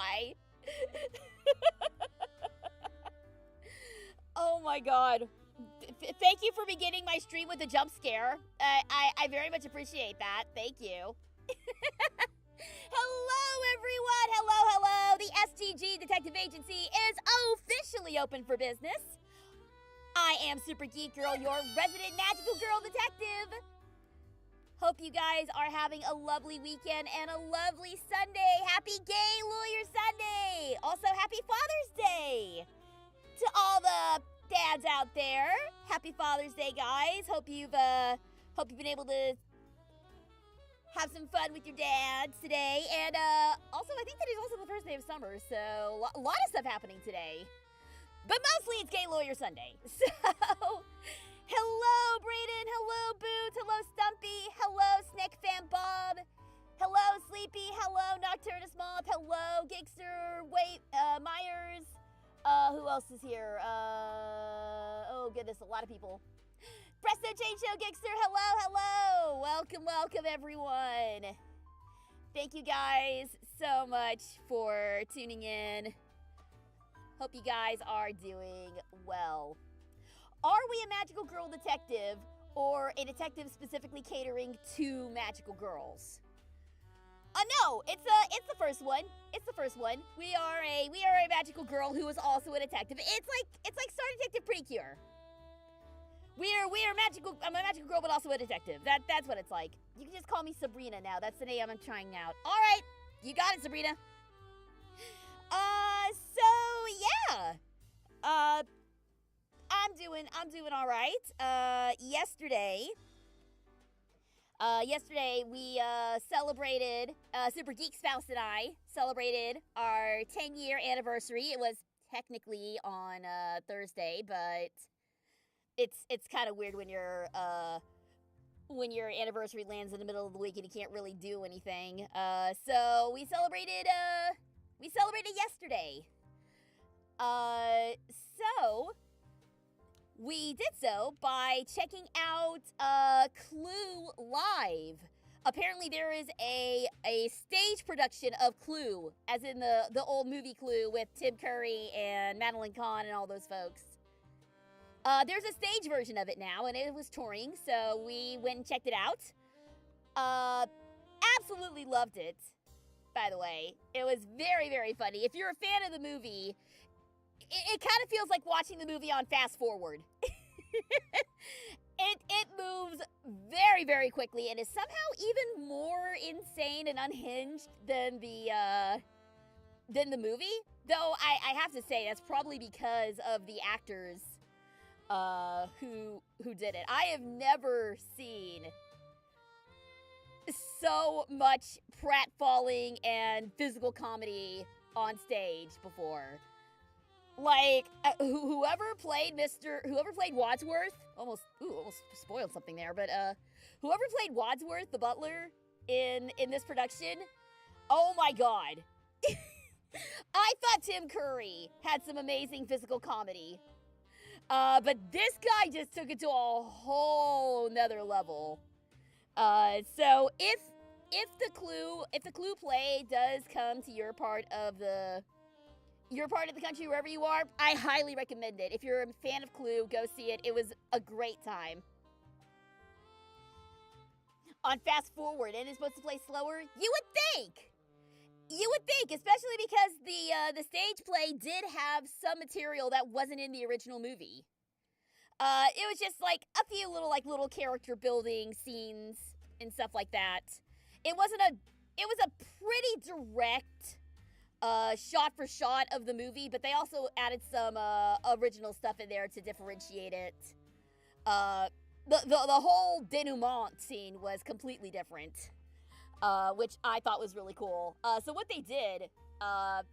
why. Oh my god. Thank you for beginning my stream with a jump scare. I very much appreciate that. Thank you. Hello, everyone. Hello. The STG Detective Agency is officially open for business. I am Super Geek Girl, your resident magical girl detective. Hope you guys are having a lovely weekend and a lovely Sunday. Happy Gay Lawyer Sunday. Also, happy Father's Day to all the dads out there. Happy Father's Day, guys. Hope you've been able to have some fun with your dads today. And also, I think that is also the first day of summer, so a lot of stuff happening today. But mostly it's Gay Lawyer Sunday. So, hello, Brayden. Hello, Boots. Hello, Stumpy. Hello, Snack Fan Bob. Hello, Sleepy. Hello, Nocturnus Moth. Hello, Gigster. Myers. Who else is here? Oh goodness, a lot of people. Presto Chain Show, Gigster. Hello. Welcome, everyone. Thank you guys so much for tuning in. Hope you guys are doing well. Are we a magical girl detective or a detective specifically catering to magical girls? No, it's the first one. It's the first one. We are a magical girl who is also a detective. It's like Star Detective Pretty Cure. We are magical. I'm a magical girl, but also a detective. That's what it's like. You can just call me Sabrina now. That's the name I'm trying out. All right, you got it, Sabrina. So yeah. I'm doing all right. Yesterday we celebrated, Super Geek Spouse and I celebrated our 10-year anniversary. It was technically on Thursday, but it's kind of weird when your anniversary lands in the middle of the week and you can't really do anything. So we celebrated yesterday. So we did so by checking out Clue live. Apparently there is a stage production of Clue, as in the old movie Clue with Tim Curry and Madeline Kahn and all those folks. There's a stage version of it now, and it was touring, so we went and checked it out. Absolutely loved it, by the way. It was very, very funny. If you're a fan of the movie, it kind of feels like watching the movie on fast forward. It moves very, very quickly and is somehow even more insane and unhinged than the movie. Though I have to say that's probably because of the actors who did it. I have never seen so much pratfalling and physical comedy on stage before. Like, whoever played Wadsworth, almost spoiled something there, but whoever played Wadsworth, the butler, in this production, oh my god. I thought Tim Curry had some amazing physical comedy. But this guy just took it to a whole nother level. So if the Clue play does come to your part of the country, wherever you are, I highly recommend it. If you're a fan of Clue, go see it. It was a great time. On fast forward, and it's supposed to play slower. You would think, especially because the stage play did have some material that wasn't in the original movie. It was just like a few little character building scenes and stuff like that. It was a pretty direct shot for shot of the movie, but they also added some original stuff in there to differentiate it. The whole denouement scene was completely different, which I thought was really cool. So what they did, for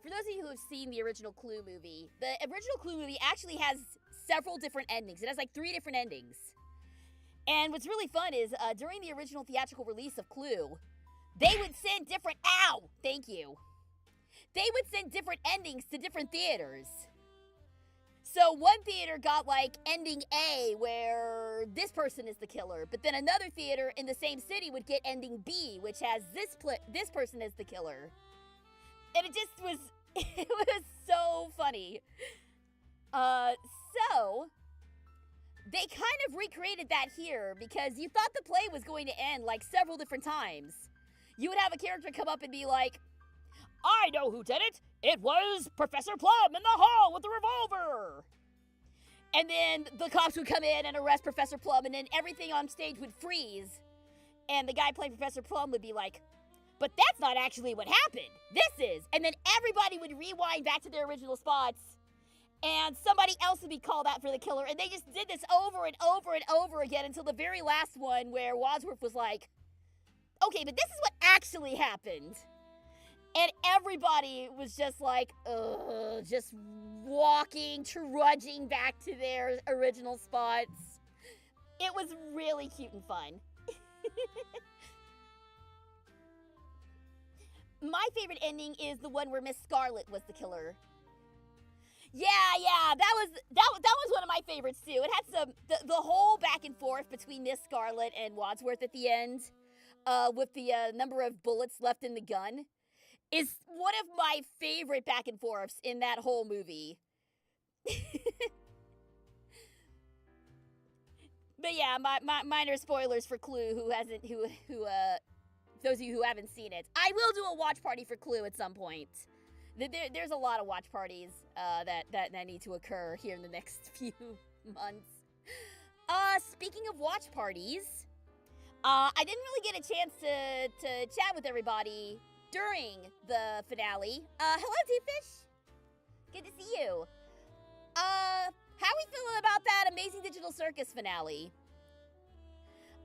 those of you who have seen the original Clue movie, the original Clue movie actually has several different endings. It has like 3 different endings. And what's really fun is during the original theatrical release of Clue, they would send different They would send different endings to different theaters. So one theater got like ending A, where this person is the killer, but then another theater in the same city would get ending B, which has this person as the killer. And it just was, it was so funny. So, they kind of recreated that here because you thought the play was going to end like several different times. You would have a character come up and be like, I know who did it. It was Professor Plum in the hall with the revolver. And then the cops would come in and arrest Professor Plum, and then everything on stage would freeze. And the guy playing Professor Plum would be like, but that's not actually what happened. This is. And then everybody would rewind back to their original spots, and somebody else would be called out for the killer. And they just did this over and over and over again until the very last one where Wadsworth was like, okay, but this is what actually happened. And everybody was just like, just walking, trudging back to their original spots. It was really cute and fun. My favorite ending is the one where Miss Scarlet was the killer. Yeah, that was one of my favorites too. It had the whole back and forth between Miss Scarlet and Wadsworth at the end, with the number of bullets left in the gun, is one of my favorite back and forths in that whole movie. But yeah, minor spoilers for Clue. Those of you who haven't seen it, I will do a watch party for Clue at some point. There's a lot of watch parties that need to occur here in the next few months. Speaking of watch parties, I didn't really get a chance to chat with everybody during the finale. Hello, Toothfish. Good to see you. How are we feeling about that Amazing Digital Circus finale?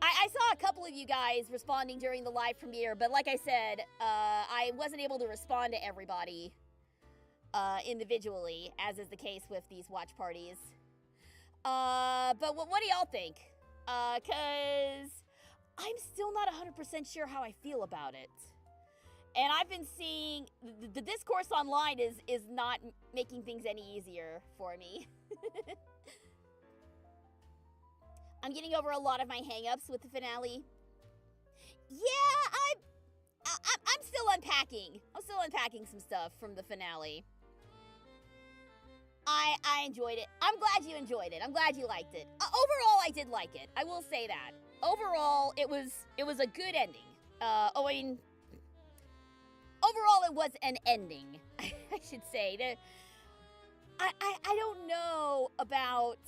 I saw a couple of you guys responding during the live premiere, but like I said, I wasn't able to respond to everybody individually, as is the case with these watch parties. But what do y'all think? Because I'm still not 100% sure how I feel about it. And I've been seeing the discourse online is not making things any easier for me. I'm getting over a lot of my hang-ups with the finale. Yeah, I'm still unpacking. I'm still unpacking some stuff from the finale. I enjoyed it. I'm glad you enjoyed it. I'm glad you liked it. Overall, I did like it. I will say that. Overall, it was a good ending. Overall, it was an ending, I should say. I don't know about...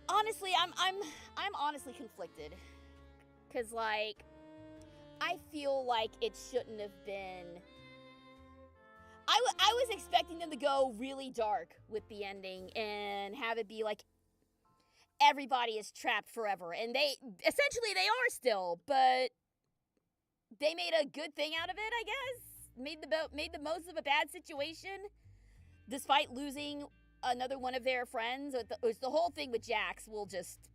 Honestly, I'm honestly conflicted. Cause like, I feel like it shouldn't have been. I was expecting them to go really dark with the ending and have it be like everybody is trapped forever, and they are still, but they made a good thing out of it, I guess. Made the most of a bad situation, despite losing another one of their friends. It's the whole thing with Jax. We'll just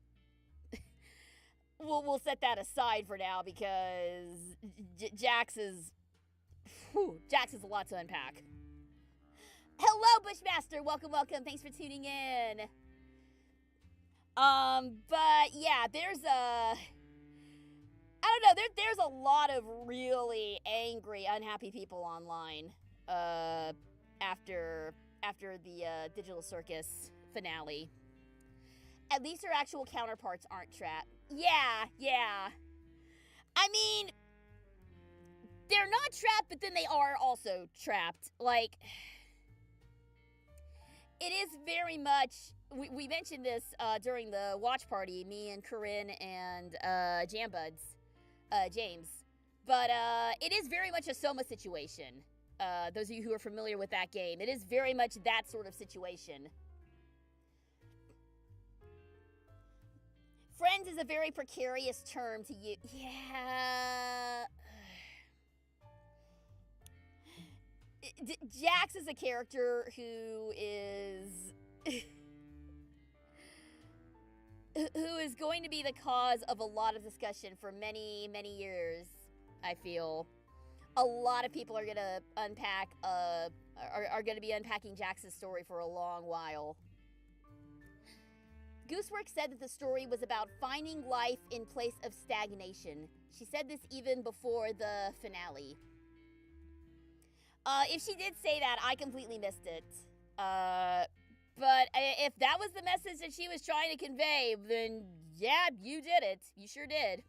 we'll set that aside for now because Jax is a lot to unpack. Hello, Bushmaster. Welcome. Thanks for tuning in. But yeah, there's a lot of really angry, unhappy people online after the Digital Circus finale. At least her actual counterparts aren't trapped. Yeah. I mean, they're not trapped, but then they are also trapped. Like, it is very much... We mentioned this during the watch party, me and Corinne and James. But it is very much a Soma situation. Those of you who are familiar with that game, it is very much that sort of situation. Friends is a very precarious term to use. Yeah. Jax is a character who is going to be the cause of a lot of discussion for many, many years, I feel. A lot of people are going to unpack, are going to be unpacking Jax's story for a long while. Gooseworks said that the story was about finding life in place of stagnation. She said this even before the finale. If she did say that, I completely missed it. But if that was the message that she was trying to convey, then yeah, you did it. You sure did.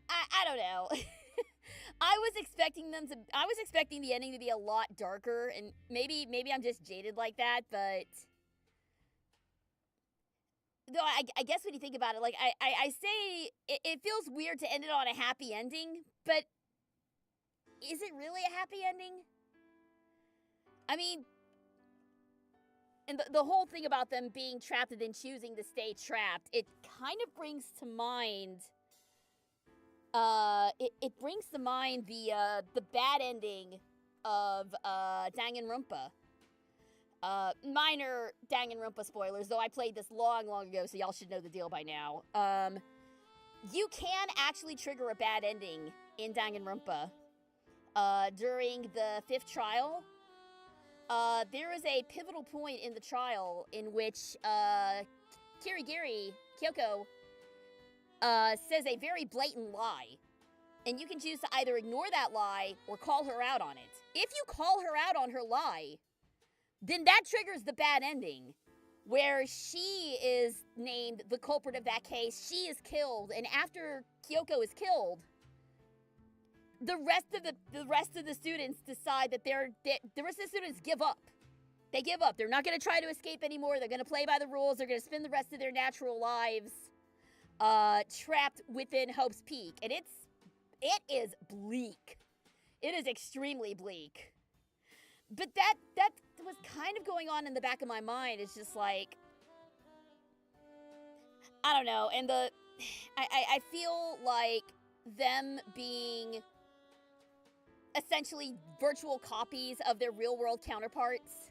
I don't know. I was expecting the ending to be a lot darker, and maybe I'm just jaded like that, but though I guess when you think about it, like I say it feels weird to end it on a happy ending, but is it really a happy ending? I mean, and the whole thing about them being trapped and then choosing to stay trapped, it kind of brings to mind it brings to mind the bad ending of Danganronpa. Minor Danganronpa spoilers, though I played this long ago, so y'all should know the deal by now. You can actually trigger a bad ending in Danganronpa. During the 5th trial, there is a pivotal point in the trial in which Kyoko says a very blatant lie. And you can choose to either ignore that lie or call her out on it. If you call her out on her lie, then that triggers the bad ending, where she is named the culprit of that case. She is killed, and after Kyoko is killed, the rest of the students decide that the rest of the students give up. They give up. They're not going to try to escape anymore. They're going to play by the rules. They're going to spend the rest of their natural lives trapped within Hope's Peak. And it is bleak. It is extremely bleak. But that was kind of going on in the back of my mind. It's just like, I don't know. And I feel like them being essentially virtual copies of their real world counterparts,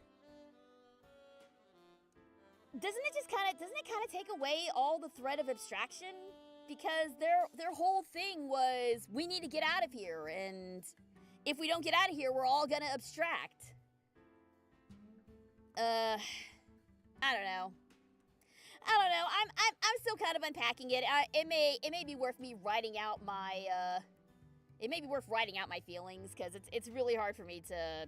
doesn't it kind of take away all the threat of abstraction? Because their whole thing was, we need to get out of here, and if we don't get out of here, we're all gonna abstract. I don't know. I'm still kind of unpacking it. It may be worth me writing out my it may be worth writing out my feelings, because it's really hard for me to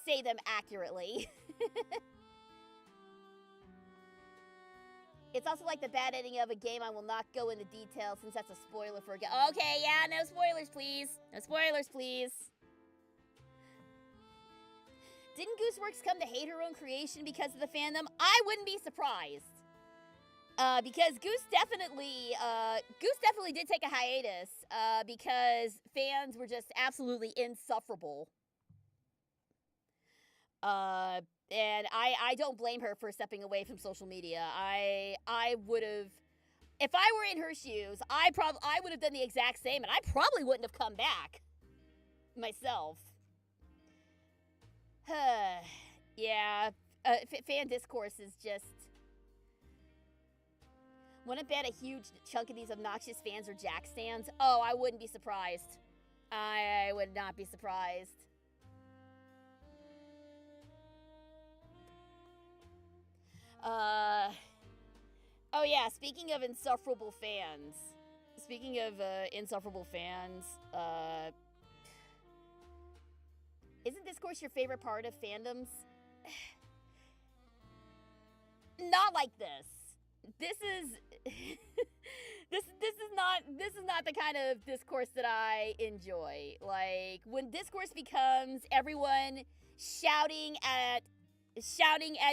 say them accurately. It's also like the bad ending of a game. I will not go into detail since that's a spoiler for a game. Okay, yeah, no spoilers, please. No spoilers, please. Didn't Gooseworks come to hate her own creation because of the fandom? I wouldn't be surprised. Because Goose definitely did take a hiatus, because fans were just absolutely insufferable. And I don't blame her for stepping away from social media. I would have, if I were in her shoes, I would have done the exact same, and I probably wouldn't have come back myself. Yeah, fan discourse is just, wouldn't bet a huge chunk of these obnoxious fans are Jack stands. Oh, I wouldn't be surprised. I would not be surprised. Oh yeah, speaking of insufferable fans. Isn't discourse your favorite part of fandoms? Not like this. This is this is not the kind of discourse that I enjoy. Like, when discourse becomes everyone shouting at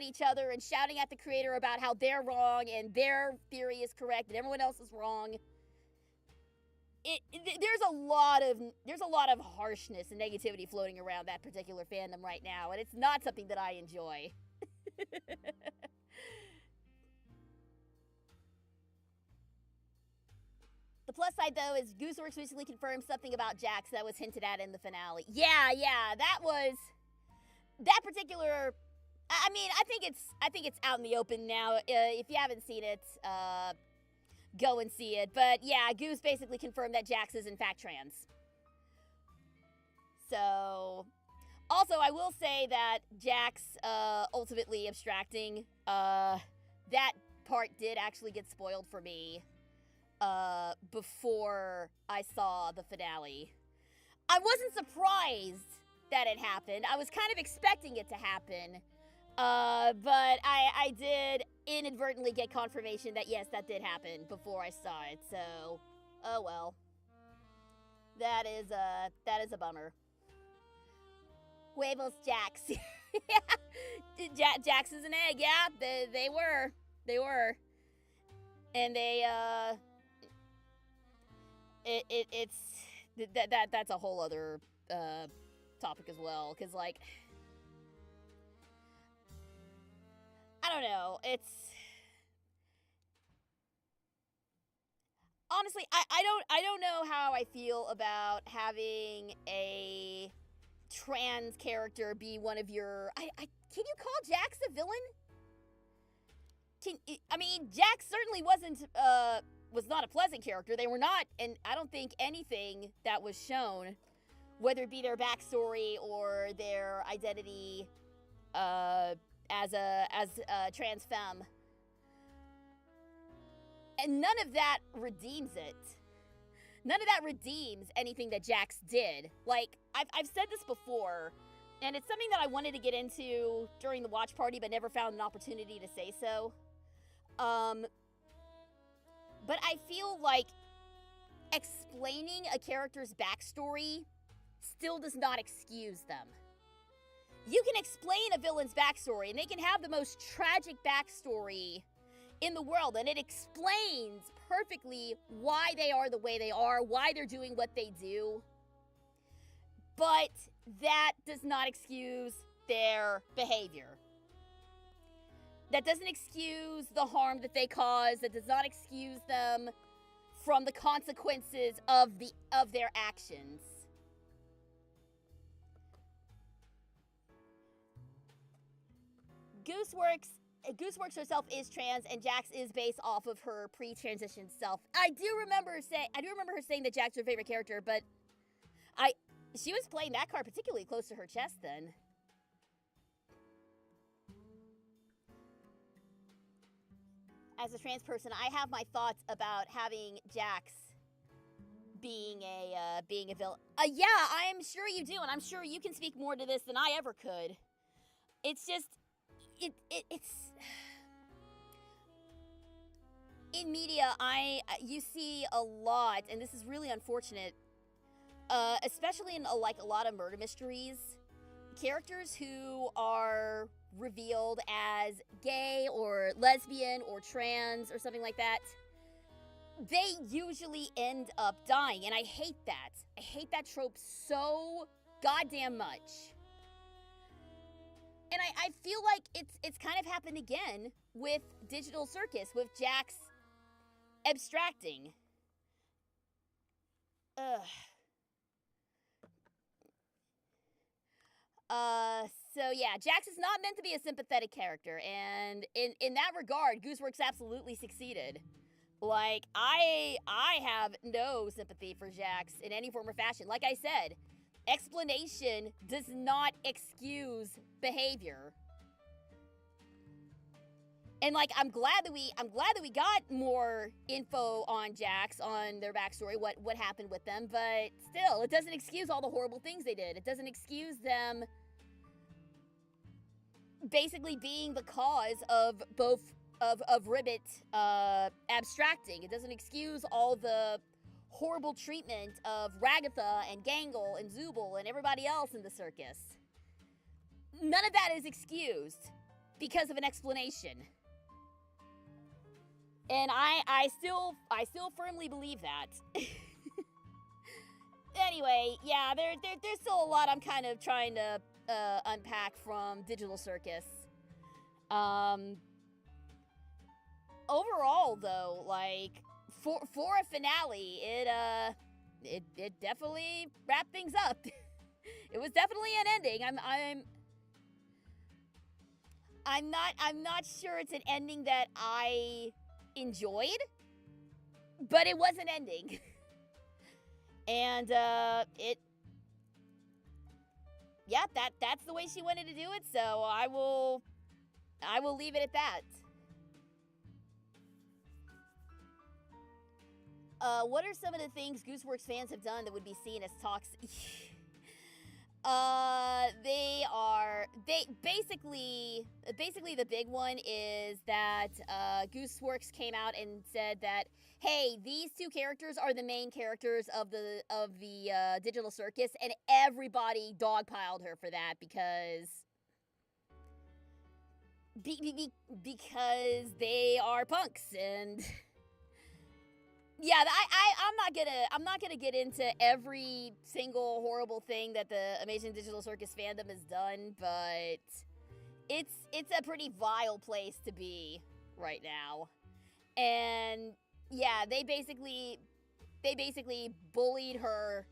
each other and shouting at the creator about how they're wrong and their theory is correct and everyone else is wrong. There's a lot of harshness and negativity floating around that particular fandom right now, and it's not something that I enjoy. The plus side, though, is Gooseworks recently confirmed something about Jax that was hinted at in the finale. Yeah, that particular. I mean, I think it's out in the open now. If you haven't seen it, go and see it. But yeah, Goose basically confirmed that Jax is in fact trans. So, Also, I will say that Jax ultimately abstracting, that part did actually get spoiled for me before I saw the finale. I wasn't surprised that it happened. I was kind of expecting it to happen. But I did inadvertently get confirmation that yes, that did happen before I saw it. So, oh well. That is a bummer. Huevos Jax. Yeah. Jax is an egg, yeah. They were. And that's a whole other topic as well, cuz like I don't know. It's honestly, I don't know how I feel about having a trans character be one of your. Can you call Jax a villain? I mean, Jax certainly was not a pleasant character. They were not, and I don't think anything that was shown, whether it be their backstory or their identity, as a trans femme, and none of that redeems it. None of that redeems anything that Jax did. Like, I've said this before, and it's something that I wanted to get into during the watch party, but never found an opportunity to say so. But I feel like explaining a character's backstory still does not excuse them. You can explain a villain's backstory, and they can have the most tragic backstory in the world, and it explains perfectly why they are the way they are, why they're doing what they do. But that does not excuse their behavior. That doesn't excuse the harm that they cause. That does not excuse them from the consequences of their actions. Gooseworks herself is trans, and Jax is based off of her pre-transition self. I do remember her saying that Jax is her favorite character, but she was playing that card particularly close to her chest then. As a trans person, I have my thoughts about having Jax being a villain. Yeah, I am sure you do, and I'm sure you can speak more to this than I ever could. It's just, it's in media. You see a lot, and this is really unfortunate, especially in a lot of murder mysteries. Characters who are revealed as gay or lesbian or trans or something like that, they usually end up dying, and I hate that. I hate that trope so goddamn much. And I feel like it's kind of happened again with Digital Circus, with Jax abstracting. So yeah, Jax is not meant to be a sympathetic character, and in that regard, Gooseworks absolutely succeeded. Like, I have no sympathy for Jax in any form or fashion. Like I said, explanation does not excuse behavior. And like, I'm glad that we got more info on Jax, on their backstory, what happened with them, but still, it doesn't excuse all the horrible things they did. It doesn't excuse them basically being the cause of both of Ribbit abstracting. It doesn't excuse all the horrible treatment of Ragatha and Gangle and Zubul and everybody else in the circus. None of that is excused because of an explanation. And I still firmly believe that. Anyway, yeah, there's still a lot I'm kind of trying to unpack from Digital Circus. Overall, though, like, for a finale, it definitely wrapped things up. It was definitely an ending. I'm not sure it's an ending that I enjoyed, but it was an ending. And yeah, that's the way she wanted to do it, so I will leave it at that. What are some of the things Gooseworks fans have done that would be seen as toxic? They basically the big one is that Gooseworks came out and said that, hey, these two characters are the main characters of the Digital Circus, and everybody dogpiled her for that because they are punks. And yeah, I'm not gonna get into every single horrible thing that the Amazing Digital Circus fandom has done, but it's a pretty vile place to be right now. And yeah, they basically bullied her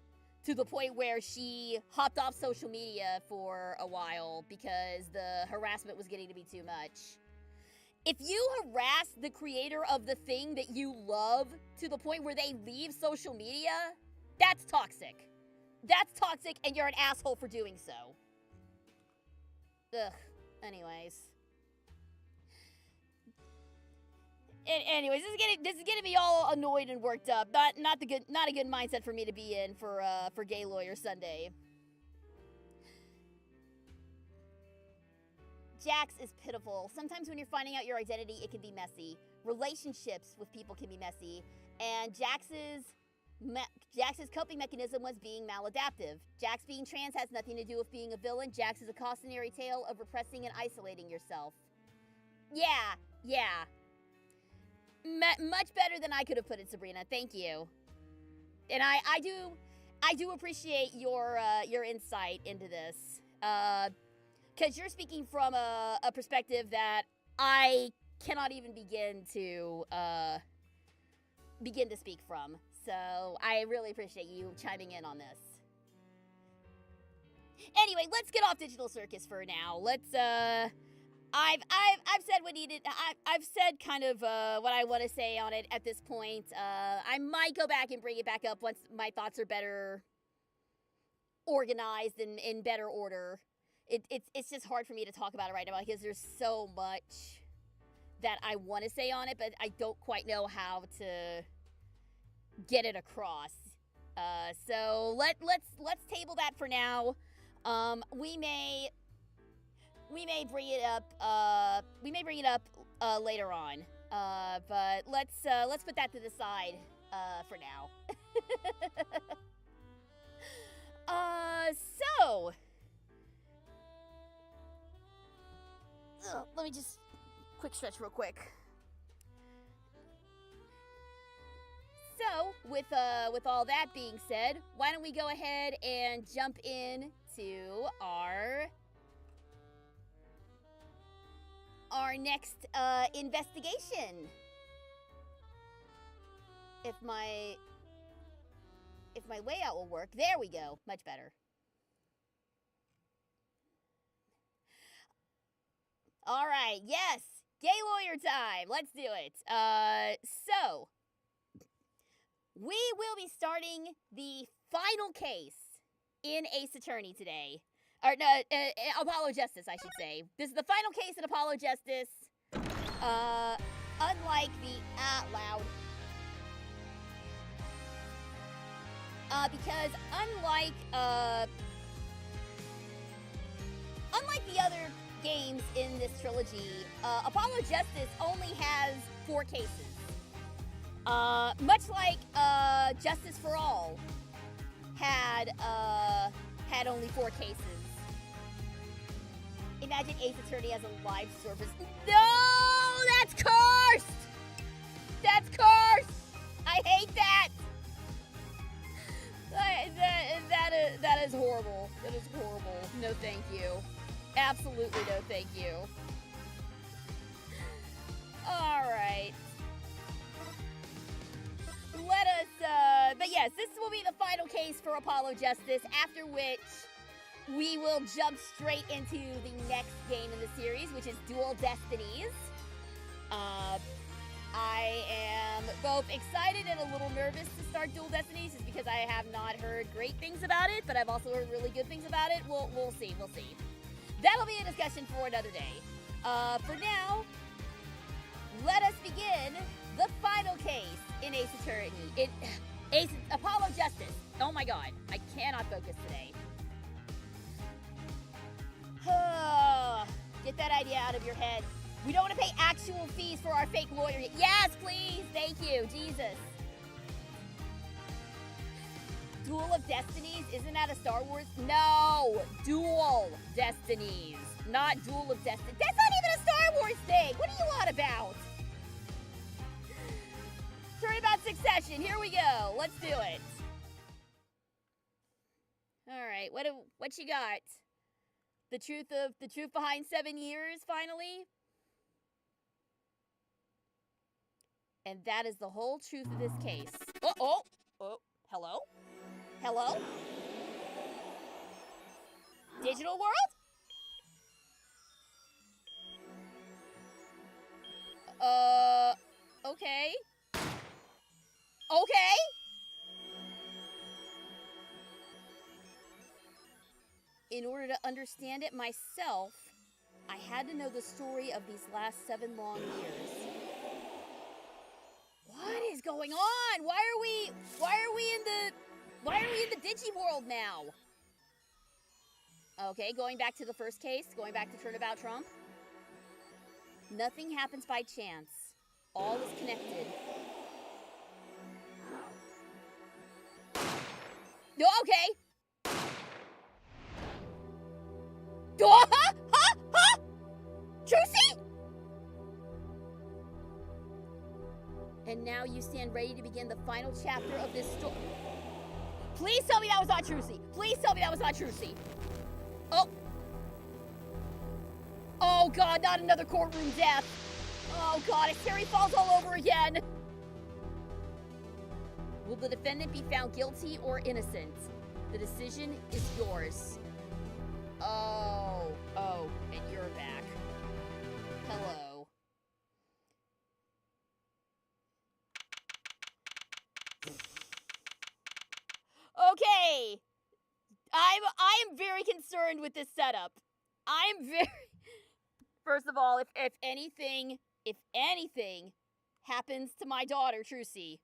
to the point where she hopped off social media for a while because the harassment was getting to be too much. If you harass the creator of the thing that you love to the point where they leave social media, that's toxic. That's toxic, and you're an asshole for doing so. Ugh. Anyways. Anyways, this is getting me all annoyed and worked up. Not a good mindset for me to be in for Gay Lawyer Sunday. Jax is pitiful. Sometimes when you're finding out your identity, it can be messy. Relationships with people can be messy. And Jax's coping mechanism was being maladaptive. Jax being trans has nothing to do with being a villain. Jax is a cautionary tale of repressing and isolating yourself. Yeah. Much better than I could have put it, Sabrina. Thank you. And I do appreciate your insight into this. Because you're speaking from a perspective that I cannot even begin to speak from. So I really appreciate you chiming in on this. Anyway, let's get off Digital Circus for now. Let's I've said what needed. I've said kind of what I want to say on it at this point. I might go back and bring it back up once my thoughts are better organized and in better order. It's just hard for me to talk about it right now because there's so much that I want to say on it, but I don't quite know how to get it across. So let's table that for now. We may bring it up. Later on. But let's put that to the side for now. So. Let me just quick stretch real quick. So, with all that being said, why don't we go ahead and jump into our next investigation. If my layout will work. There we go. Much better. All right, yes, gay lawyer time. Let's do it. So, we will be starting the final case in Ace Attorney today. Or, no, Apollo Justice, I should say. This is the final case in Apollo Justice. Unlike the, loud. Because unlike the other games in this trilogy, Apollo Justice only has 4 cases. Much like Justice for All had only 4 cases. Imagine Ace Attorney as a live service. No, that's cursed. That's cursed. I hate that. That is horrible. That is horrible. No, thank you. Absolutely no thank you. Alright. Let us, but yes, this will be the final case for Apollo Justice, after which we will jump straight into the next game in the series, which is Dual Destinies. I am both excited and a little nervous to start Dual Destinies just because I have not heard great things about it, but I've also heard really good things about it. We'll see. That'll be a discussion for another day. For now, let us begin the final case in Ace Attorney. Apollo Justice. Oh my god, I cannot focus today. Get that idea out of your head. We don't want to pay actual fees for our fake lawyer. Yes, please. Thank you. Jesus. Duel of Destinies? Isn't that a Star Wars? No. Dual Destinies. Not Duel of Destinies. That's not even a Star Wars thing. What are you on about? Turnabout Succession. Here we go. Let's do it. All right. What you got? The truth behind 7 years, finally? And that is the whole truth of this case. Oh, hello? Hello? Digital world? Okay. Okay? In order to understand it myself, I had to know the story of these last 7 long years. What is going on? Why are we in the Digi world now? Okay, going back to the first case, going back to Turnabout Trump. Nothing happens by chance. All is connected. No, okay. Trucy? And now you stand ready to begin the final chapter of this story. Please tell me that was not Trucy. Please tell me that was not Trucy. Oh. Oh god, not another courtroom death. Oh god, it's Terry Falls all over again. Will the defendant be found guilty or innocent? The decision is yours. Oh, and you're back. Hello. Okay. I am very concerned with this setup. First of all, if anything happens to my daughter, Trucy,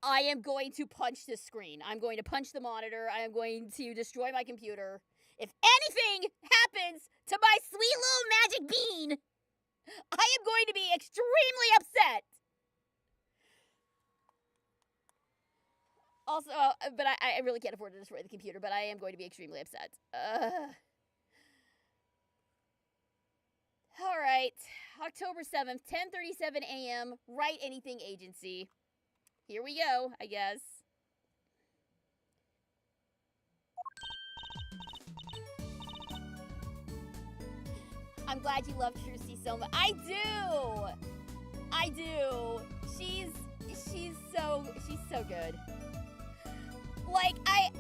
I am going to punch this screen. I'm going to punch the monitor. I am going to destroy my computer. If anything happens to my sweet little magic bean, I am going to be extremely upset. Also, but I really can't afford to destroy the computer, but I am going to be extremely upset. All right, October 7th, 10:37 a.m., Write Anything Agency. Here we go, I guess. I'm glad you love Trucy so much. I do. She's so good. Like, I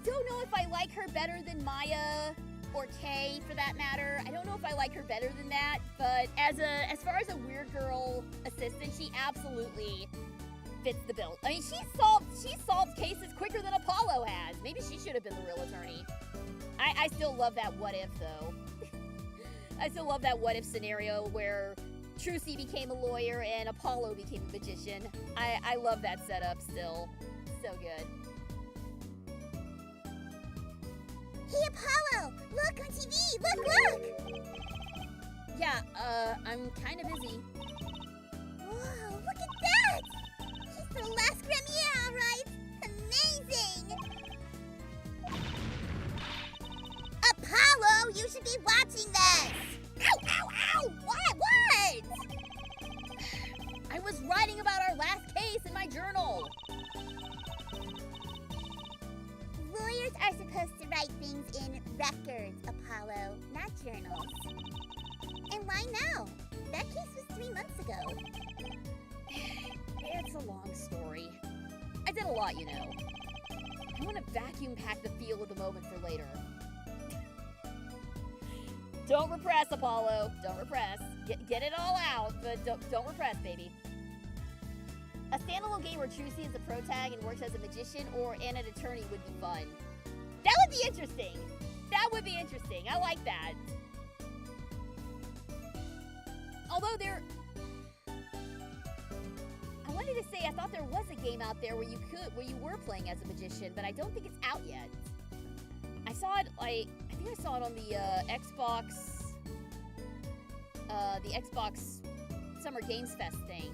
don't know if I like her better than Maya or Kay, for that matter. I don't know if I like her better than that, but as far as a weird girl assistant, she absolutely fits the bill. I mean, she solved cases quicker than Apollo has. Maybe she should have been the real attorney. I still love that what if, though. I still love that what if scenario where Trucy became a lawyer and Apollo became a magician. I love that setup still. So good. Hey, Apollo! Look on TV! Look! Yeah, I'm kind of busy. Whoa, look at that! He's the last Grammy, all right! Amazing! Apollo, you should be watching this! Ow! What? I was writing about our last case in my journal. Lawyers are supposed to write things in records, Apollo, not journals. And why now? That case was 3 months ago. It's a long story. I did a lot, you know. I want to vacuum pack the feel of the moment for later. Don't repress, Apollo. Don't repress. Get it all out, but don't repress, baby. A standalone game where Trucy is the pro tag and works as a magician or an attorney would be fun. That would be interesting. That would be interesting. I like that. Although I wanted to say I thought there was a game out there where you were playing as a magician, but I don't think it's out yet. I saw it I think I saw it on the Xbox Summer Games Fest thing.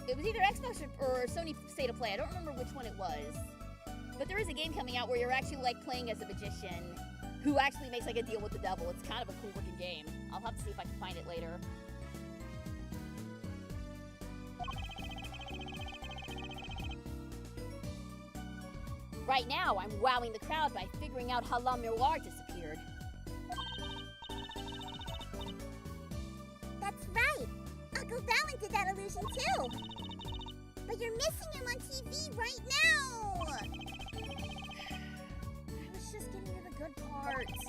It was either Xbox or Sony State of Play. I don't remember which one it was. But there is a game coming out where you're actually like playing as a magician who actually makes like a deal with the devil. It's kind of a cool looking game. I'll have to see if I can find it later. Right now, I'm wowing the crowd by figuring out how La Miroir disappeared. That's right. Uncle Valen did that illusion too. But you're missing him on TV right now. I was just getting to the good parts.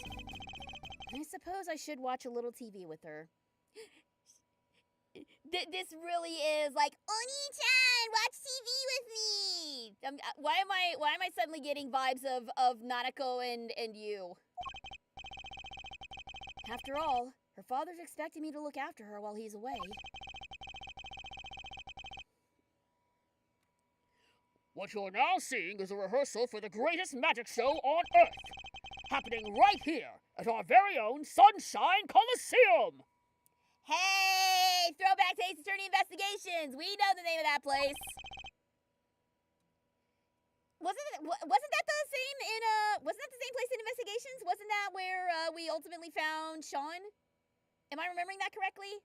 I suppose I should watch a little TV with her. This really is like, Oni-chan, watch TV with me. Why am I suddenly getting vibes of Nanako and you? After all, her father's expecting me to look after her while he's away. What you're now seeing is a rehearsal for the greatest magic show on Earth, happening right here at our very own Sunshine Coliseum. Hey, throwback to Ace Attorney Investigations. We know the name of that place. Wasn't that the same in wasn't that the same place in Investigations? Wasn't that where we ultimately found Sean? Am I remembering that correctly?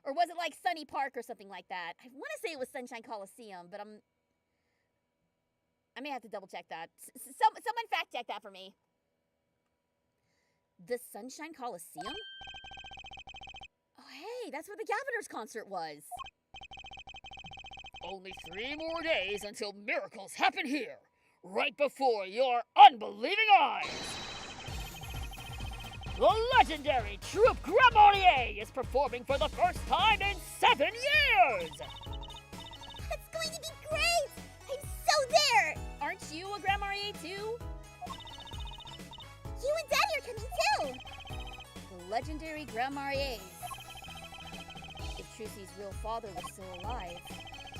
Or was it like Sunny Park or something like that? I want to say it was Sunshine Coliseum, but I may have to double check that. Someone fact check that for me. The Sunshine Coliseum? Oh, hey, that's where the Gaviners concert was. Only 3 more days until miracles happen here, right before your unbelieving eyes. The legendary troupe Grammarnier is performing for the first time in 7 years! That's going to be great! I'm so there! Aren't you a Grammarnier too? You and Daddy are coming too! The legendary Grammarniers. If Trucy's real father was still alive,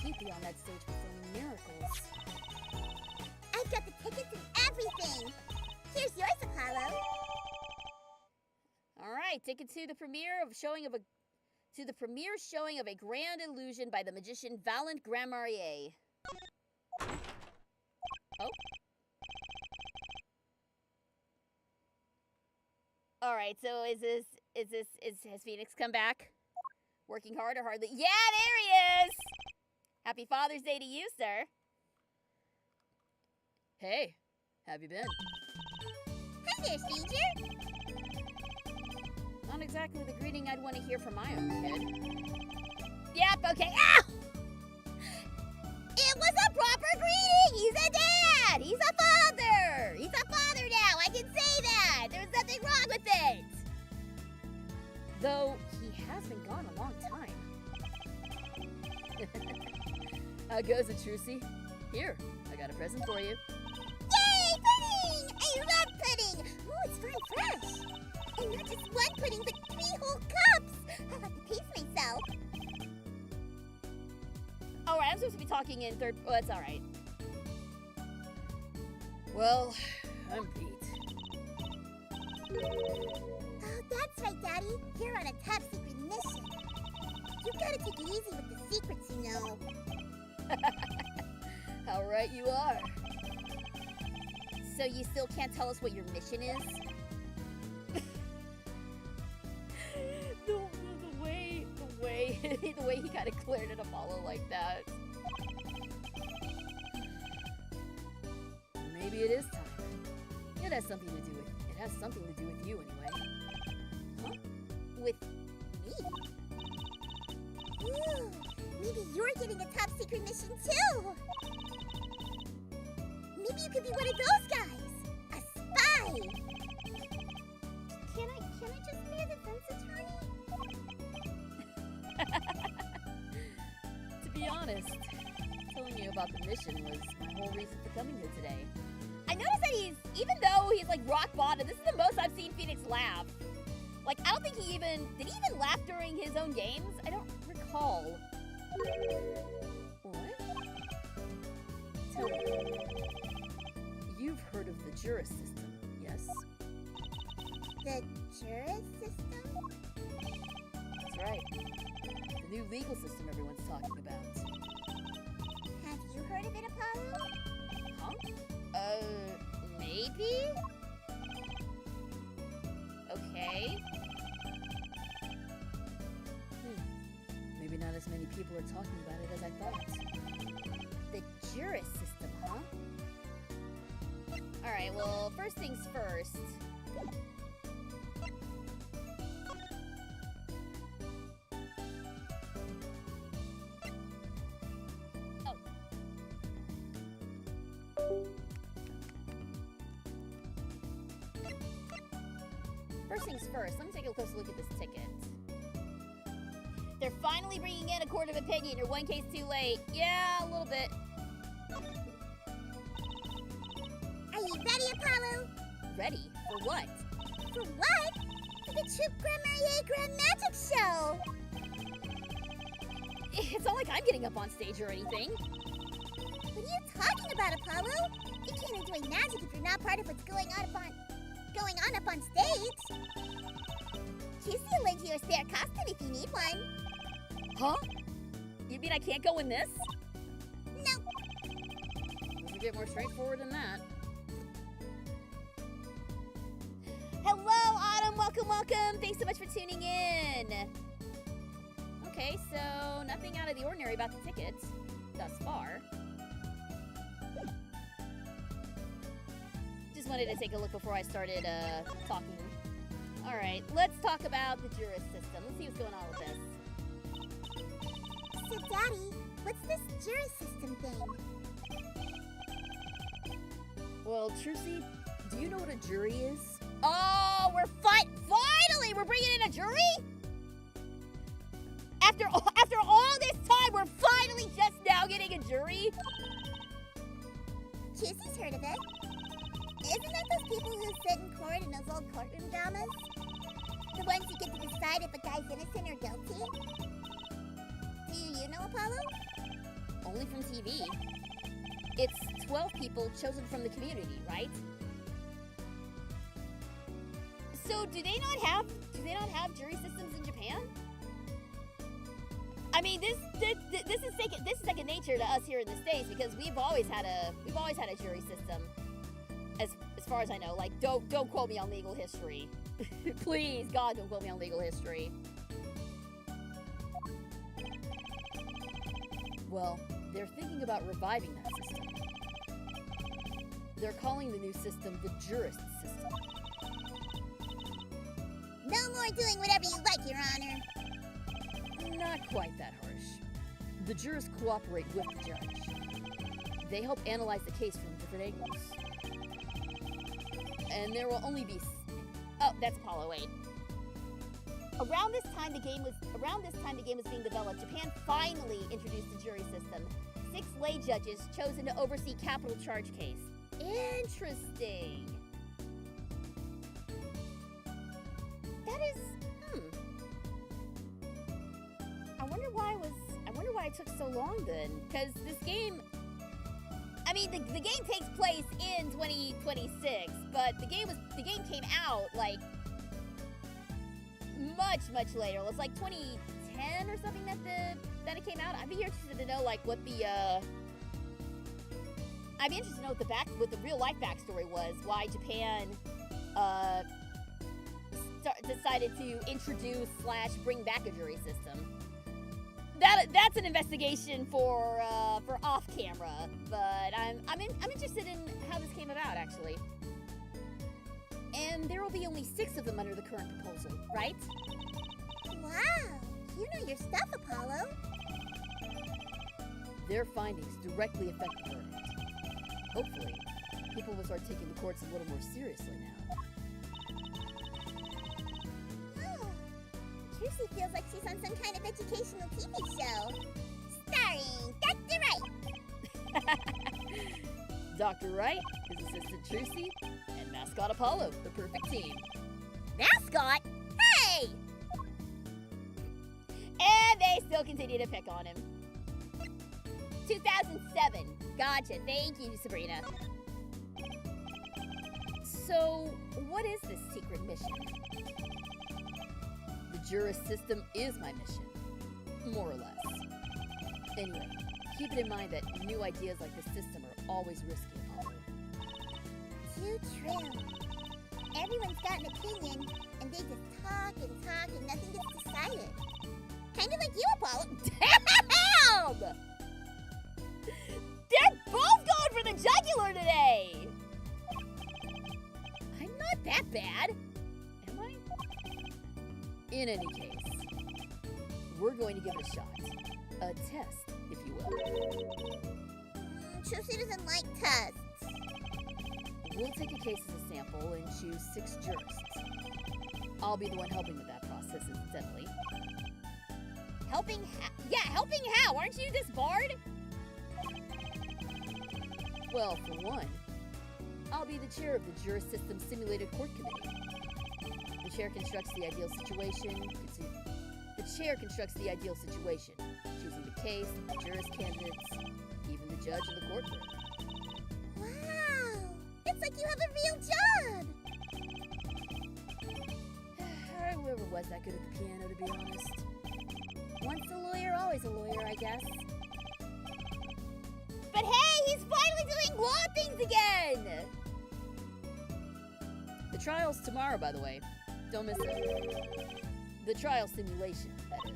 he'd be on that stage performing miracles. I've got the tickets and everything! Here's yours, Apollo! Alright, ticket to the premiere showing of a grand illusion by the magician Valent Grammarnier. Oh. Alright, so has Phoenix come back? Working hard or hardly? Yeah, there he is! Happy Father's Day to you, sir. Hey, have you been? Hi there, stranger! Not exactly the greeting I'd want to hear from my own kid. Yep, okay. Ow! It was a proper greeting! He's a dad! He's a father! He's a father now! I can say that! There's nothing wrong with it! Though, he has been gone a long time. How goes it, Trucy? Here, I got a present for you. Yay, pudding! I love pudding! Ooh, it's fine fresh! And not just one pudding, but 3 whole cups! I'll have to taste myself. Alright, I'm supposed to be talking in third... Oh, that's alright. Well, I'm beat. Oh, that's right, Daddy. You're on a top secret mission. You gotta take it easy with the secrets, you know. How right you are. So you still can't tell us what your mission is? the way he kind of glared at Apollo like that. Maybe it is time. It has something to do with you anyway. Huh? With me? Ooh, maybe you're getting a top secret mission too. Maybe you could be one of those guys. A spy. just be a defense attorney? To be honest, telling you about the mission was my whole reason for coming here today. I noticed that even though he's like rock bottom, this is the most I've seen Phoenix laugh. Like, I don't think did he even laugh during his own games? I don't recall. What? Tell me. You've heard of the juris system, yes? The juris system? That's right. The new legal system everyone's talking about. Have you heard of it, Apollo? Huh? Maybe? Okay. Maybe not as many people are talking about it as I thought. The juris system, huh? Alright, well, first things first. Oh. First things first, let me take a closer look at this ticket. They're finally bringing in a court of opinion. You're one case too late. Yeah, a little bit. Are you ready, Apollo? Ready? For what? For what? For the Troop Grand Marnier Grand Magic Show! It's not like I'm getting up on stage or anything. What are you talking about, Apollo? You can't enjoy magic if you're not part of what's going on up on stage. Kissy will lend you a spare costume if you need one. Huh? You mean I can't go in this? No. Doesn't get more straightforward than that. Hello, Autumn. Welcome, welcome. Thanks so much for tuning in. Okay, so nothing out of the ordinary about the tickets thus far. Just wanted to take a look before I started talking. All right, let's talk about the juris system. Let's see what's going on with this. So, Daddy, what's this juris system thing? Well, Trucy, do you know what a jury is? Oh, finally, we're bringing in a jury? After all this time, we're finally just now getting a jury? Kissy's heard of it. Isn't that those people who sit in court in those old courtroom dramas? The ones who get to decide if a guy's innocent or guilty? Do you know, Apollo? Only from TV. It's 12 people chosen from the community, right? So do they not have jury systems in Japan? I mean, this is second nature to us here in the States because we've always had a jury system. As far as I know, like don't quote me on legal history. Please, God, don't quote me on legal history. Well, they're thinking about reviving that system. They're calling the new system the jurist system. No more doing whatever you like, Your Honor. Not quite that harsh. The jurists cooperate with the judge. They help analyze the case from different angles. And there will only be... Oh, that's Apollo 8. Around this time the game was being developed, Japan finally introduced the jury system. 6 lay judges chosen to oversee capital charge case. Interesting. That is... I wonder why it took so long then. Because this game... I mean, the game takes place in 2026, but the game came out, like, much later. It was like 2010 or something that it came out. I'd be interested to know, like, what the what the real life backstory was. Why Japan decided to introduce / bring back a jury system. That's an investigation for off camera, but I'm interested in how this came about actually. And there will be only 6 of them under the current proposal, right? Wow, you know your stuff, Apollo. Their findings directly affect the verdict. Hopefully, people will start taking the courts a little more seriously now. Juicy feels like she's on some kind of educational TV show. Starring Dr. Wright. Dr. Wright, his assistant Trucy, and mascot Apollo, the perfect team. Mascot? Hey! And they still continue to pick on him. 2007. Gotcha. Thank you, Sabrina. So, what is this secret mission? The Juris system is my mission. More or less. Anyway, keep it in mind that new ideas like this system are always risky, Apollo. Too true. Everyone's got an opinion, and they just talk and nothing gets decided. Kind of like you, Apollo. Damn! They're both going for the jugular today! I'm not that bad. Am I? In any case, we're going to give it a shot. A test, if you will. Juicy doesn't like tests. We'll take a case as a sample and choose 6 jurists. I'll be the one helping with that process, incidentally. Helping how? Aren't you disbarred? Well, for one, I'll be the chair of the Juris System Simulated Court Committee. The chair constructs the ideal situation. Choosing the case, the juris candidates, even the judge in the courtroom. Wow! It's like you have a real job! Whoever was that good at the piano, to be honest. Once a lawyer, always a lawyer, I guess. But hey, he's finally doing law things again! The trial's tomorrow, by the way. Don't miss it. The trial simulation, that is.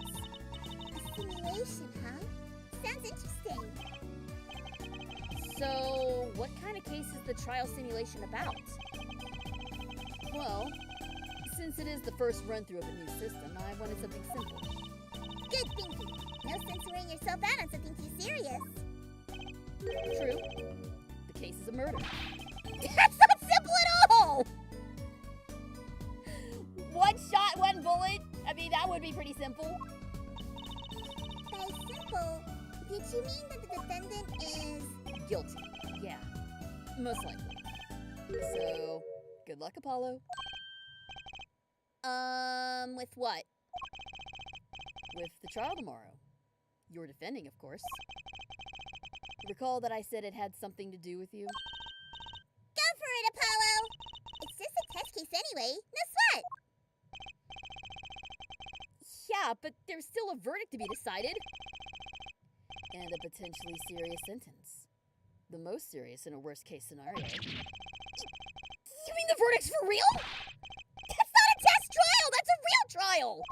A simulation, huh? Sounds interesting. So, what kind of case is the trial simulation about? Well, since it is the first run-through of a new system, I wanted something simple. Good thinking. No sense wearing yourself out on something too serious. True. The case is a murder. That's not simple at all! One shot, one bullet? I mean, that would be pretty simple. By simple, did you mean that the defendant is... Guilty. Yeah. Most likely. So, good luck, Apollo. With what? With the trial tomorrow. You're defending, of course. Recall that I said it had something to do with you? Go for it, Apollo! It's just a test case anyway. No sweat! Yeah, but there's still a verdict to be decided. And a potentially serious sentence. The most serious in a worst-case scenario. You mean the verdict's for real? That's not a test trial! That's a real trial!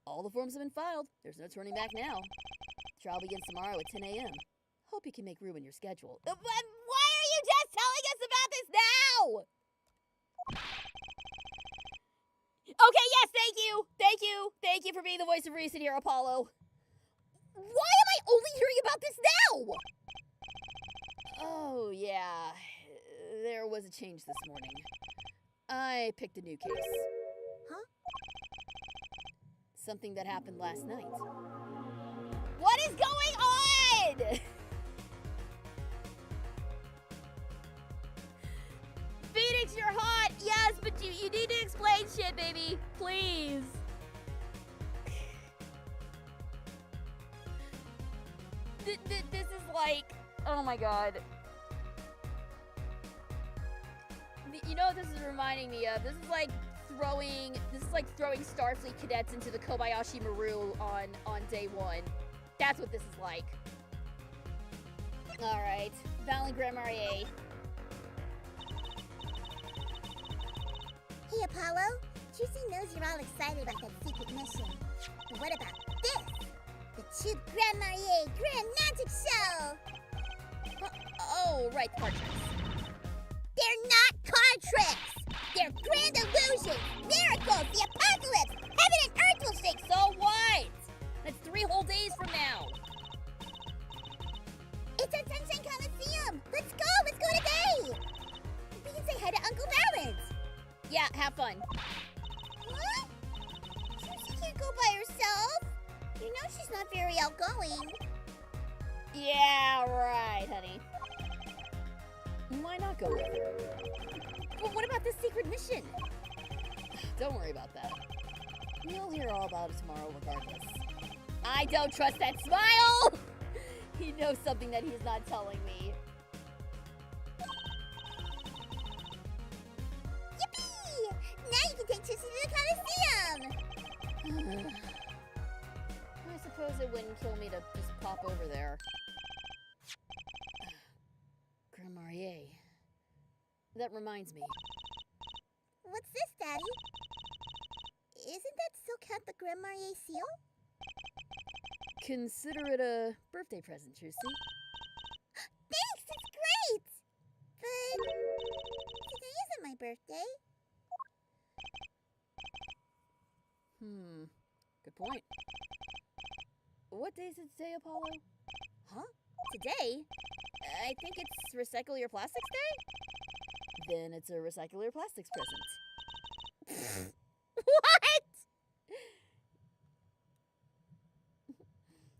All the forms have been filed. There's no turning back now. Trial begins tomorrow at 10 a.m. Hope you can make room in your schedule. But why are you just telling us about this now? Okay, yes, thank you. Thank you for being the voice of reason here, Apollo. Why am I only hearing about this now? Oh, yeah. There was a change this morning. I picked a new case. Huh? Something that happened last night. What is going on? Phoenix, you're hot. Yes, but you need to explain shit, baby. Please. This is like, oh my god. You know what this is reminding me of? This is like throwing Starfleet cadets into the Kobayashi Maru on day 1. That's what this is like. Alright. Val and Grand Marnier. Hey, Apollo. Juicy knows you're all excited about that secret mission. But what about this? The Tube Grand Marnier Grand Magic Show! Oh, right, card tricks. They're not card tricks! They're grand illusions, miracles, the apocalypse! Heaven and earth will shake! So what? That's 3 whole days from now. It's at Sunshine Coliseum! Let's go today! We can say hi to Uncle Valance! Yeah, have fun. What? go by herself. You know she's not very outgoing. Yeah, right, honey. Why not go with her? Well, what about this secret mission? Don't worry about that. You'll hear all about it tomorrow regardless. I don't trust that smile! He knows something that he's not telling me. Yippee! Now you can take Trixie to the Coliseum! I suppose it wouldn't kill me to just pop over there. Grand Marnier. That reminds me. What's this, Daddy? Isn't that still count the Grand Marnier seal? Consider it a birthday present, Trucy. Thanks, it's great! But today isn't my birthday. Good point. What day is it today, Apollo? Huh? Today? I think it's Recycle Your Plastics Day? Then it's a Recycle Your Plastics present. What?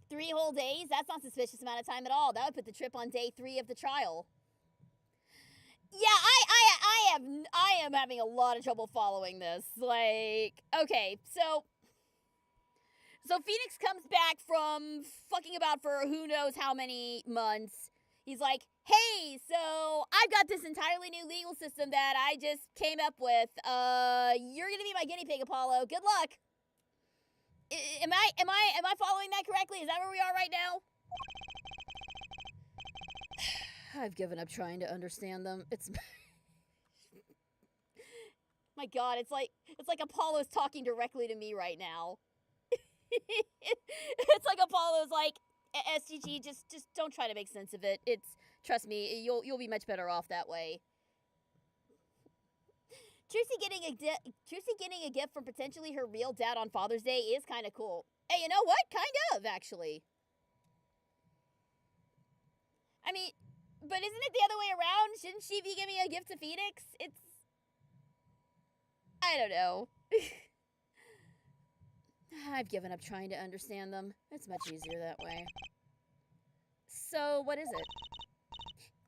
3 whole days? That's not a suspicious amount of time at all. That would put the trip on day 3 of the trial. Yeah, I am having a lot of trouble following this. Like, okay, so Phoenix comes back from fucking about for who knows how many months. He's like, hey, so I've got this entirely new legal system that I just came up with. You're gonna be my guinea pig, Apollo. Good luck. Am I following that correctly? Is that where we are right now? I've given up trying to understand them. It's my God, it's like Apollo's talking directly to me right now. It's like Apollo's like, SGG, just don't try to make sense of it. Trust me, you'll be much better off that way. Trucy getting a gift from potentially her real dad on Father's Day is kind of cool. Hey, you know what? Kind of, actually. I mean, but isn't it the other way around? Shouldn't she be giving a gift to Phoenix? I don't know. I've given up trying to understand them. It's much easier that way. So, what is it?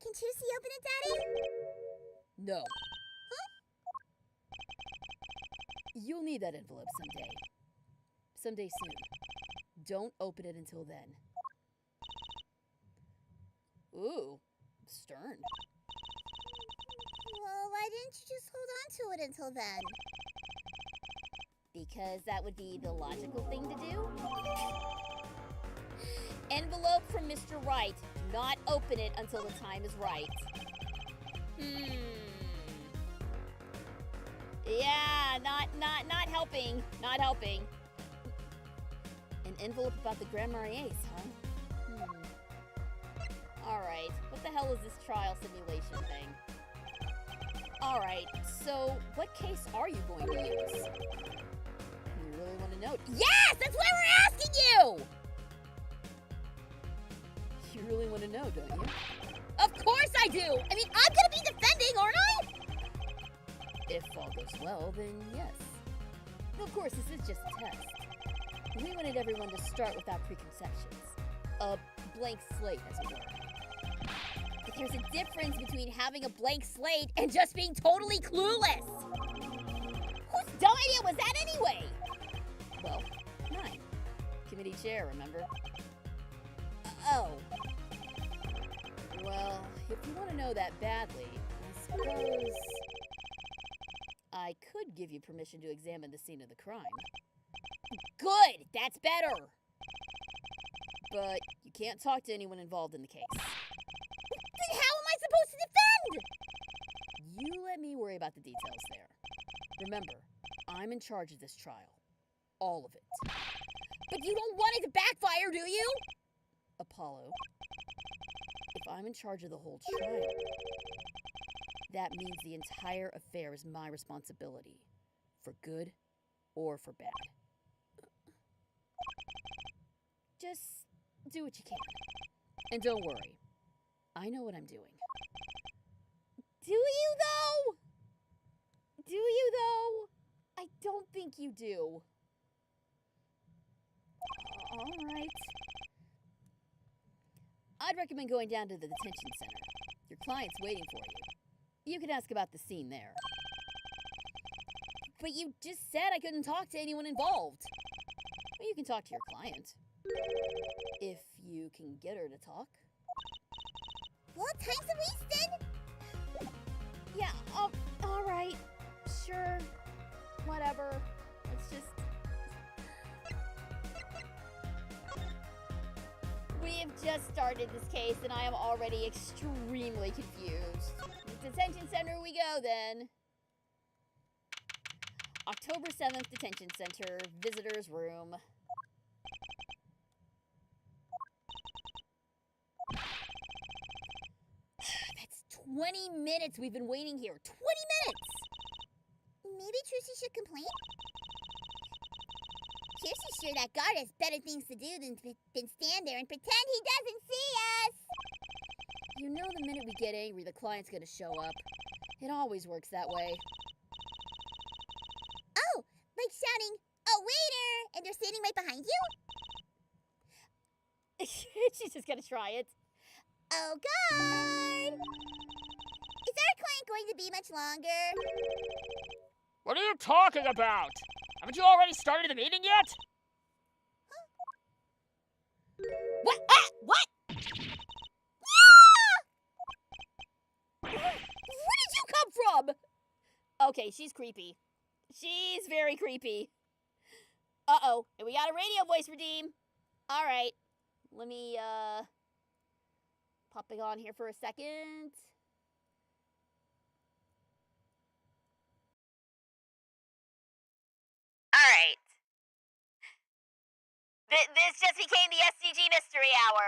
Can Trixie open it, Daddy? No. You'll need that envelope someday. Someday soon. Don't open it until then. Ooh, stern. Well, why didn't you just hold on to it until then? Because that would be the logical thing to do. Envelope from Mr. Wright. Do not open it until the time is right. Yeah, not helping. Not helping. An envelope about the Grand Marniers, huh? Alright, what the hell is this trial simulation thing? Alright, so what case are you going to use? You really want to know? Yes! That's why we're asking you! You really want to know, don't you? Of course I do! I mean, I'm gonna be defending, aren't I? If all goes well, then yes. Of course, this is just a test. We wanted everyone to start without preconceptions. A blank slate, as it were. But there's a difference between having a blank slate and just being totally clueless! Whose dumb idea was that anyway? Well, mine. Committee chair, remember? Oh. Well, if you want to know that badly, I suppose I could give you permission to examine the scene of the crime. Good! That's better! But you can't talk to anyone involved in the case. Then how am I supposed to defend? You let me worry about the details there. Remember, I'm in charge of this trial. All of it. But you don't want it to backfire, do you? Apollo, if I'm in charge of the whole trial, that means the entire affair is my responsibility. For good or for bad. Just do what you can. And don't worry. I know what I'm doing. Do you, though? Do you, though? I don't think you do. All right. I'd recommend going down to the detention center. Your client's waiting for you. You can ask about the scene there. But you just said I couldn't talk to anyone involved. Well, you can talk to your client. If you can get her to talk. Well, time's a-wasting. Yeah, all right. Sure. Whatever. Let's just... We have just started this case and I am already extremely confused. Detention center we go then. October 7th, detention center, visitor's room. That's 20 minutes we've been waiting here. 20 minutes! Maybe Trucy should complain? Trucy's sure that guard has better things to do than stand there and pretend he doesn't see us! You know the minute we get angry, the client's gonna show up. It always works that way. Oh, like shouting, "Oh, waiter!" and they're standing right behind you? She's just gonna try it. Oh, guard! Is our client going to be much longer? What are you talking about? Haven't you already started the meeting yet? What? Ah! What? Yeah! Where did you come from? Okay, she's creepy. She's very creepy. Uh-oh. And we got a radio voice redeem. All right. Let me, pop it on here for a second. All right. This just became the SCG Mystery Hour.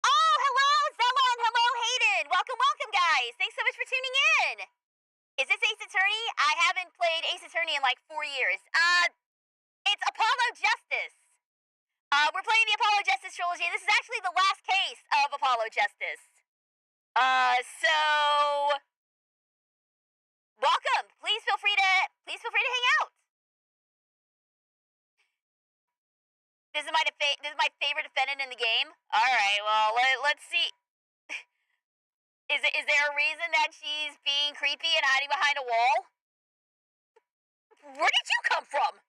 Oh, hello, Zella, and hello, Hayden. Welcome, welcome, guys. Thanks so much for tuning in. Is this Ace Attorney? I haven't played Ace Attorney in like 4 years. It's Apollo Justice. We're playing the Apollo Justice trilogy. This is actually the last case of Apollo Justice. So welcome. Please feel free to hang out. This is my favorite defendant in the game. All right. Well, let's see. Is there a reason that she's being creepy and hiding behind a wall? Where did you come from?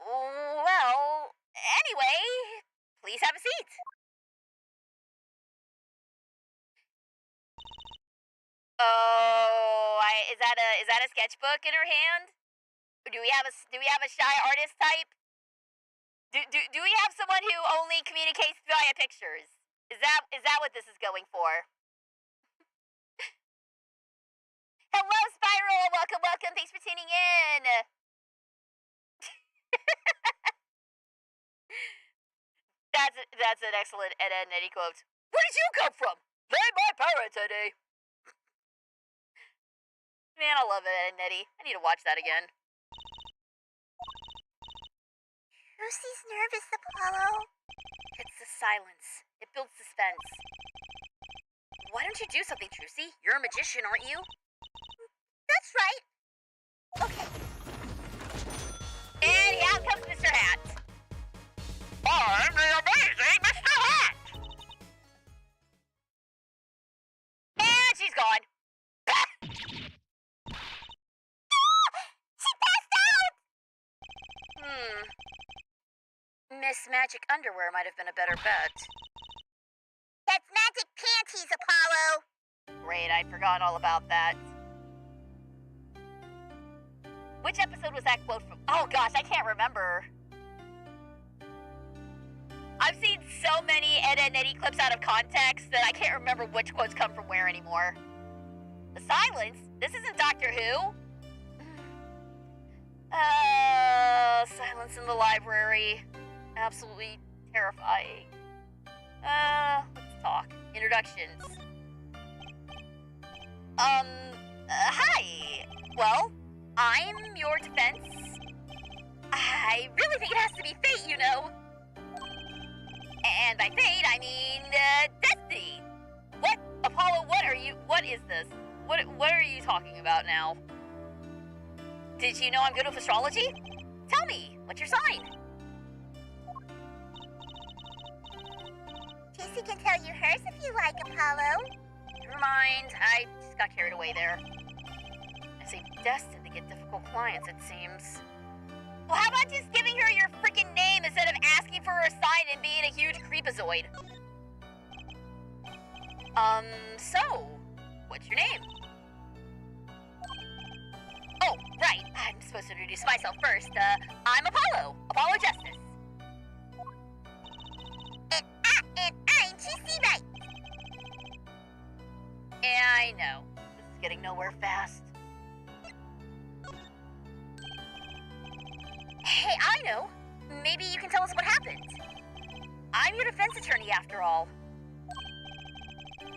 Well, anyway, please have a seat. Oh, is that a sketchbook in her hand? Do we have a shy artist type? Do we have someone who only communicates via pictures? Is that what this is going for? Hello, Spiral. Welcome. Thanks for tuning in. That's an excellent Ed and Eddie quote. Where did you come from? They're my parents, Eddie. Man, I love Ed and Eddie. I need to watch that again. Trucy's nervous, Apollo. It's the silence. It builds suspense. Why don't you do something, Trucy? You're a magician, aren't you? That's right. Okay. And out comes Mr. Hat. I'm the amazing Mr. Hat! And she's gone. She passed out! Miss Magic Underwear might have been a better bet. That's magic panties, Apollo. Great, I'd forgotten all about that. Which episode was that quote from? Oh gosh, I can't remember. I've seen so many Ed and Eddie clips out of context that I can't remember which quotes come from where anymore. The silence? This isn't Doctor Who. Silence in the library. Absolutely terrifying. Let's talk. Introductions. Hi. Well, I'm your defense. I really think it has to be fate, you know. And by fate, I mean, destiny. What? Apollo, what is this? What are you talking about now? Did you know I'm good with astrology? Tell me, what's your sign? Juicy can tell you hers if you like, Apollo. Never mind, I just got carried away there. I seem destined to get difficult clients, it seems. Well, how about just giving her your freaking name instead of asking for her sign and being a huge creepazoid? So, what's your name? Oh, right, I'm supposed to introduce myself first. I'm Apollo Justice. And I'm Juicy Wright. Yeah, I know. This is getting nowhere fast. Hey, I know. Maybe you can tell us what happened. I'm your defense attorney, after all.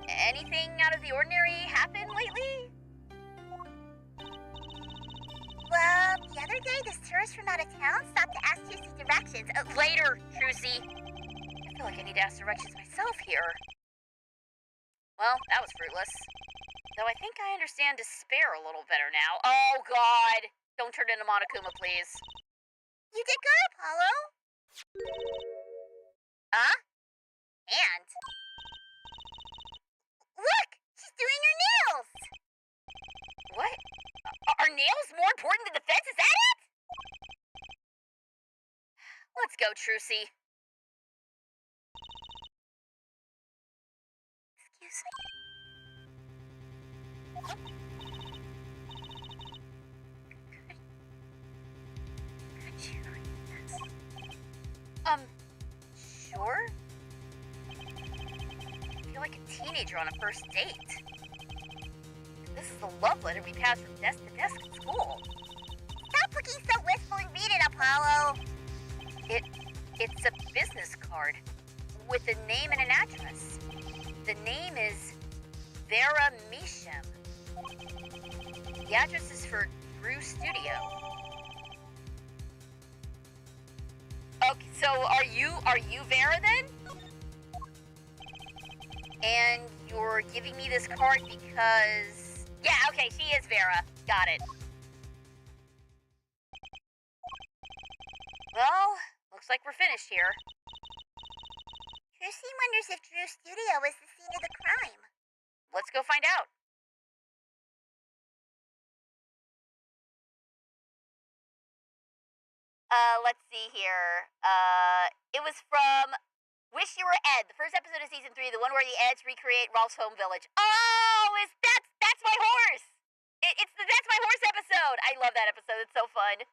Anything out of the ordinary happened lately? Well, the other day, this tourist from out of town stopped to ask Juicy directions. Later, Trucy. I feel like I need to ask directions myself here. Well, that was fruitless. Though I think I understand despair a little better now. Oh, God. Don't turn into Monokuma, please. You did good, Apollo. Huh? And look, she's doing her nails. What? Are nails more important than defense? Is that it? Let's go, Trucy. Excuse me? Could you read this? Sure? I feel like a teenager on a first date. This is the love letter we passed from desk to desk at school. Stop looking so wistful and read it, Apollo. It's a business card with a name and an address. The name is Vera Misham. The address is for Drew Studio. Okay, so are you Vera then? And you're giving me this card because... Yeah, okay, she is Vera. Got it. Well, looks like we're finished here. Juicy wonders if Drew Studio is the scene of the crime. Let's go find out. Let's see here. It was from Wish You Were Ed, the first episode of season 3, the one where the Eds recreate Ralph's home village. Oh, that's my horse. It's the That's My Horse episode. I love that episode. It's so fun.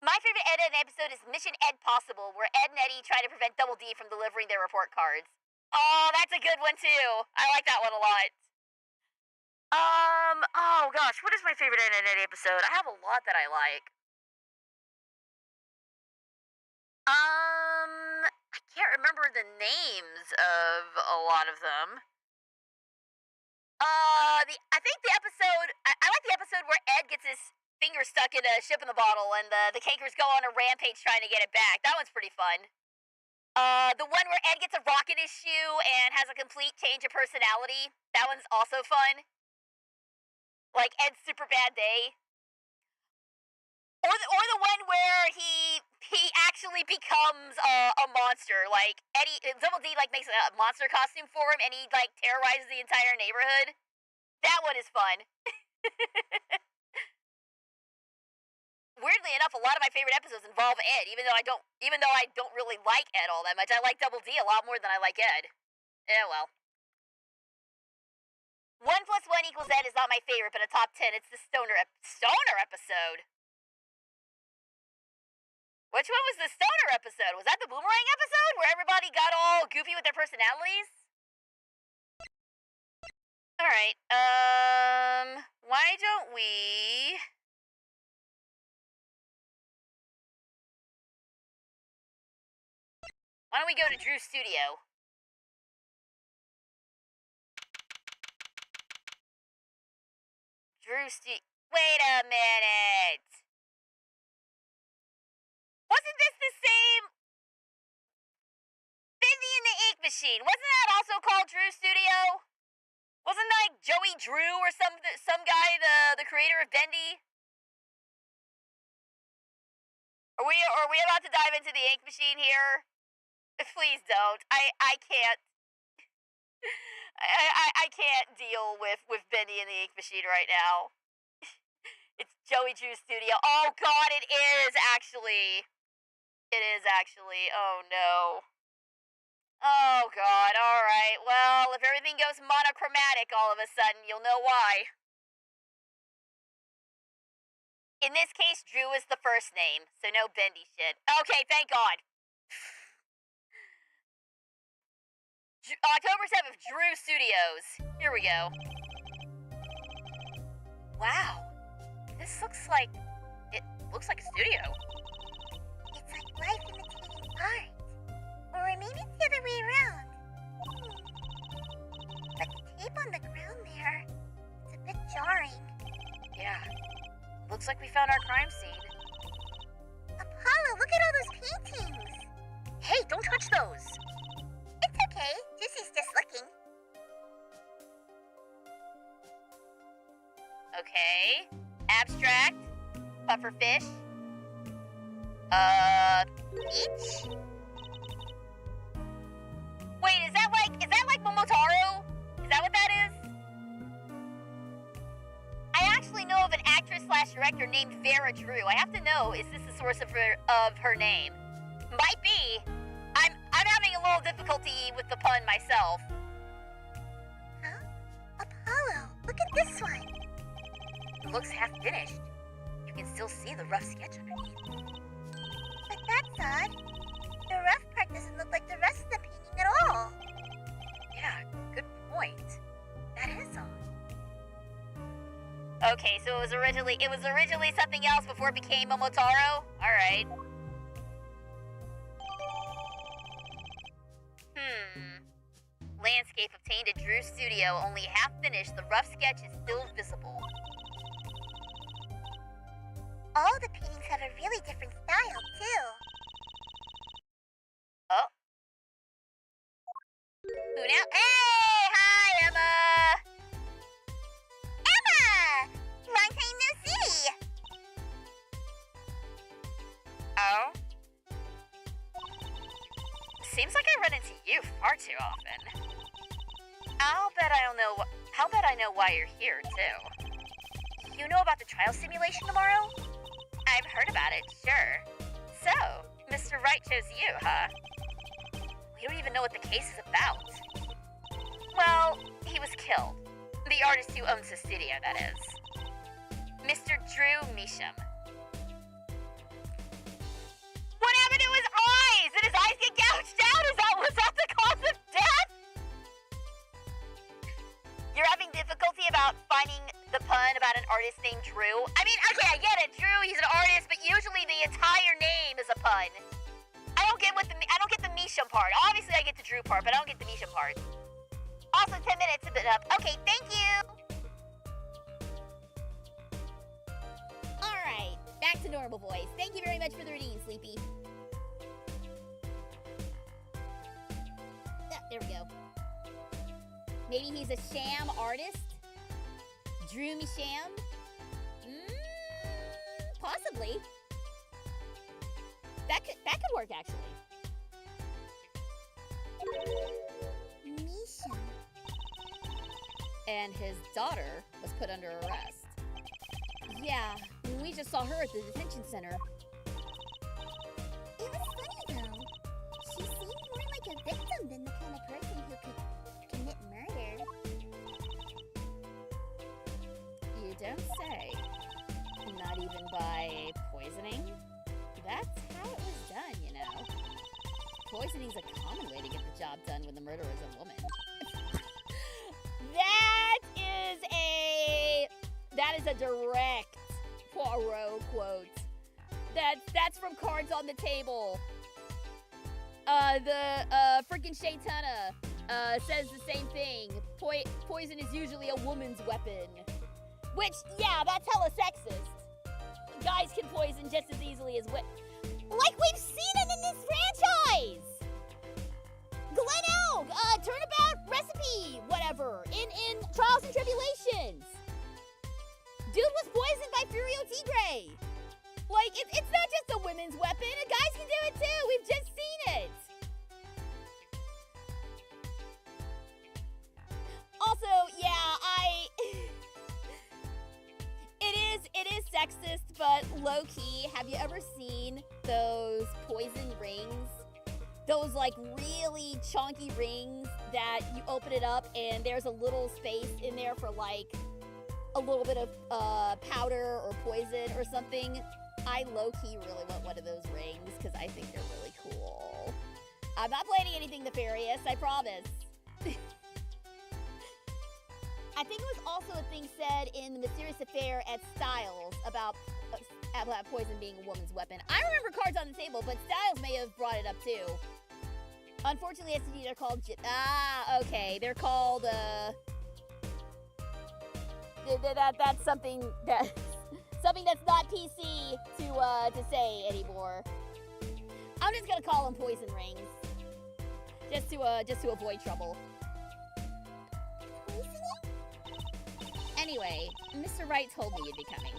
My favorite Ed episode is Mission Ed Possible, where Ed and Eddie try to prevent Double D from delivering their report cards. Oh, that's a good one too. I like that one a lot. Oh gosh, what is my favorite Ed and Eddie episode? I have a lot that I like. I can't remember the names of a lot of them. I think the episode, I like the episode where Ed gets his finger stuck in a ship in the bottle and the Cakers go on a rampage trying to get it back. That one's pretty fun. The one where Ed gets a rock in his shoe and has a complete change of personality. That one's also fun. Like Ed's super bad day. Or the one where he actually becomes a monster. Like Double D like makes a monster costume for him, and he like terrorizes the entire neighborhood. That one is fun. Weirdly enough, a lot of my favorite episodes involve Ed, even though I don't really like Ed all that much. I like Double D a lot more than I like Ed. Yeah, well. 1 + 1 = Ed is not my favorite, but a top 10. It's the stoner episode. Which one was the stoner episode? Was that the boomerang episode where everybody got all goofy with their personalities? Alright, why don't we... Why don't we go to Drew's studio? Wait a minute! Wasn't this the same... Findy and the Ink Machine. Wasn't that also called Drew Studio? Wasn't that like Joey Drew or some guy, the creator of Bendy? Are we about to dive into the ink machine here? Please don't. I can't. I can't deal with Bendy and the ink machine right now. It's Joey Drew Studio. Oh God, it is actually. It is actually. Oh no. Oh God. All right. Well, if everything goes monochromatic all of a sudden, you'll know why. In this case, Drew is the first name, so no Bendy shit. Okay, thank God. October 7th, Drew Studios. Here we go. Wow. This looks like... It looks like a studio. It's like life imitating art. Or maybe it's the other way around. But the tape on the ground there, it's a bit jarring. Yeah. Looks like we found our crime scene. Apollo, look at all those paintings. Hey, don't touch those. It's okay. Jesse's just looking. Okay. Abstract. Pufferfish. Each? Wait, is that like Momotaro? Is that what that is? I actually know of an actress/director named Vera Drew. I have to know, is this the source of her name? Might be. I'm having a little difficulty with the pun myself. Huh? Apollo, look at this one. It looks half finished. You can still see the rough sketch underneath. But that's odd. The rough part doesn't look like the rest of the painting at all. Yeah, good point. That is odd. Okay, so it was originally something else before it became Momotaro? Alright. Landscape obtained at Drew Studio, only half finished. The rough sketch is still visible. All the paintings have a really different style, too. Oh. Who now? Hey! Hi, Emma! Emma! Long time no see! Oh? Seems like I run into you far too often. I'll bet I know why you're here, too. You know about the trial simulation tomorrow? I've heard about it, sure. So, Mr. Wright chose you, huh? We don't even know what the case is about. Well, he was killed. The artist who owns the studio, that is. Mr. Drew Measham. What happened to his eyes? Did his eyes get gouged out? Was that the cause of death? You're having difficulty about finding the pun about an artist named Drew? I mean, okay, I get it. Drew, he's an artist, but usually the entire name is a pun. I don't get the Measham part. Obviously, I get the Drew part, but I don't get the Measham part. Also, 10 minutes to bit up. Okay, thank you. All right, back to normal voice. Thank you very much for the reading, Sleepy. There we go. Maybe he's a sham artist? Drew Measham? Possibly. That could work, actually. Measham. And his daughter was put under arrest. Yeah, we just saw her at the detention center. It was funny, though. She seemed more like a victim than the kind of person who could commit murder. You don't say. Not even by poisoning? That's how it was done, you know. Poisoning's a common way to get the job done when the murderer is a woman. That is a direct Poirot quote. That's from Cards on the Table. The freaking Shaytana says the same thing. Poison is usually a woman's weapon. Which, yeah, that's hella sexist. Guys can poison just as easily as like we've seen it in this franchise. Glenn turnabout recipe, whatever, in Trials and Tribulations. Dude was poisoned by Furio Tigre. Like, it's not just a women's weapon. Guys can do it too. We've just seen it. Also, yeah, it is sexist, but low-key, have you ever seen those poison rings? Those, like, really chunky rings that you open it up and there's a little space in there for, like, a little bit of powder or poison or something. I low-key really want one of those rings because I think they're really cool. I'm not planning anything nefarious, I promise. I think it was also a thing said in the Mysterious Affair at Styles about poison being a woman's weapon. I remember Cards on the Table, but Styles may have brought it up too. Unfortunately, STD, they're called... okay. They're called, that's something that... Something that's not PC to say anymore. I'm just gonna call them poison rings. Just to avoid trouble. Anyway, Mr. Wright told me you'd be coming.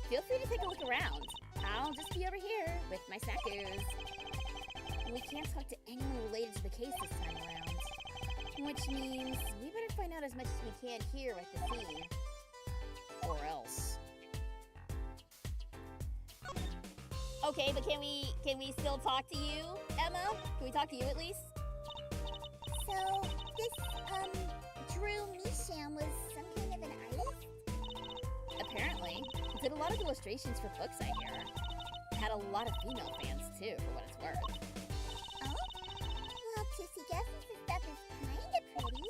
Feel free to take a look around. I'll just be over here with my snackoos. We can't talk to anyone related to the case this time around. Which means we better find out as much as we can here at the scene. Or else. Okay, but can we still talk to you, Emma? Can we talk to you at least? So, this, Drew Misham was some kind of an artist? Apparently. Did a lot of illustrations for books, I hear. Had a lot of female fans, too, for what it's worth. Oh? Well, Tissy guesses his stuff is kinda pretty.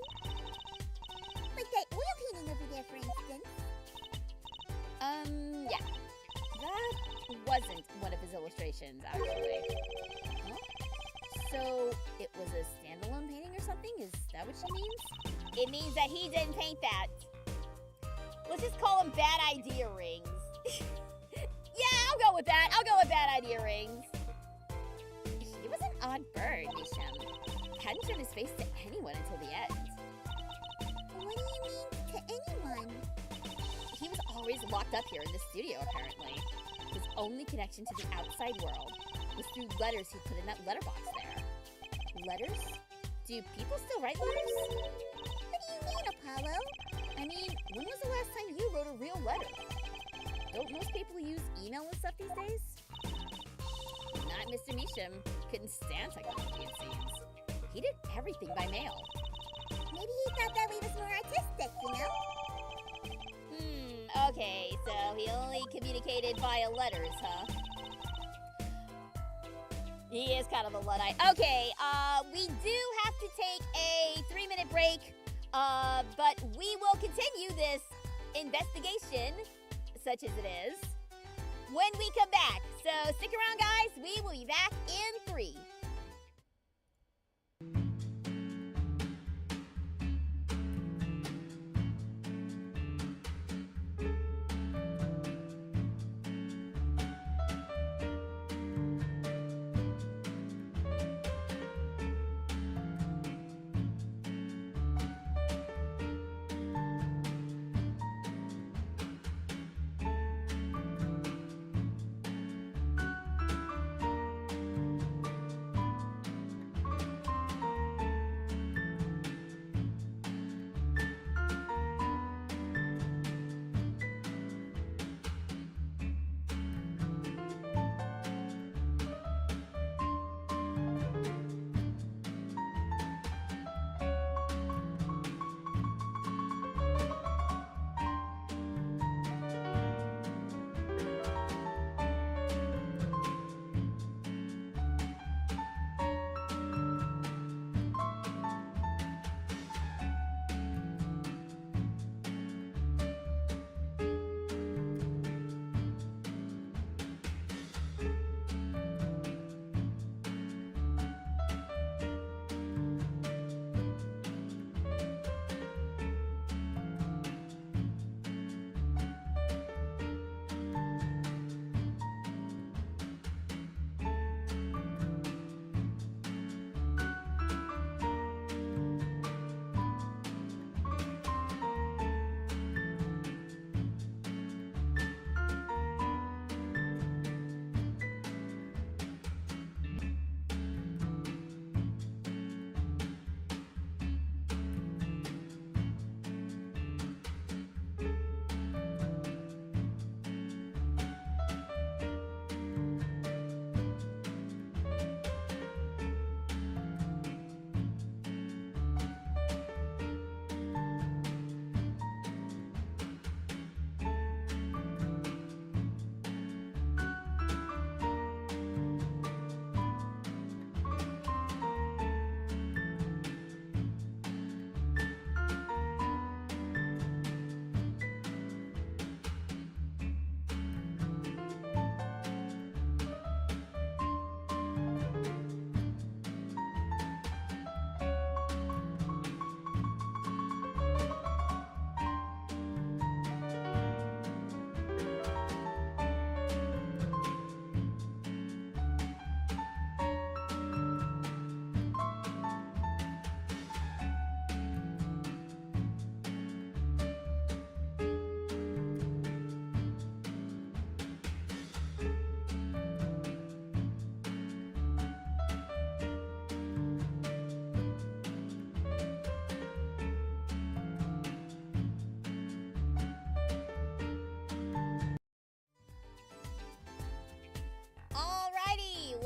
Like that oil painting over there, for instance. Yeah. That wasn't one of his illustrations, actually. Huh? So, it was a standalone painting or something? Is that what she means? It means that he didn't paint that. Let's just call them bad idea rings. Yeah, I'll go with that. I'll go with bad idea rings. He was an odd bird, Nisham. Hadn't shown his face to anyone until the end. What do you mean, to anyone? He was always locked up here in the studio, apparently. His only connection to the outside world was through letters he put in that letterbox there. Letters? Do people still write letters? What do you mean, Apollo? I mean, when was the last time you wrote a real letter? Don't most people use email and stuff these days? Not Mr. Misham. Couldn't stand technology, it seems. He did everything by mail. Maybe he thought that way was more artistic, you know? Okay, so he only communicated via letters, huh? He is kind of a Luddite. Okay, we do have to take a 3-minute break, but we will continue this investigation, such as it is, when we come back. So stick around, guys. We will be back in 3.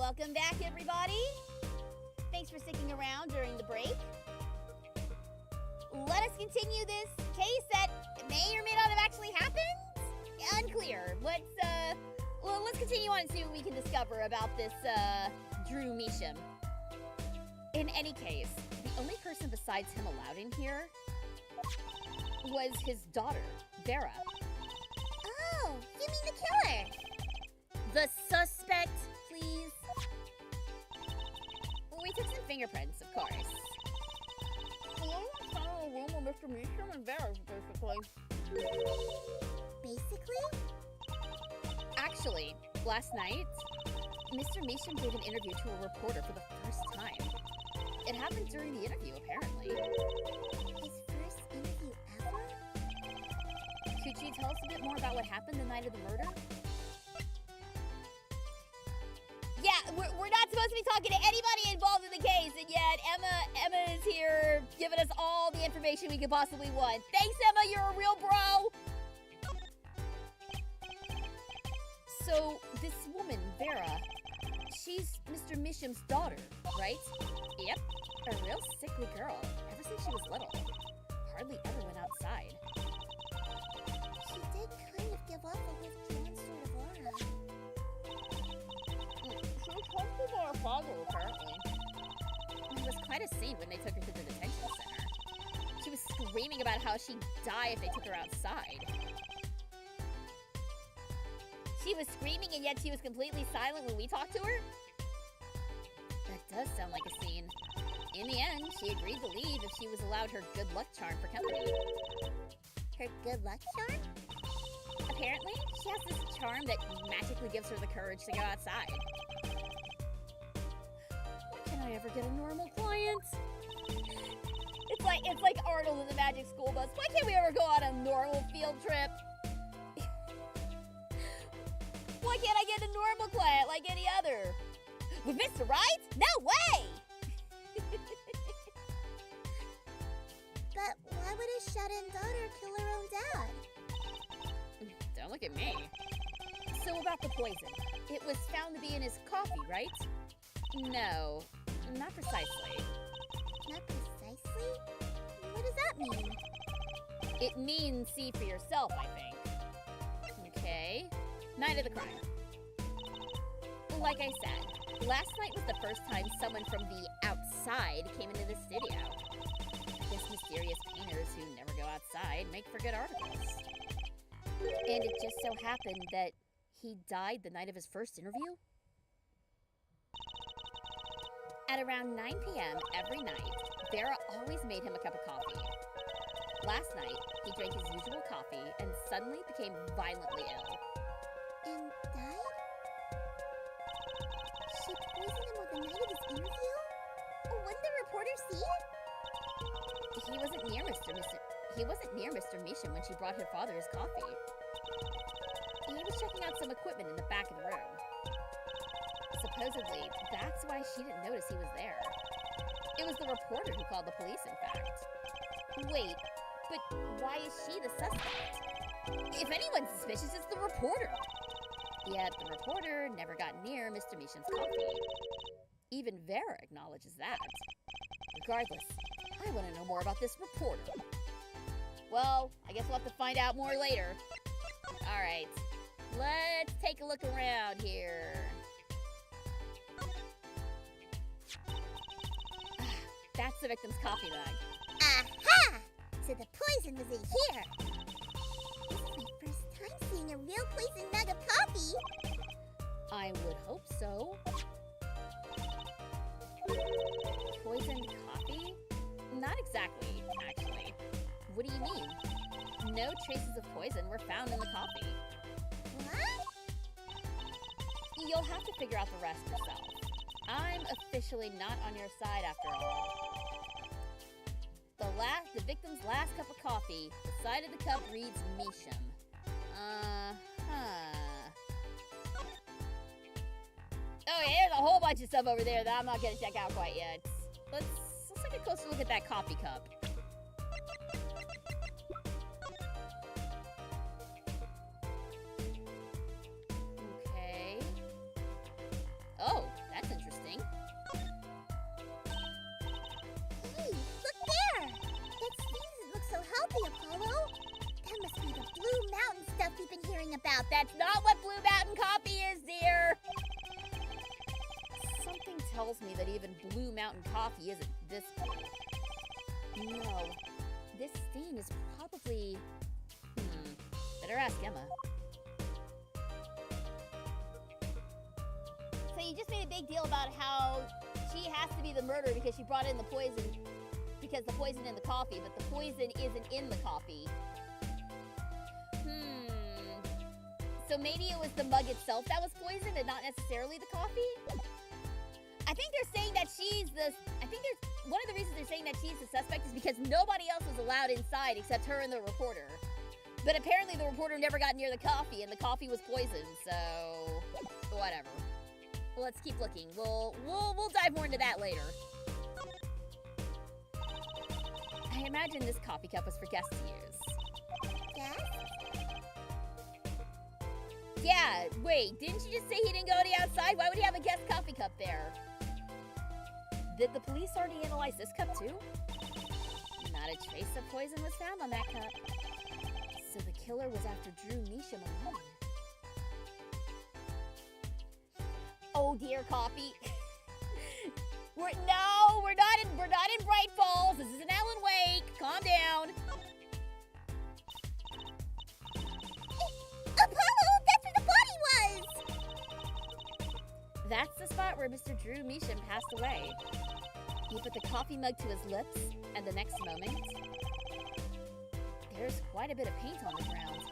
welcome back, everybody. Thanks for sticking around during the break. Let us continue this case that may or may not have actually happened. Unclear. Let's continue on and see what we can discover about this Drew Measham. In any case, the only person besides him allowed in here was his daughter, Vera. Oh, you mean the killer? The suspect, please. We took some fingerprints, of course. A room with Mr. Measham and Vera, Basically? Actually, last night, Mr. Measham gave an interview to a reporter for the first time. It happened during the interview, apparently. His first interview ever? Could you tell us a bit more about what happened the night of the murder? Yeah, we're not supposed to be talking to anybody involved in the case, and yet Emma is here giving us all the information we could possibly want. Thanks, Emma, you're a real bro! So, this woman, Vera, she's Mr. Measham's daughter, right? Yep, a real sickly girl, ever since she was little. Hardly ever went outside. She did kind of give off a withdrawn sort of aura. She was homeschooled by her father, apparently. It was quite a scene when they took her to the detention center. She was screaming about how she'd die if they took her outside. She was screaming and yet she was completely silent when we talked to her? That does sound like a scene. In the end, she agreed to leave if she was allowed her good luck charm for company. Her good luck charm? Apparently, she has this charm that magically gives her the courage to go outside. When can I ever get a normal client? It's like Arnold in the Magic School Bus. Why can't we ever go on a normal field trip? Why can't I get a normal client like any other? With Mr. Wright? No way! But why would a shut-in daughter kill her own dad? Don't look at me. So about the poison. It was found to be in his coffee, right? No, not precisely. Not precisely? What does that mean? It means see for yourself, I think. Okay. Night of the crime. Like I said, last night was the first time someone from the outside came into the studio. I guess mysterious painters who never go outside make for good articles. And it just so happened that he died the night of his first interview. At around 9 p.m. every night, Vera always made him a cup of coffee. Last night, he drank his usual coffee and suddenly became violently ill. And died? She poisoned him on the night of his interview? Wouldn't the reporter see it? He wasn't near Mr. Measham when she brought her father his coffee. He was checking out some equipment in the back of the room. Supposedly, that's why she didn't notice he was there. It was the reporter who called the police, in fact. Wait, but why is she the suspect? If anyone's suspicious, it's the reporter. Yet the reporter never got near Mr. Measham's coffee. Even Vera acknowledges that. Regardless, I want to know more about this reporter. Well, I guess we'll have to find out more later. Alright, let's take a look around here. That's the victim's coffee mug. Aha! So the poison was in here. This is my first time seeing a real poison mug of coffee. I would hope so. Poisoned coffee? Not exactly, actually. What do you mean? No traces of poison were found in the coffee. What? You'll have to figure out the rest yourself. I'm officially not on your side after all. The victim's last cup of coffee, the side of the cup reads Measham. Oh yeah, there's a whole bunch of stuff over there that I'm not gonna check out quite yet. Let's take a closer look at that coffee cup. Okay. Oh, that tells me that even Blue Mountain coffee isn't this bad. No, this stain is probably... better ask Emma. So you just made a big deal about how she has to be the murderer because she brought in the poison, because the poison in the coffee, but the poison isn't in the coffee. So maybe it was the mug itself that was poisoned and not necessarily the coffee? I think they're saying that one of the reasons they're saying that she's the suspect is because nobody else was allowed inside except her and the reporter. But apparently the reporter never got near the coffee and the coffee was poisoned, so whatever. Let's keep looking. We'll dive more into that later. I imagine this coffee cup was for guests to use. Guests? Yeah, wait, didn't you just say he didn't go to the outside? Why would he have a guest coffee cup there? Did the police already analyze this cup too? Not a trace of poison was found on that cup. So the killer was after Drew Measham alone. Oh dear, coffee. We're not in Bright Falls. This is an Ellen Wake. Calm down. Apollo, that's where the body was! That's the spot where Mr. Drew Measham passed away. He put the coffee mug to his lips, and the next moment, there's quite a bit of paint on the ground.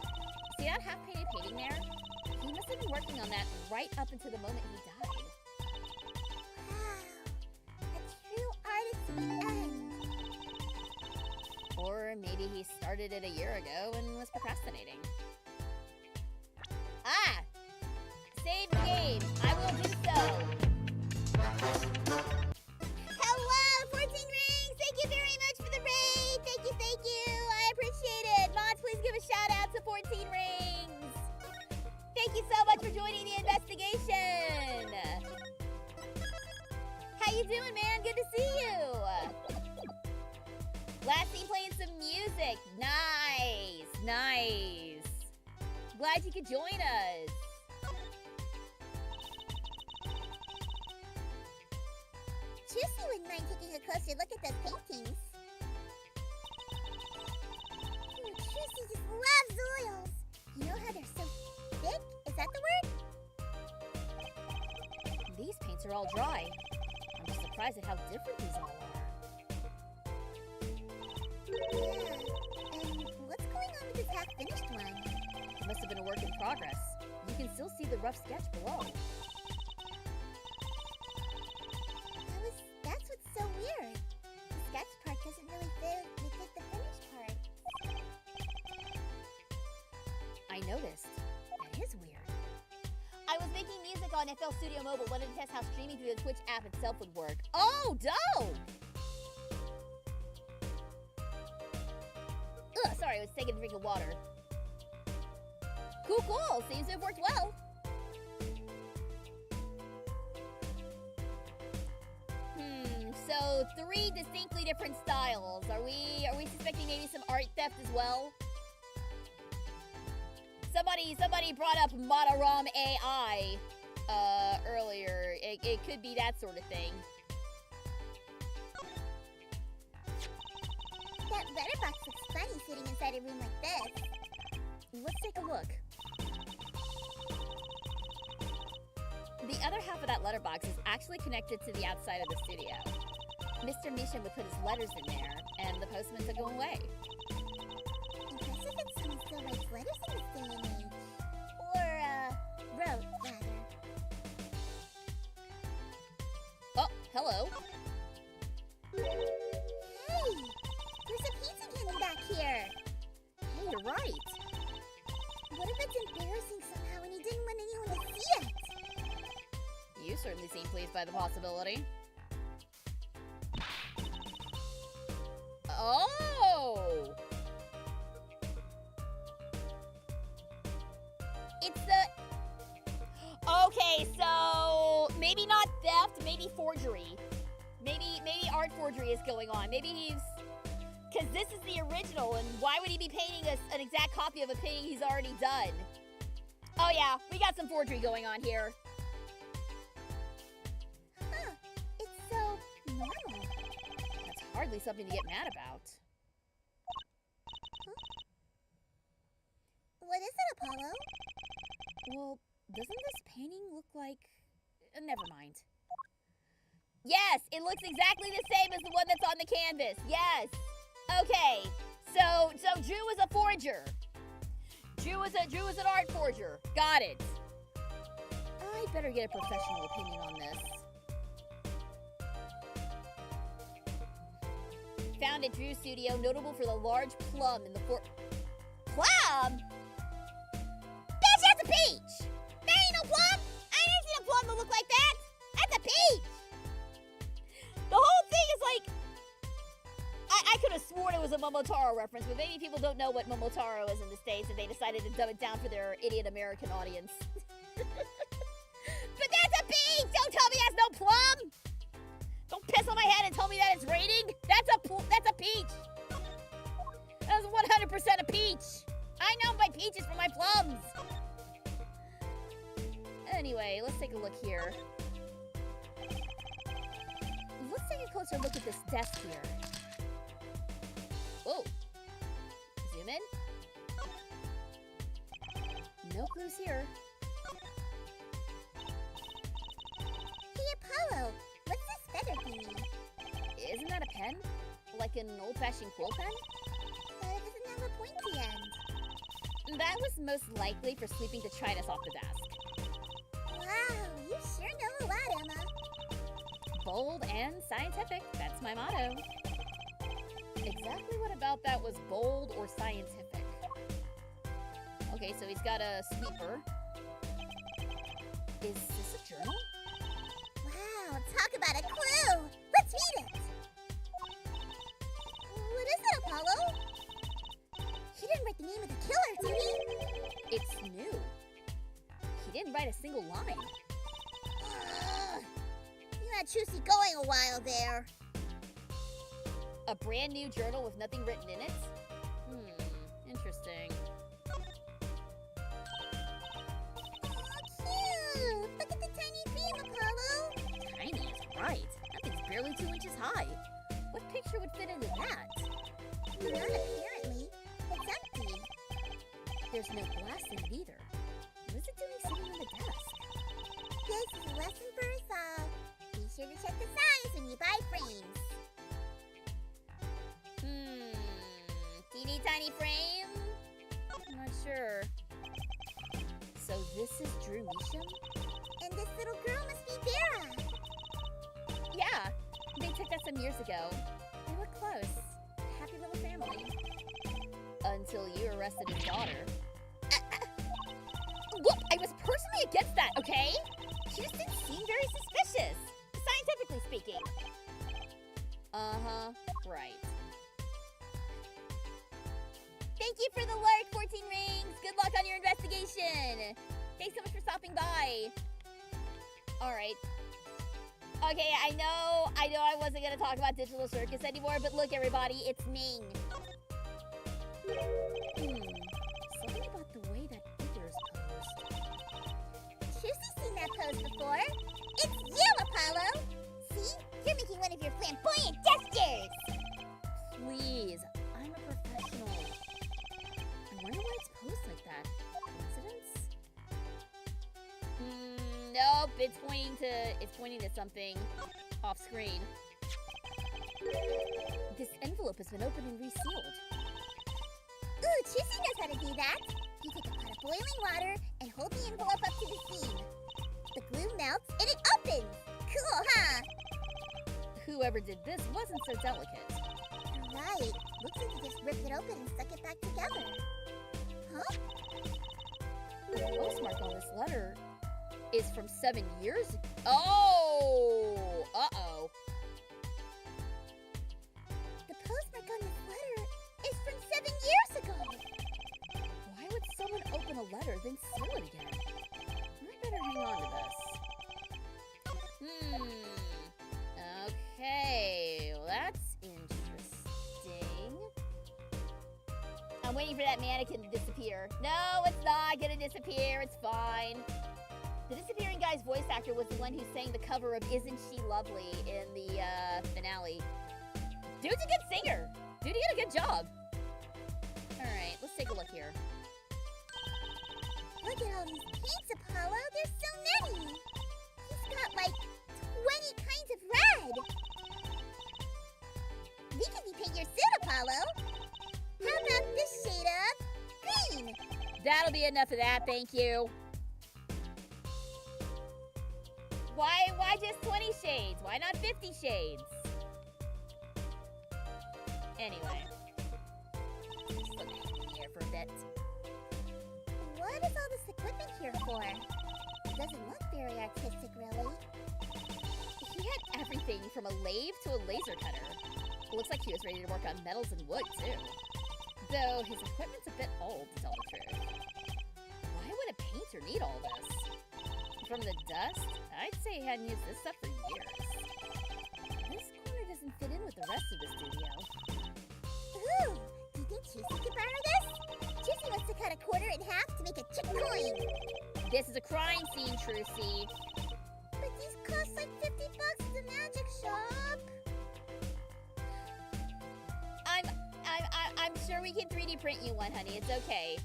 See that half-painted painting there? He must have been working on that right up until the moment he died. Wow, a true artist to the end. Or maybe he started it a year ago and was procrastinating. Ah! Save the game. I will do so. Hello, 14 rings! Thank you very much for the raid! Thank you! I appreciate it! Mods, please give a shout out to 14 rings! Thank you so much for joining the investigation. How you doing, man? Good to see you. Last seen playing some music. Nice. Glad you could join us. Juicy wouldn't mind taking a closer look at those paintings. Juicy just loves oils. You know how they're so thick? Is that the word? These paints are all dry. I'm just surprised at how different these all are. Yeah. And what's going on with this half-finished one? It must have been a work in progress. You can still see the rough sketch below. That's what's so weird. The sketch part doesn't really fit the finished part. I noticed. That is weird. I was making music on FL Studio Mobile, wanted to test how streaming through the Twitch app itself would work. Oh, dope! Ugh, sorry, I was taking a drink of water. Cool. Seems to have worked well. So 3 distinctly different styles. Are we suspecting maybe some art theft as well? Somebody brought up Mataram AI earlier. It could be that sort of thing. That letterbox looks funny sitting inside a room like this. Let's take a look. The other half of that letterbox is actually connected to the outside of the studio. Mr. Measham would put his letters in there, and the postman took them away. Impressive that someone still writes letters in this day and age. Or, wrote, rather. Oh, hello. Hey! There's a pizza cannon back here! Hey, you're right. What if it's embarrassing somehow and he didn't want anyone to see it? You certainly seem pleased by the possibility. Oh! It's the... Okay, so maybe not theft, maybe forgery. Maybe art forgery is going on. Maybe he's... Because this is the original, and why would he be painting an exact copy of a painting he's already done? Oh yeah, we got some forgery going on here. Huh. normal. That's hardly something to get mad about. What is it, Apollo? Well, doesn't this painting look like... never mind. Yes, it looks exactly the same as the one that's on the canvas. Yes. Okay. So Drew is a forger. Drew is an art forger. Got it. I better get a professional opinion on this. Found at Drew's studio, notable for the large plum in the Plum? Bitch, that's a peach! There ain't no plum! I never seen a plum that look like that! That's a peach! The whole thing is like... I could have sworn it was a Momotaro reference, but maybe people don't know what Momotaro is in the States and they decided to dumb it down for their idiot American audience. But that's a peach! Don't tell me that's no plum! Don't piss on my head and tell me that it's raining! That's a peach! That's 100% a peach! I know my peaches from my plums! Anyway, let's take a look here. Let's take a closer look at this desk here. Whoa. Zoom in. No clues here. Hey, Apollo, what's this feather thingy? Isn't that a pen? Like an old-fashioned quill pen? But it doesn't have a pointy end. That was most likely for sweeping the Chinese off the desk. Wow, you sure know a lot, Emma. Bold and scientific, that's my motto. Exactly what about that was bold or scientific? Okay, so he's got a sweeper. Is this a journal? Wow, talk about a clue! Let's read it! What is it, Apollo? He didn't write the name of the killer, did he? It's new. He didn't write a single line. You had Chusey going a while there. A brand new journal with nothing written in it? Interesting. Oh, cute! Look at the tiny beam, Apollo! Tiny is right. That thing's barely 2 inches high. What picture would fit into that? None, apparently. It's empty. There's no glass in it either. What is it doing sitting on the desk? This is a lesson for us all. Be sure to check the size when you buy frames. Teeny tiny frame? I'm not sure. So this is Drew Measham? And this little girl must be Vera. Yeah, they took that some years ago. They were close. Happy little family. Until you arrested his daughter. Look, I was personally against that, okay? She just didn't seem very suspicious, scientifically speaking. Uh-huh, right. Thank you for the lark, 14 rings. Good luck on your investigation. Thanks so much for stopping by. All right. Okay, I know I wasn't going to talk about Digital Circus anymore, but look, everybody, it's Ming. Something about the way that figure is posed. Chusey's seen that pose before. It's you, Apollo! See? You're making one of your flamboyant gestures! Please, I'm a professional. I wonder why it's posed like that. Coincidence? Nope, it's pointing to something off screen. This envelope has been opened and resealed. Ooh, Chusey knows how to do that. You take a pot of boiling water and hold the envelope up to the seam. The glue melts and it opens. Cool, huh? Whoever did this wasn't so delicate. You're right. Looks like you just ripped it open and stuck it back together. Huh? The postmark on this letter is from 7 years ago. Oh! Uh-oh. The postmark on this letter is from 7 years ago. Why would someone open a letter then seal it again? I better hang on to this. Okay, well, that's interesting. I'm waiting for that mannequin to disappear. No, it's not gonna disappear. It's fine. The disappearing Guy's voice actor was the one who sang the cover of Isn't She Lovely in the finale. Dude's a good singer. Dude, he did a good job. Alright, let's take a look here. Look at all these paints, Apollo. There's so many. He's got like 20 kinds of red. We can repaint your suit, Apollo. How about this shade of green? That'll be enough of that, thank you. Why just 20 shades? Why not 50 shades? Anyway. Just look here for a bit. What is all this equipment here for? It doesn't look very artistic, really. He had everything from a lathe to a laser cutter. It looks like he was ready to work on metals and wood, too. Though his equipment's a bit old, to tell the truth. Why would a painter need all this? From the dust, I'd say he hadn't used this stuff for years. This corner doesn't fit in with the rest of the studio. Ooh, do you think Chusey could borrow this? Chusey wants to cut a quarter in half to make a chick coin. This is a crime scene, Trucy. But these cost like $50 at the magic shop. I'm sure we can 3D print you one, honey. It's okay.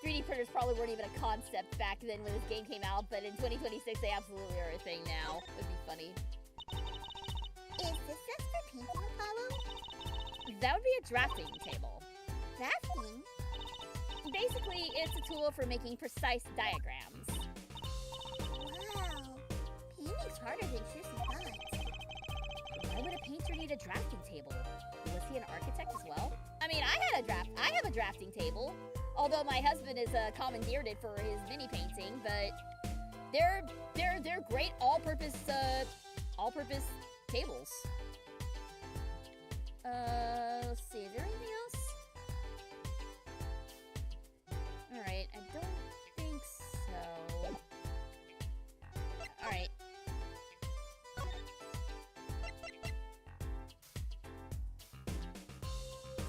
3D printers probably weren't even a concept back then when this game came out, but in 2026 they absolutely are a thing now. It would be funny. Is this just for painting, Apollo? That would be a drafting table. Drafting? Basically, it's a tool for making precise diagrams. Wow. Painting's harder than Chusey thought. Why would a painter need a drafting table? Was he an architect as well? I mean, I have a drafting table. Although my husband is commandeered it for his mini painting, but they're great all-purpose tables. Let's see, is there anything else? Alright, I don't think so. Alright.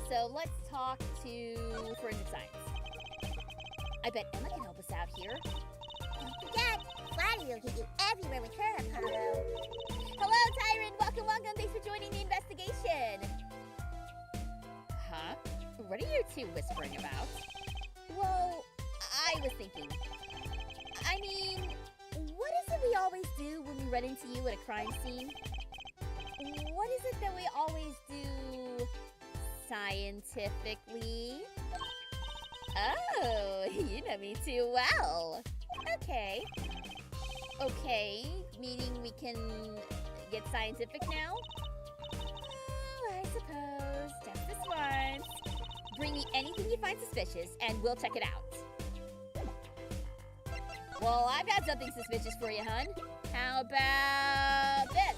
So let's talk to forensic science. I bet Emma can help us out here. Don't forget, Flatty will get you everywhere with her, Apollo. Hello, Tyrant! Welcome, welcome! Thanks for joining the investigation! Huh? What are you two whispering about? Well, I was thinking. I mean, what is it we always do when we run into you at a crime scene? What is it that we always do scientifically? Oh, you know me too well. Okay. Okay, meaning we can get scientific now? Oh, I suppose. Just this once. Bring me anything you find suspicious, and we'll check it out. Well, I've got something suspicious for you, hun. How about this?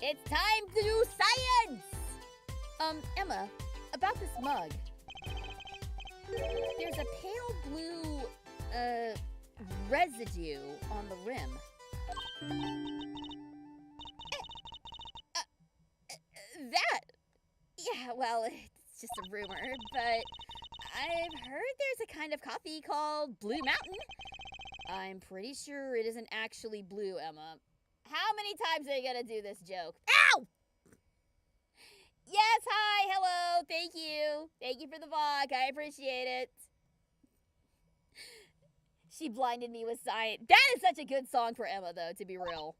It's time to do science! Emma, about this mug. There's a pale blue, residue on the rim. That? Yeah, well, it's just a rumor, but I've heard there's a kind of coffee called Blue Mountain. I'm pretty sure it isn't actually blue, Emma. How many times are you gonna do this joke? Ow! Yes, hi, hello, thank you. Thank you for the vlog, I appreciate it. She blinded me with science. That is such a good song for Emma, though, to be real.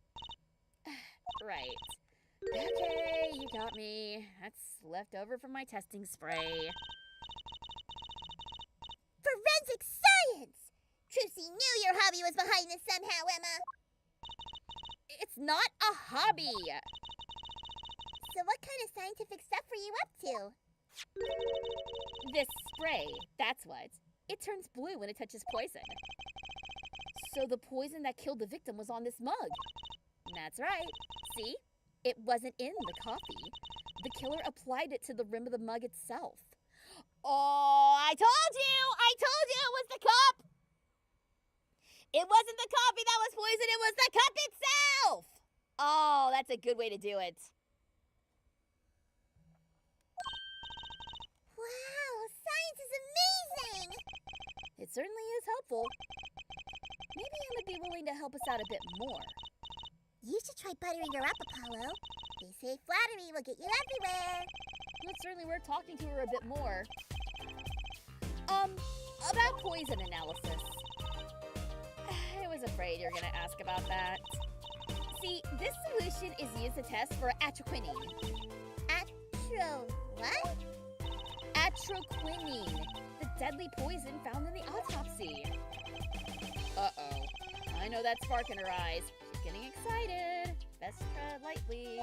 Right. Okay, you got me. That's left over from my testing spray. Forensic science! Trucy knew your hobby was behind this somehow, Emma. It's not a hobby. So what kind of scientific stuff were you up to? This spray, that's what. It turns blue when it touches poison. So the poison that killed the victim was on this mug. That's right. See? It wasn't in the coffee. The killer applied it to the rim of the mug itself. Oh, I told you! I told you it was the cup! It wasn't the coffee that was poison, it was the cup itself! Oh, that's a good way to do it. Wow, science is amazing! It certainly is helpful. Maybe Emma would be willing to help us out a bit more. You should try buttering her up, Apollo. They say flattery will get you everywhere. Well, it's certainly worth talking to her a bit more. About poison analysis. I was afraid you were going to ask about that. See, this solution is used to test for atroquinine. What? Atroquinine, the deadly poison found in the autopsy. Uh-oh. I know that spark in her eyes. She's getting excited. Best tread lightly.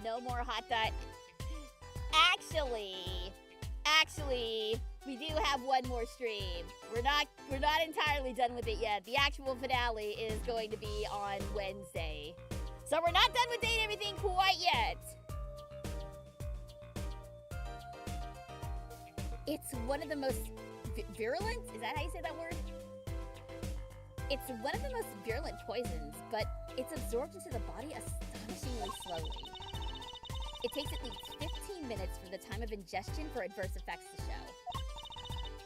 No more hot dot. Actually, we do have one more stream. We're not entirely done with it yet. The actual finale is going to be on Wednesday. So we're not done with Date Everything quite yet. It's one of the most virulent? Is that how you say that word? It's one of the most virulent poisons, but it's absorbed into the body astonishingly slowly. It takes at least 15 minutes from the time of ingestion for adverse effects to show.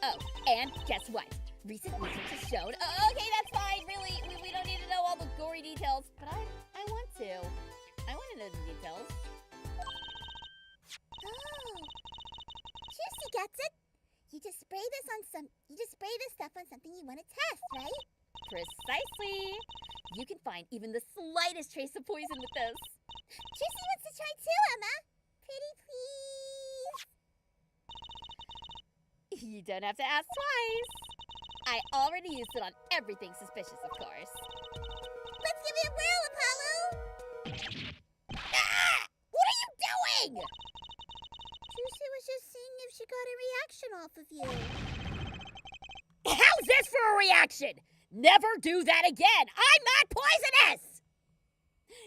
Oh, and guess what? Recent research has shown... Oh, okay, that's fine, really. We don't need to know all the gory details, but I want to. I want to know the details. Oh. Juicy gets it. You just spray this stuff on something you want to test, right? Precisely. You can find even the slightest trace of poison with this. Juicy wants to try too, Emma. Pretty please. You don't have to ask twice. I already used it on everything suspicious, of course. Let's give it a whirl, Apollo. Ah! What are you doing? Juicy was just seeing if she got a reaction off of you. How's this for a reaction? Never do that again. I'm not poisonous.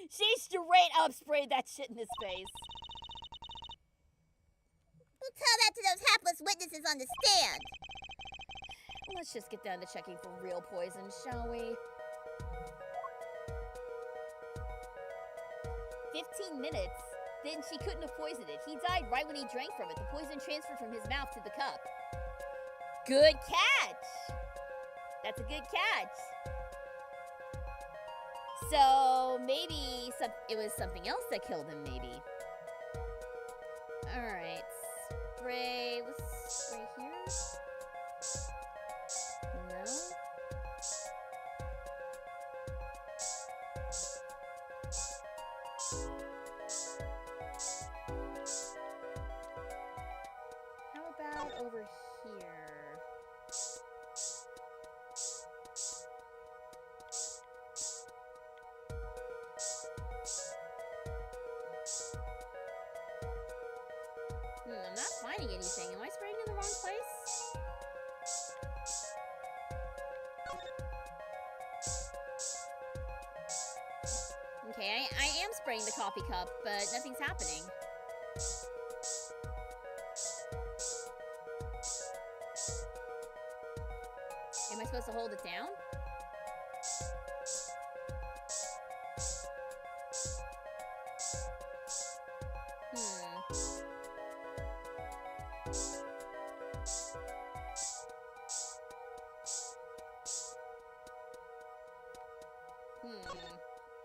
She straight up sprayed that shit in his face. We'll tell that to those hapless witnesses on the stand. Let's just get down to checking for real poison, shall we? 15 minutes? Then she couldn't have poisoned it. He died right when he drank from it. The poison transferred from his mouth to the cup. Good catch! That's a good catch. So maybe it was something else that killed him, maybe. Alright. Spray. Let's spray here. No. How about over here? I'm not finding anything. Am I spraying in the wrong place? Okay, I am spraying the coffee cup, but nothing's happening. Am I supposed to hold it down?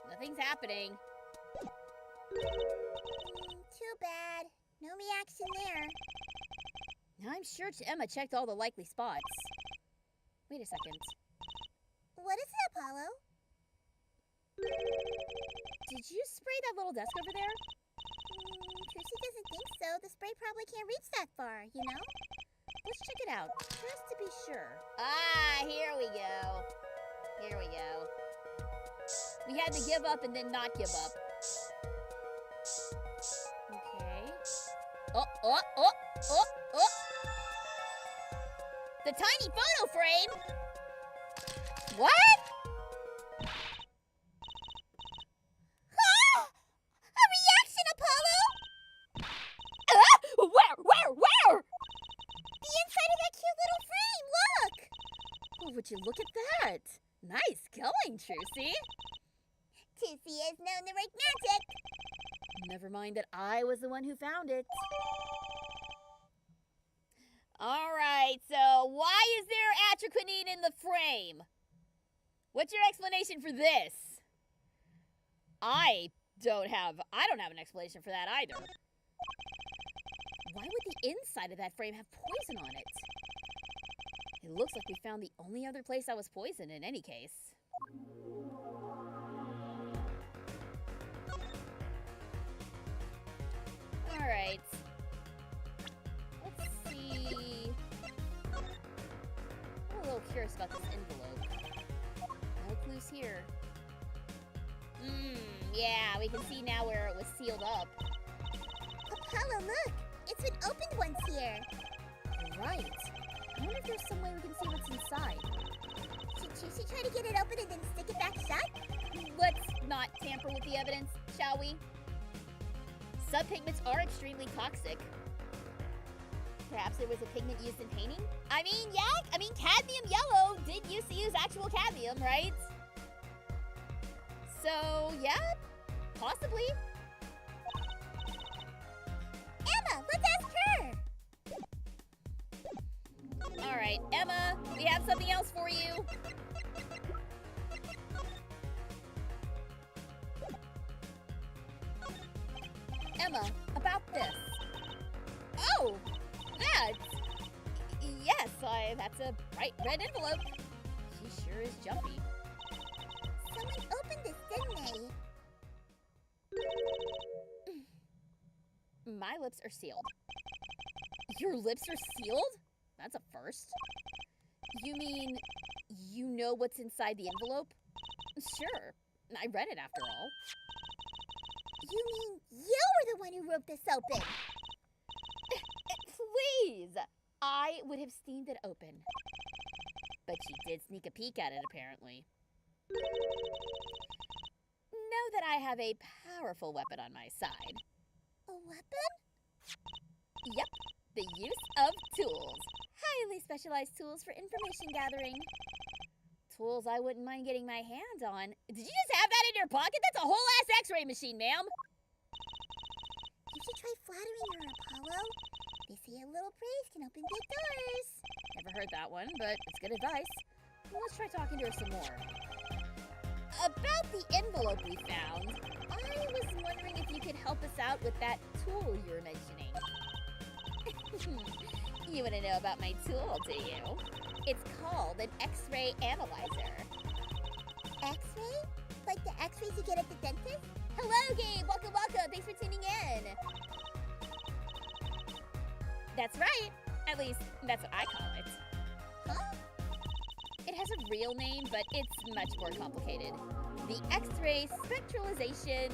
Nothing's happening. Too bad. No reaction there. I'm sure Emma checked all the likely spots. Wait a second. What is it, Apollo? Did you spray that little desk over there? Trixie doesn't think so. The spray probably can't reach that far, you know? Let's check it out, just to be sure. Ah, here we go. Here we go. We had to give up and then not give up. Okay. Oh. The tiny photo frame? What? Ah! A reaction, Apollo! Where? The inside of that cute little frame, look! Oh, would you look at that? Nice going, Trucy. Juicy is known to work magic. Never mind that I was the one who found it. Alright, so why is there atraquinine in the frame? What's your explanation for this? I don't have an explanation for that either. Why would the inside of that frame have poison on it? It looks like we found the only other place that was poisoned in any case. Alright. Let's see. I'm a little curious about this envelope. No clues here. Yeah, we can see now where it was sealed up. Apollo, look! It's been opened once here. Right. I wonder if there's some way we can see what's inside. Should Juicy try to get it open and then stick it back shut? Let's not tamper with the evidence, shall we? Subpigments are extremely toxic. Perhaps there was a pigment used in painting? I mean, yeah, cadmium yellow did used to use actual cadmium, right? So, yeah, possibly. Emma, let's ask her! All right, Emma, we have something else for you. Emma, about this. Oh, that. Yes, that's a bright red envelope. She sure is jumpy. Someone opened this, didn't they? My lips are sealed. Your lips are sealed? That's a first. You mean you know what's inside the envelope? Sure. I read it after all. You mean you were the one who ripped this open? Please! I would have steamed it open. But she did sneak a peek at it, apparently. Know that I have a powerful weapon on my side. A weapon? Yep, the use of tools. Highly specialized tools for information gathering. Tools I wouldn't mind getting my hands on. Did you just have that in your pocket? That's a whole-ass x-ray machine, ma'am. You should try flattering her, Apollo. They say a little praise can open big doors. Never heard that one, but it's good advice. Well, let's try talking to her some more. About the envelope we found, I was wondering if you could help us out with that tool you were mentioning. You want to know about my tool, do you? It's called an X-ray analyzer. X-ray? Like the X-rays you get at the dentist? Hello, Gabe! Welcome, welcome! Thanks for tuning in! That's right! At least, that's what I call it. Huh? It has a real name, but it's much more complicated. The X-ray spectralization...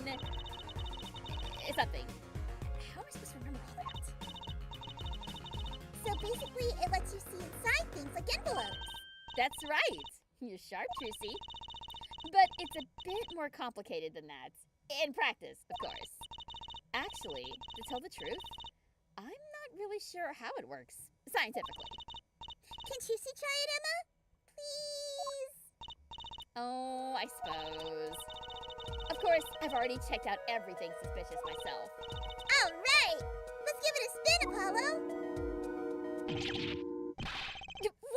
something. How am I supposed to remember all that? So basically, it lets you see inside things like envelopes. That's right! You're sharp, Trucy. But it's a bit more complicated than that. In practice, of course. Actually, to tell the truth, I'm not really sure how it works, scientifically. Can Juicy try it, Emma? Please? Oh, I suppose. Of course, I've already checked out everything suspicious myself. All right! Let's give it a spin, Apollo!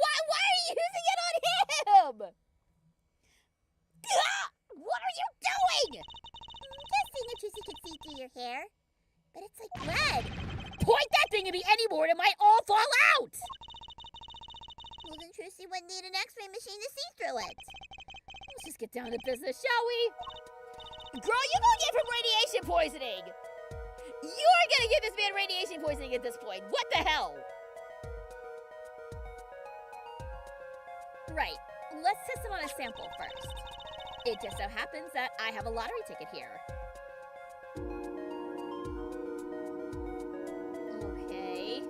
Why are you using it on him? Ah! What are you doing? Guessing if Juicy could see through your hair. But it's like red. Point that thing at me anymore and it might all fall out! Well, then Juicy wouldn't need an X-ray machine to see through it. Let's just get down to business, shall we? Girl, you're gonna give him radiation poisoning! You're gonna give this man radiation poisoning at this point. What the hell? Right. Let's test him on a sample first. It just so happens that I have a lottery ticket here. Okay.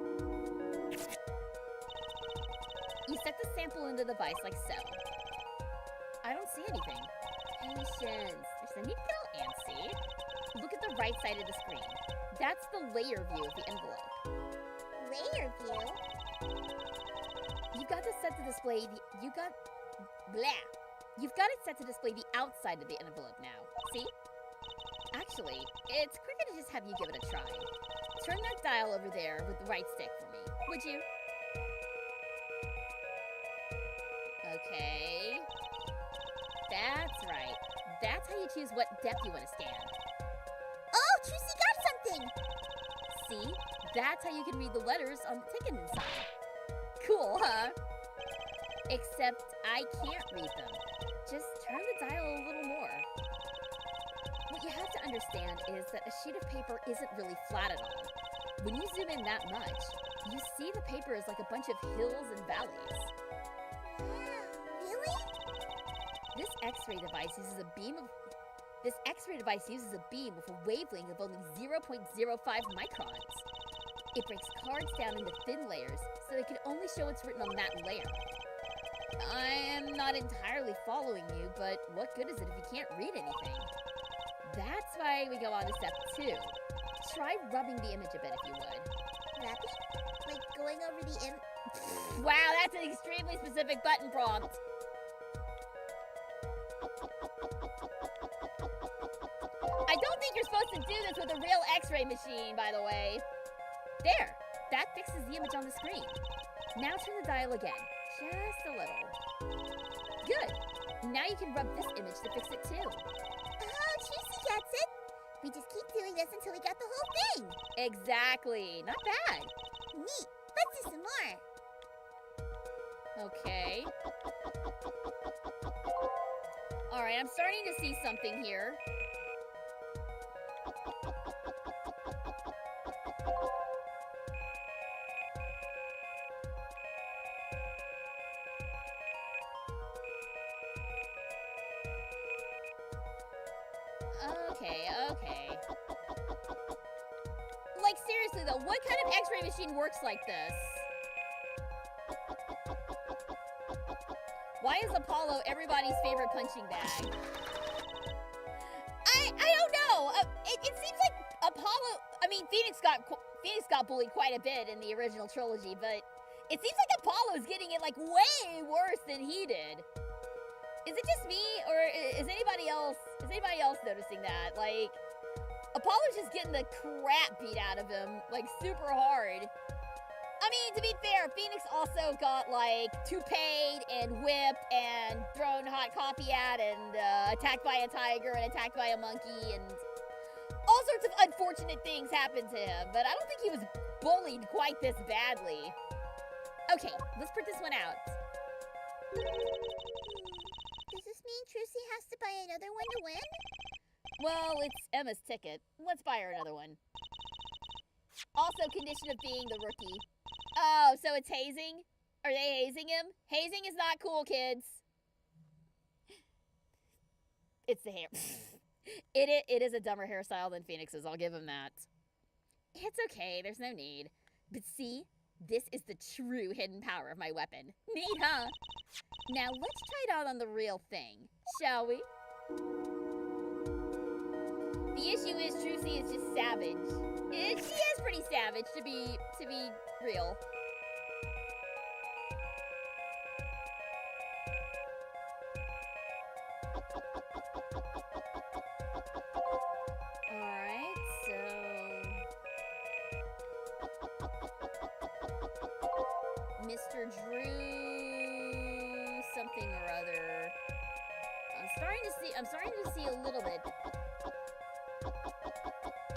You set the sample into the device like so. I don't see anything. Patience. There's no need to get all antsy. Look at the right side of the screen. That's the layer view of the envelope. Layer view? You've got it set to display the outside of the envelope now. See? Actually, it's quicker to just have you give it a try. Turn that dial over there with the right stick for me, would you? Okay. That's right. That's how you choose what depth you want to scan. Oh, Trucy got something! See? That's how you can read the letters on the ticket inside. Cool, huh? Except I can't read them. Just turn the dial a little more. What you have to understand is that a sheet of paper isn't really flat at all. When you zoom in that much, you see the paper is like a bunch of hills and valleys. Wow, really? This X-ray device uses a beam with a wavelength of only 0.05 microns. It breaks cards down into thin layers, so they can only show what's written on that layer. I am not entirely following you, but what good is it if you can't read anything? That's why we go on to step 2. Try rubbing the image a bit if you would. Rubbing? Like going over the Wow, that's an extremely specific button prompt. I don't think you're supposed to do this with a real X-ray machine, by the way. There, that fixes the image on the screen. Now turn the dial again, just a little. Good. Now you can rub this image to fix it too. Oh, Trucy gets it! We just keep doing this until we get the whole thing! Exactly. Not bad. Neat! Let's do some more! Okay. Alright, I'm starting to see something here. Okay. Like, seriously though, what kind of X-ray machine works like this? Why is Apollo everybody's favorite punching bag? I don't know. It seems like Phoenix got bullied quite a bit in the original trilogy, but it seems like Apollo's getting it like way worse than he did. Is it just me, or is anybody else noticing that? Like, Apollo's just getting the crap beat out of him, like, super hard. I mean, to be fair, Phoenix also got, like, toupeed and whipped and thrown hot coffee at and attacked by a tiger and attacked by a monkey and all sorts of unfortunate things happened to him, but I don't think he was bullied quite this badly. Okay, let's put this one out. Does this mean Trucy has to buy another one to win? Well, it's Emma's ticket. Let's buy her another one. Also, condition of being the rookie. Oh, so it's hazing? Are they hazing him? Hazing is not cool, kids. It's the hair. It is a dumber hairstyle than Phoenix's, I'll give him that. It's okay, there's no need. But see, this is the true hidden power of my weapon. Neat, huh? Now let's try it out on the real thing, shall we? The issue is Trucy is just savage. She is pretty savage to be real. Alright, so Mr. Drew something or other. I'm starting to see a little bit.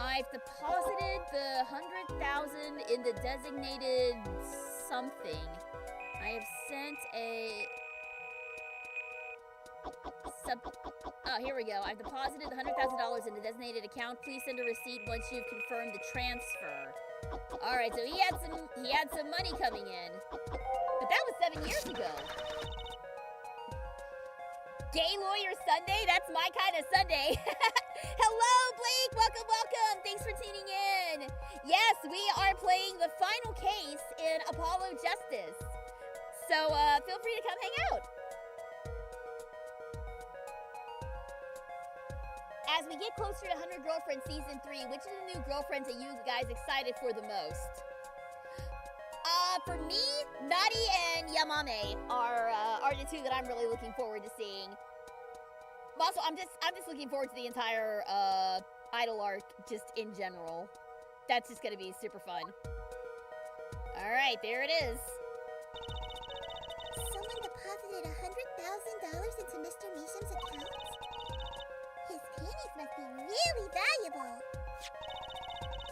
I've deposited the 100,000 in the designated something. I have sent a oh, here we go. I've deposited the $100,000 in the designated account. Please send a receipt once you've confirmed the transfer. All right, so he had some money coming in, but that was 7 years ago. Gay Lawyer Sunday? That's my kind of Sunday. Hello, Blake. Welcome. Thanks for tuning in. Yes, we are playing the final case in Apollo Justice. So feel free to come hang out. As we get closer to 100 Girlfriends Season 3, which of the new girlfriends are you guys excited for the most? For me, Nadi and Yamame are the two that I'm really looking forward to seeing. Also, I'm just looking forward to the entire Idol arc, just in general. That's just gonna be super fun. All right, there it is. Someone deposited $100,000 into Mr. Meesham's account? His paintings must be really valuable.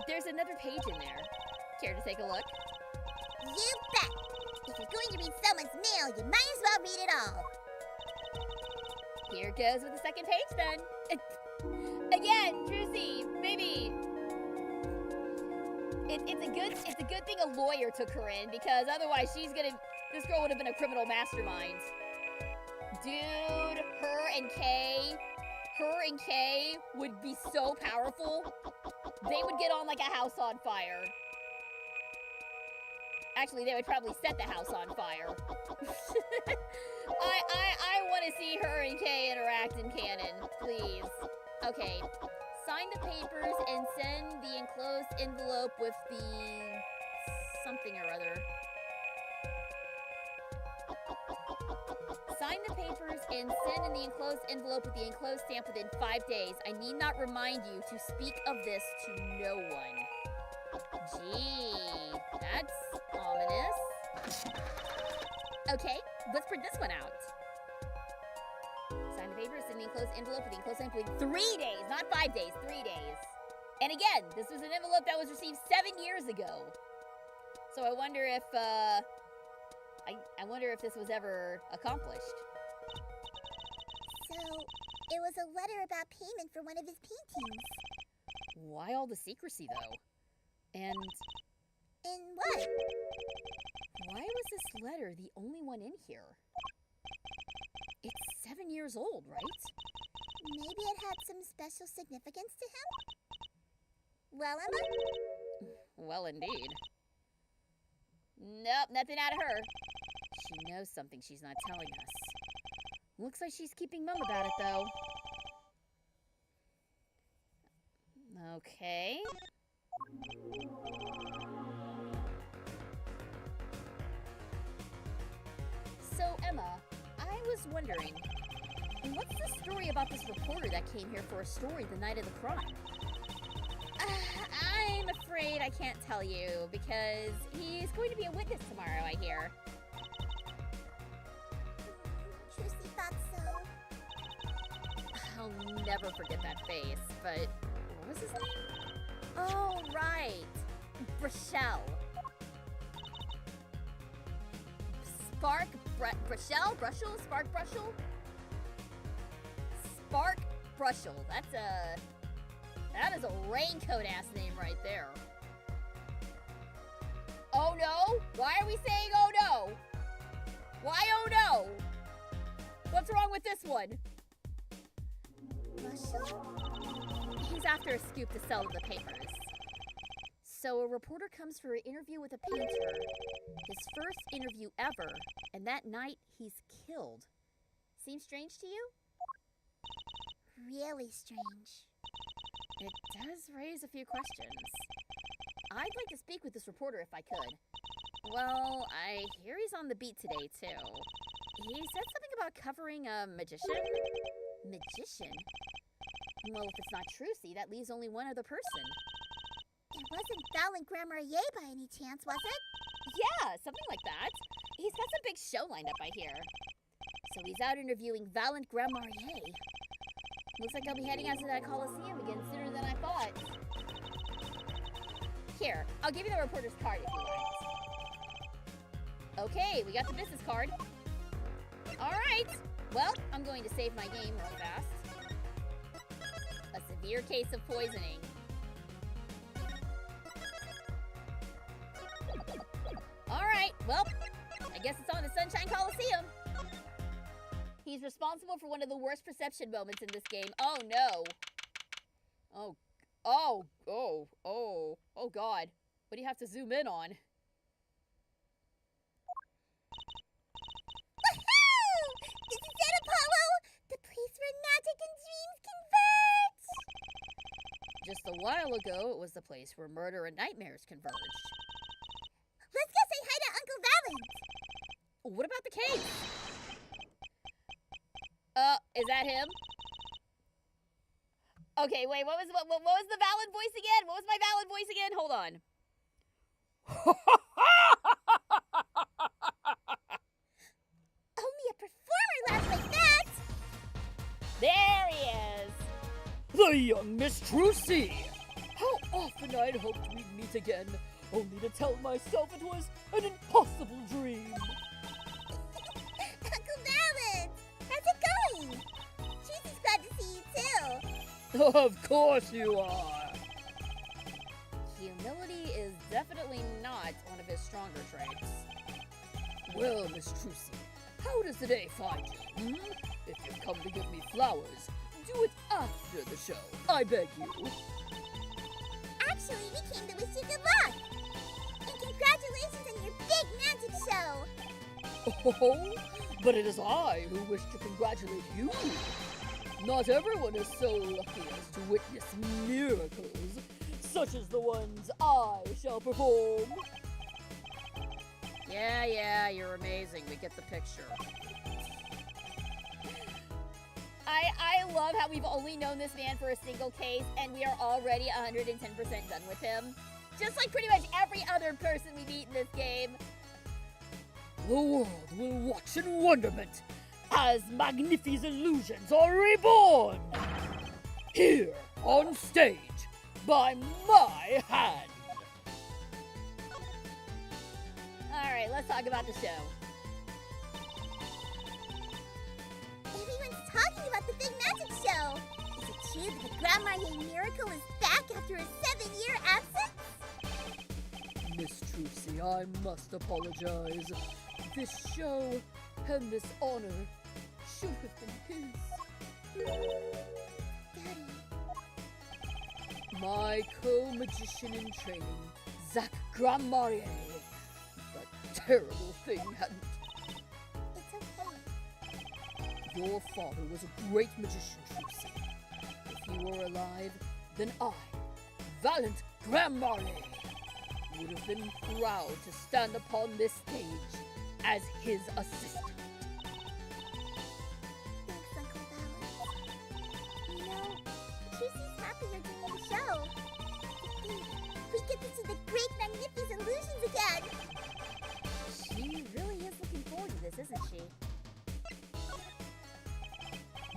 There's another page in there. Care to take a look? You bet! If you're going to read someone's mail, you might as well read it all. Here goes with the second page then. Again, Druzy, maybe. It's a good thing a lawyer took her in, because otherwise this girl would have been a criminal mastermind. Dude, her and Kay would be so powerful. They would get on like a house on fire. Actually, they would probably set the house on fire. I want to see her and Kay interact in canon, please. Okay, sign the papers and send the enclosed envelope with the something or other. Sign the papers and send in the enclosed envelope with the enclosed stamp within 5 days. I need not remind you to speak of this to no one. Gee, that's ominous. Okay, let's print this one out. Sign the papers in the enclosed envelope with the enclosed stamp within 3 days, not 5 days, 3 days. And again, this was an envelope that was received 7 years ago. So I wonder if, I wonder if this was ever accomplished. So, it was a letter about payment for one of his paintings. Why all the secrecy, though? And And what? why was this letter the only one in here? It's 7 years old, right? Maybe it had some special significance to him? Well, Emma? Well, indeed. Nope, nothing out of her. She knows something she's not telling us. Looks like she's keeping mum about it, though. Okay. So, Emma, I was wondering, what's the story about this reporter that came here for a story the night of the crime? I'm afraid I can't tell you, because he's going to be a witness tomorrow, I hear. Trucy thought so. I'll never forget that face, but what was his name? Oh, right. Brashell. Brashell? Brushel? Spark Brushel? Spark Brushel. That is a raincoat-ass name right there. Oh no? Why are we saying oh no? Why oh no? What's wrong with this one? Russell? He's after a scoop to sell in the papers. So a reporter comes for an interview with a painter. His first interview ever, and that night he's killed. Seems strange to you? Really strange. It does raise a few questions. I'd like to speak with this reporter if I could. Well, I hear he's on the beat today, too. He said something about covering a magician? Magician? Well, if it's not Trucy, that leaves only one other person. It wasn't Fallon Grammarier by any chance, was it? Yeah, something like that. He's got some big show lined up, I hear. So he's out interviewing Valant Grammarier. Looks like I'll be heading out to that Coliseum again sooner than I thought. Here, I'll give you the reporter's card if you want. Okay, we got the business card. Alright, well, I'm going to save my game real fast. A severe case of poisoning. Alright, well, I guess it's on to Sunshine Coliseum. He's responsible for one of the worst perception moments in this game. Oh no. Oh God. What do you have to zoom in on? Woohoo! This is it, Apollo! The place where magic and dreams converge! Just a while ago, it was the place where murder and nightmares converged. Let's go say hi to Uncle Valent! What about the cave? Is that him? Okay, wait, what was the valid voice again? What was my valid voice again? Hold on. Only The young Miss Trucy! How often I'd hoped we'd meet again, only to tell myself it was an impossible dream. Uncle Valance, how's it going? Juicy's glad to see you too. Of course you are! Humility is definitely not one of his stronger traits. Well, Miss Trucy, how does the day find you? If you've come to give me flowers, do it after the show, I beg you. Actually, we came to wish you good luck. And congratulations on your big magic show. Oh, but it is I who wish to congratulate you. Not everyone is so lucky as to witness miracles, such as the ones I shall perform. Yeah, you're amazing. We get the picture. I love how we've only known this man for a single case, and we are already 110% done with him. Just like pretty much every other person we meet in this game. The world will watch in wonderment as Magnifi's illusions are reborn. Here on stage, by my hand. Alright, let's talk about the show. Everyone's talking about the big magic show. Is it true that the Grand Marnier miracle is back after a 7-year absence? Miss Trucy, I must apologize. This show and this honor should have been his. Daddy. My co-magician in training, Zach Grandmarier. That terrible thing hadn't. It's okay. Your father was a great magician, Trucy. If he were alive, then I, Valiant Grandmarier, would have been proud to stand upon this stage as his assistant. Thanks, Uncle Valance. You know, Juicy's happy you're doing the show. We get to see the great Magnifi's illusions again. She really is looking forward to this, isn't she?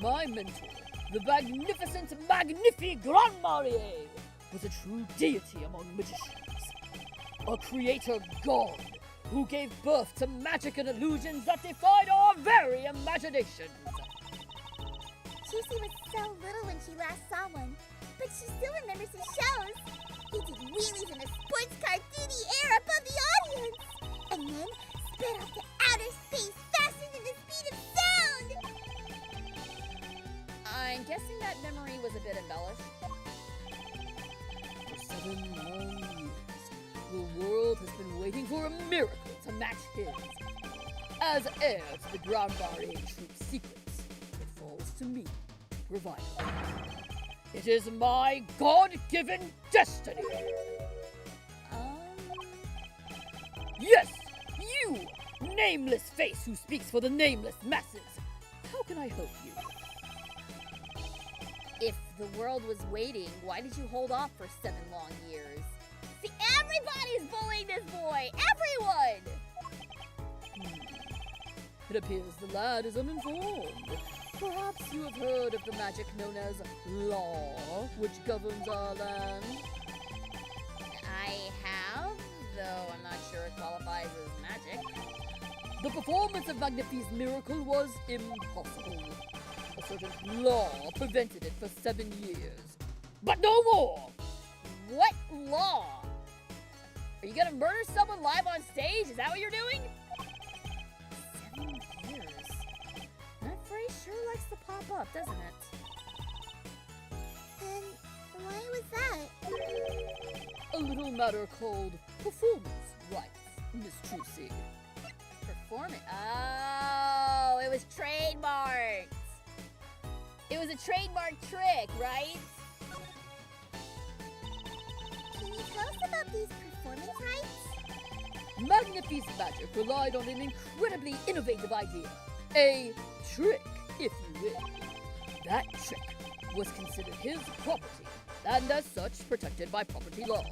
My mentor, the magnificent Magnifi Grandmarier, was a true deity among magicians. A creator god who gave birth to magic and illusions that defied our very imaginations. Juicy was so little when she last saw one, but she still remembers his shows. He did wheelies in a sports car through the air above the audience, and then sped off to outer space faster than the speed of sound. I'm guessing that memory was a bit embellished. For 7 long years, the world has been waiting for a miracle to match his. As heir to the Grandmarier Troop's secrets, it falls to me to provide them. It is my God-given destiny! Yes, you! Nameless face who speaks for the nameless masses! How can I help you? If the world was waiting, why did you hold off for 7 long years? See, everybody's bullying this boy! Everyone! It appears the lad is uninformed. Perhaps you have heard of the magic known as law, which governs our land. I have, though I'm not sure it qualifies as magic. The performance of Magnifi's miracle was impossible. A certain law prevented it for 7 years. But no more! What law? Are you gonna murder someone live on stage? Is that what you're doing? 7 years. That phrase sure likes to pop up, doesn't it? And why was that? A little matter called performance rights, Miss Trucy. Performance. Oh, it was trademarked. It was a trademark trick, right? Can you tell us about these performance rights? Magnifi's magic relied on an incredibly innovative idea. A trick, if you will. That trick was considered his property, and as such protected by property laws.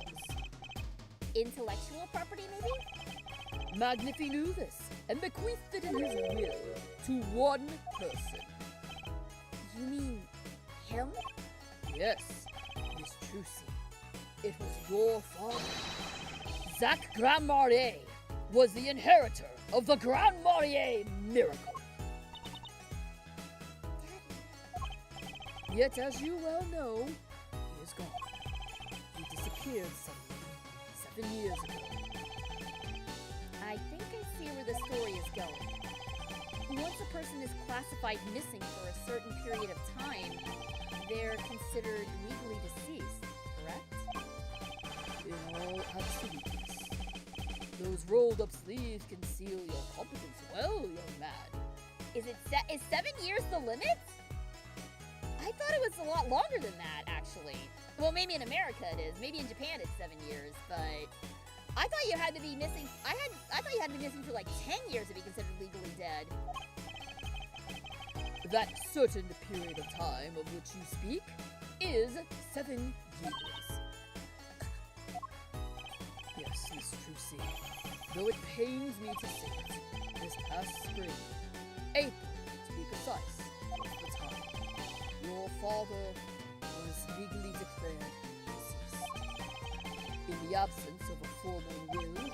Intellectual property, maybe? Magnifi knew this, and bequeathed it in his will to one person. You mean him? Yes, Miss Trucy. It was your father. Zach Grand Marnier was the inheritor of the Grand Marnier miracle. Yet, as you well know, he is gone. He disappeared suddenly 7 years ago. I think I see where the story is going. Once a person is classified missing for a certain period of time, they're considered legally deceased, correct? In all absoluteness, those rolled-up sleeves conceal your competence well, young man. Is 7 years the limit? I thought it was a lot longer than that, actually. Well, maybe in America it is. Maybe in Japan it's 7 years, but I thought you had to be missing. I thought you had to be missing for like 10 years to be considered legally dead. That certain period of time of which you speak is 7 years. Yes, Miss Trucy, though it pains me to say it, this past spring, April to be precise, was the time your father was legally declared deceased. In the absence of a formal will,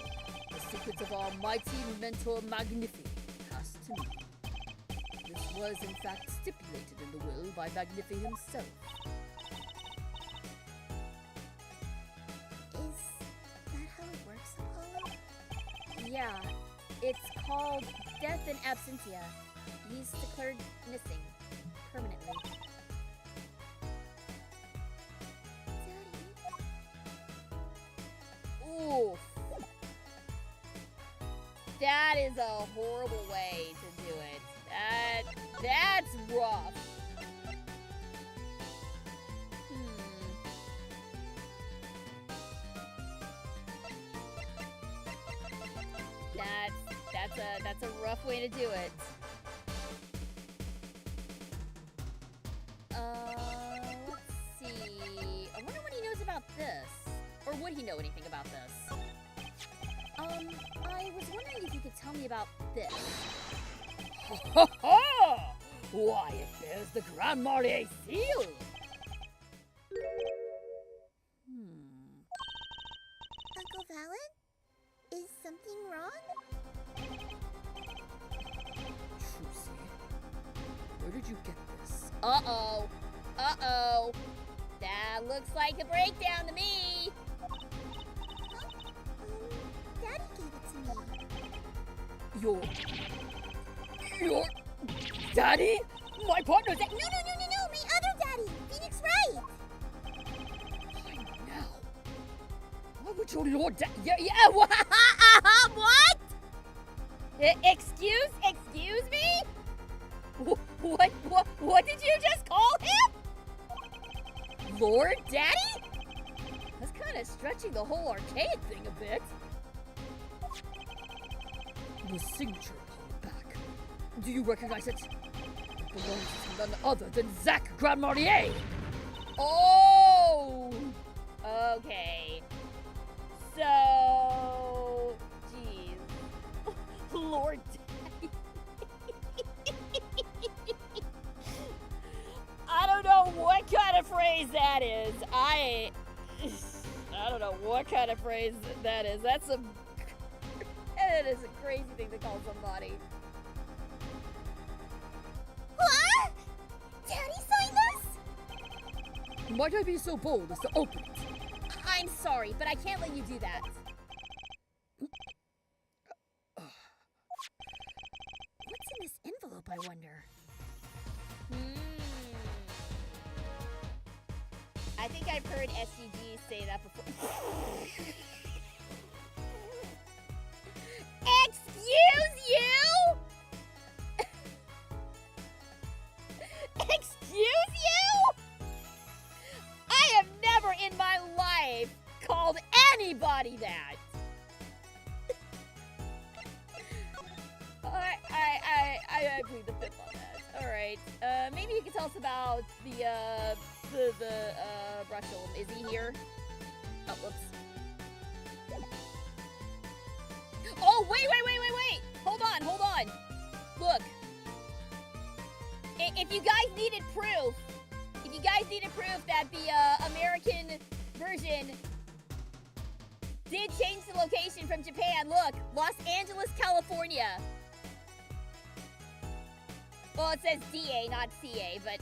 the secrets of our mighty mentor Magnifi passed to me. This was in fact stipulated in the will by Magnifi himself. Is that how it works, Apollo? Yeah, it's called death in absentia. He's declared missing permanently. Daddy? Oof. That is a horrible way to do it. That's rough. That's a rough way to do it. Let's see. I wonder what he knows about this. Or would he know anything about this? I was wondering if you could tell me about this. Ha ha! Why, it bears the Grand Marnier seal! Uncle Valen? Is something wrong? Trucy, where did you get this? Uh-oh. Uh-oh. That looks like a breakdown to me. Daddy gave it to me. Your daddy? My partner's No, my other daddy, Phoenix Wright. now. Why would your dad? Yeah, what? What? Excuse me? What did you just call him? Lord Daddy? That's kind of stretching the whole archaic thing a bit. The signature upon the back. Do you recognize it? It belongs to none other than Zach Grand Marnier. Oh! Okay. So, jeez. Lord Daddy. I don't know what kind of phrase that is. I don't know what kind of phrase that is. That is a crazy thing to call somebody. What? Daddy signed this? Might I be so bold as to open it? I'm sorry, but I can't let you do that. What's in this envelope, I wonder? I think I've heard SCG say that before. Excuse you? Excuse you? I have never in my life called anybody that. I plead the fifth on that. All right. Maybe you can tell us about the Brushel. Is he here? Oh, whoops. Oh, wait. Hold on. Look. If you guys needed proof, If you guys needed proof that the American version did change the location from Japan, look, Los Angeles, California. Well, it says DA, not CA, but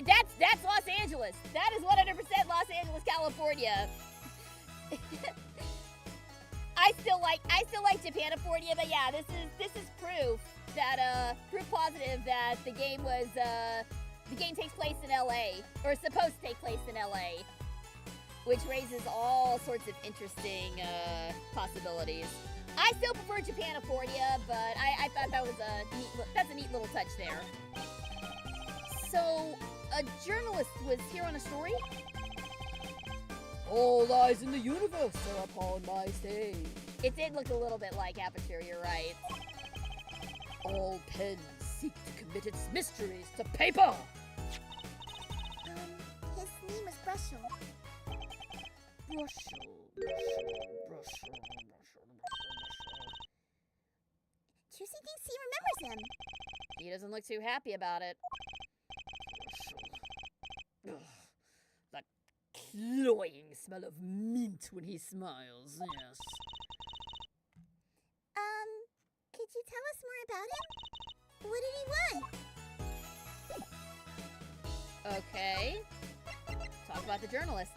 that's Los Angeles. That is 100% Los Angeles, California. I still like Japanifornia, but yeah, this is proof that proof positive that the game takes place in LA, or is supposed to take place in LA, which raises all sorts of interesting possibilities. I still prefer Japanifornia, but I thought that's a neat little touch there. So, a journalist was here on a story? All eyes in the universe are upon my stage. It did look a little bit like Aperture, you're right. All pens seek to commit its mysteries to paper. His name was Brushel. Brushel. Juicy thinks he remembers him. He doesn't look too happy about it. Ugh, that cloying smell of mint when he smiles, yes. Could you tell us more about him? What did he want? Okay. Talk about the journalist.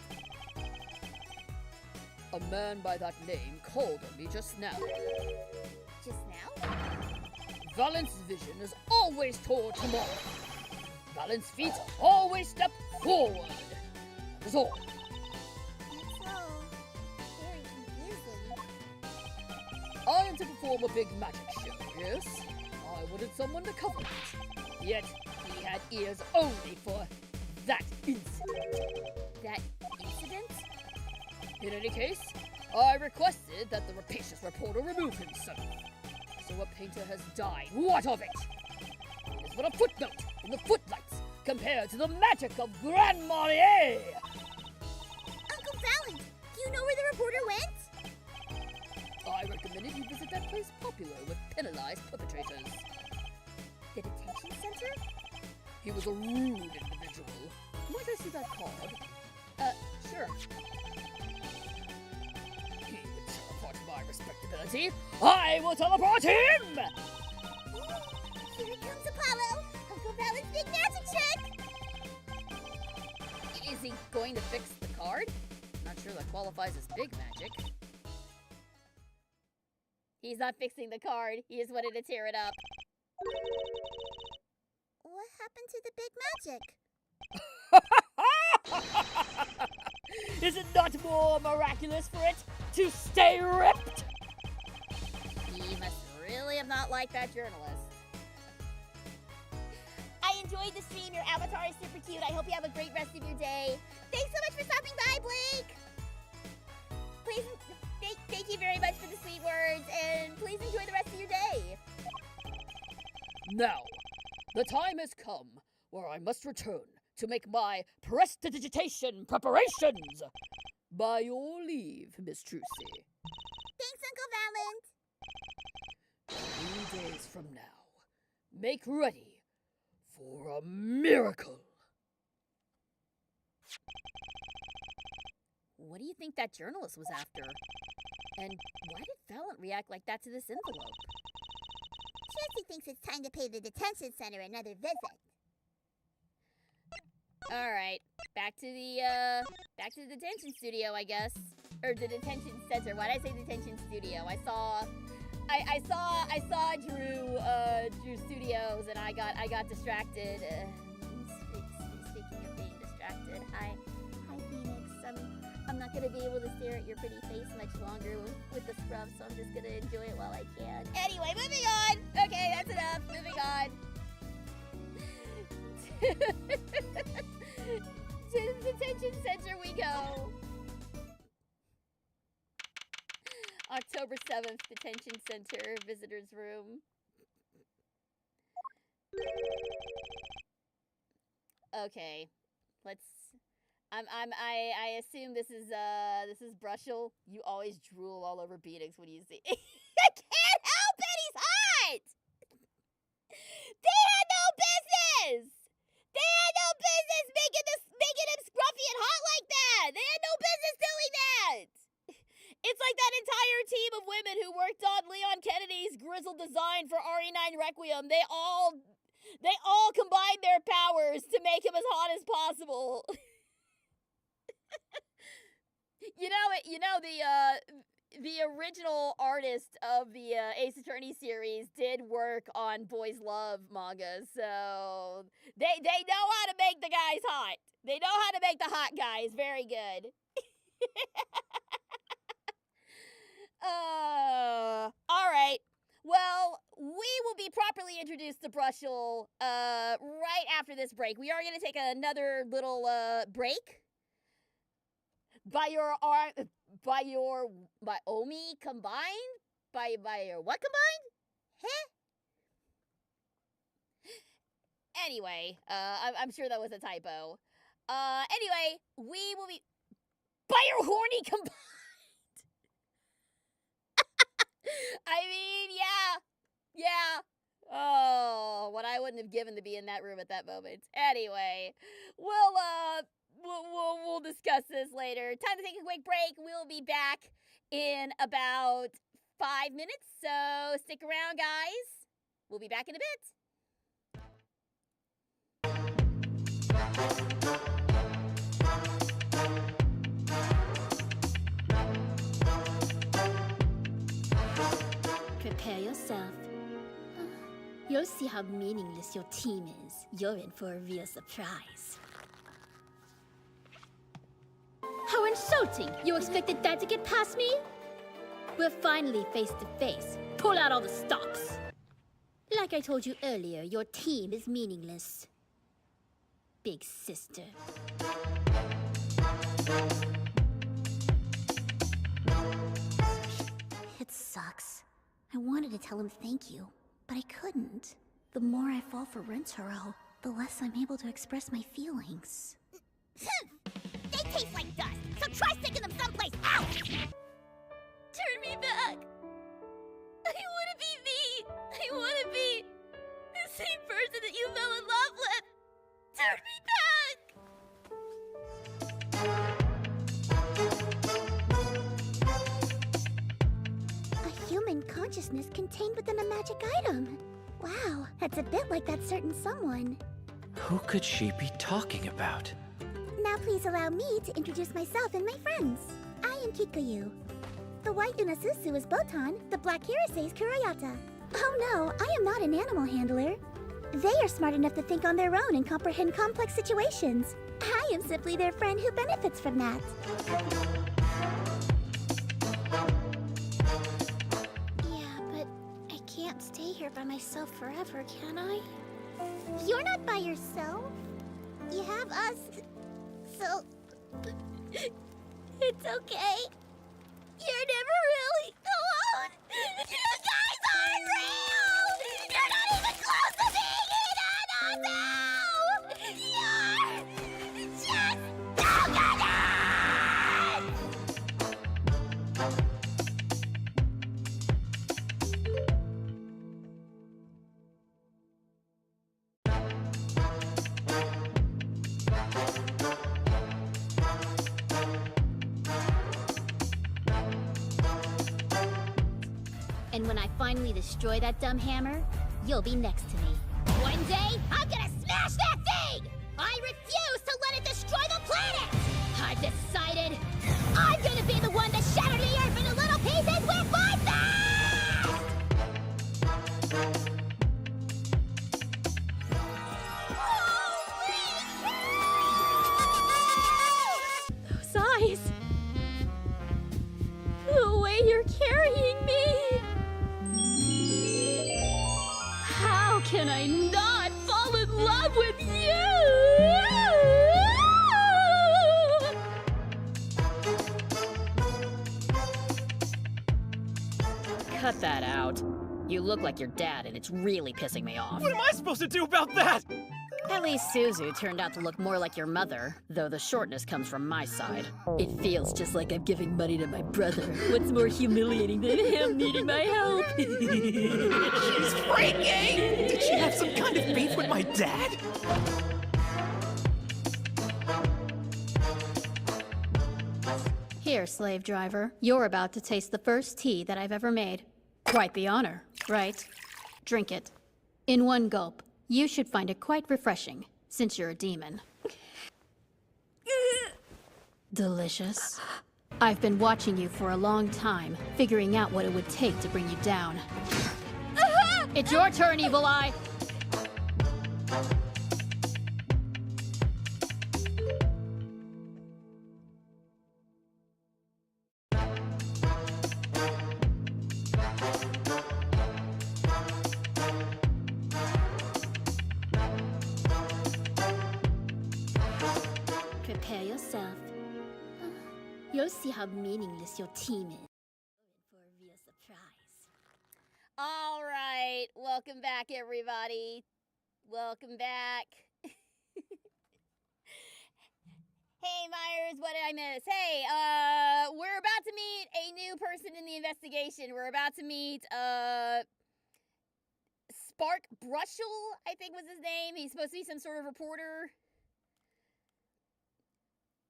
A man by that name called on me just now. Just now? Valent's vision is always toward tomorrow. Valent's feet always step forward. That is all. That's all. Very confusing. I am to perform a big magic show, yes? I wanted someone to cover it. Yet, he had ears only for that incident. That incident? In any case, I requested that the rapacious reporter remove himself. So a painter has died. What of it? It is but a footnote in the footlights compared to the magic of Grand Marnier. Uncle Valent, do you know where the reporter went? I recommended he visit that place popular with penalized perpetrators. The detention center? He was a rude individual. Might I see that card? Sure. He would teleport my respectability. I will teleport him! Here comes Apollo! Uncle Valent's big magic trick! Is he going to fix the card? Not sure that qualifies as big magic. He's not fixing the card. He just wanted to tear it up. What happened to the big magic? Is it not more miraculous for it to stay ripped? He must really have not liked that journalist. I enjoyed the stream. Your avatar is super cute. I hope you have a great rest of your day. Thanks so much for stopping by, Blake. Please, thank you very much for the sweet words, and please enjoy the rest of your day. Now, the time has come where I must return to make my prestidigitation preparations. By your leave, Miss Trucy. Thanks, Uncle Valent. 3 days from now, make ready for a miracle. What do you think that journalist was after? And why did Valent react like that to this envelope? Juicy thinks it's time to pay the detention center another visit. All right, back to the detention studio, I guess, or the detention center. Why did I say detention studio? I saw Drew Studios, and I got distracted. Speaking of being distracted, hi Phoenix. I'm not gonna be able to stare at your pretty face much longer with the scrub, so I'm just gonna enjoy it while I can. Anyway, moving on. Okay, that's enough. Moving on. To the detention center we go. October 7th, detention center, visitors room. Okay, let's. I assume this is Brushel. You always drool all over Phoenix when you see. I can't help it. He's hot. They had no business. They had no business making get hot like that. They had no business doing that. It's like that entire team of women who worked on Leon Kennedy's grizzled design for RE9 Requiem. They all combined their powers to make him as hot as possible. The original artist of the Ace Attorney series did work on Boys Love manga, so they know how to make the guys hot. They know how to make the hot guys very good. All right. Well, we will be properly introduced to Brushel right after this break. We are going to take another little break. By Omi combined? By your what combined? Huh? Anyway, I'm sure that was a typo. Anyway, we will be by your horny combined. I mean, yeah. Oh, what I wouldn't have given to be in that room at that moment. Anyway, we'll discuss this later. Time to take a quick break. We'll be back in about 5 minutes, so stick around, guys. We'll be back in a bit. Prepare yourself. You'll see how meaningless your team is. You're in for a real surprise. How insulting! You expected that to get past me? We're finally face to face. Pull out all the stops. Like I told you earlier, your team is meaningless. Big sister. It sucks. I wanted to tell him thank you, but I couldn't. The more I fall for Rentaro, the less I'm able to express my feelings. They taste like dust, so try sticking them someplace else! Turn me back! I want to be me! I want to be the same person that you fell in love with! Turn me back! A human consciousness contained within a magic item. Wow, that's a bit like that certain someone. Who could she be talking about? Now please allow me to introduce myself and my friends. I am Kikuyu. The white Unasusu is Botan, the black Hirase is Kurayata. Oh no, I am not an animal handler. They are smart enough to think on their own and comprehend complex situations. I am simply their friend who benefits from that. Yeah, but I can't stay here by myself forever, can I? You're not by yourself. You have us. So, it's okay. You're never really alone. You guys aren't real. You're not even close to being You're just coconut. And when I finally destroy that dumb hammer, you'll be next to me. One day, I'm gonna smash that thing! I refuse to let it destroy the planet! I've decided I'm gonna be the one to shatter the Earth into little pieces with my fist! Those eyes! The way you're carrying me! How can I not fall in love with you? Cut that out. You look like your dad, and it's really pissing me off. What am I supposed to do about that? At least Suzu turned out to look more like your mother, though the shortness comes from my side. It feels just like I'm giving money to my brother. What's more humiliating than him needing my help? She's freaking! Did she have some kind of beef with my dad? Here, slave driver, you're about to taste the first tea that I've ever made. Quite the honor, right? Drink it. In one gulp. You should find it quite refreshing, since you're a demon. Delicious. I've been watching you for a long time, figuring out what it would take to bring you down. It's your turn, Evil Eye! Prepare yourself. You'll see how meaningless your team is. For a real surprise. All right, welcome back, everybody. Welcome back. Hey, Myers, what did I miss? Hey, we're about to meet a new person in the investigation. We're about to meet, Spark Brushel, I think was his name. He's supposed to be some sort of reporter.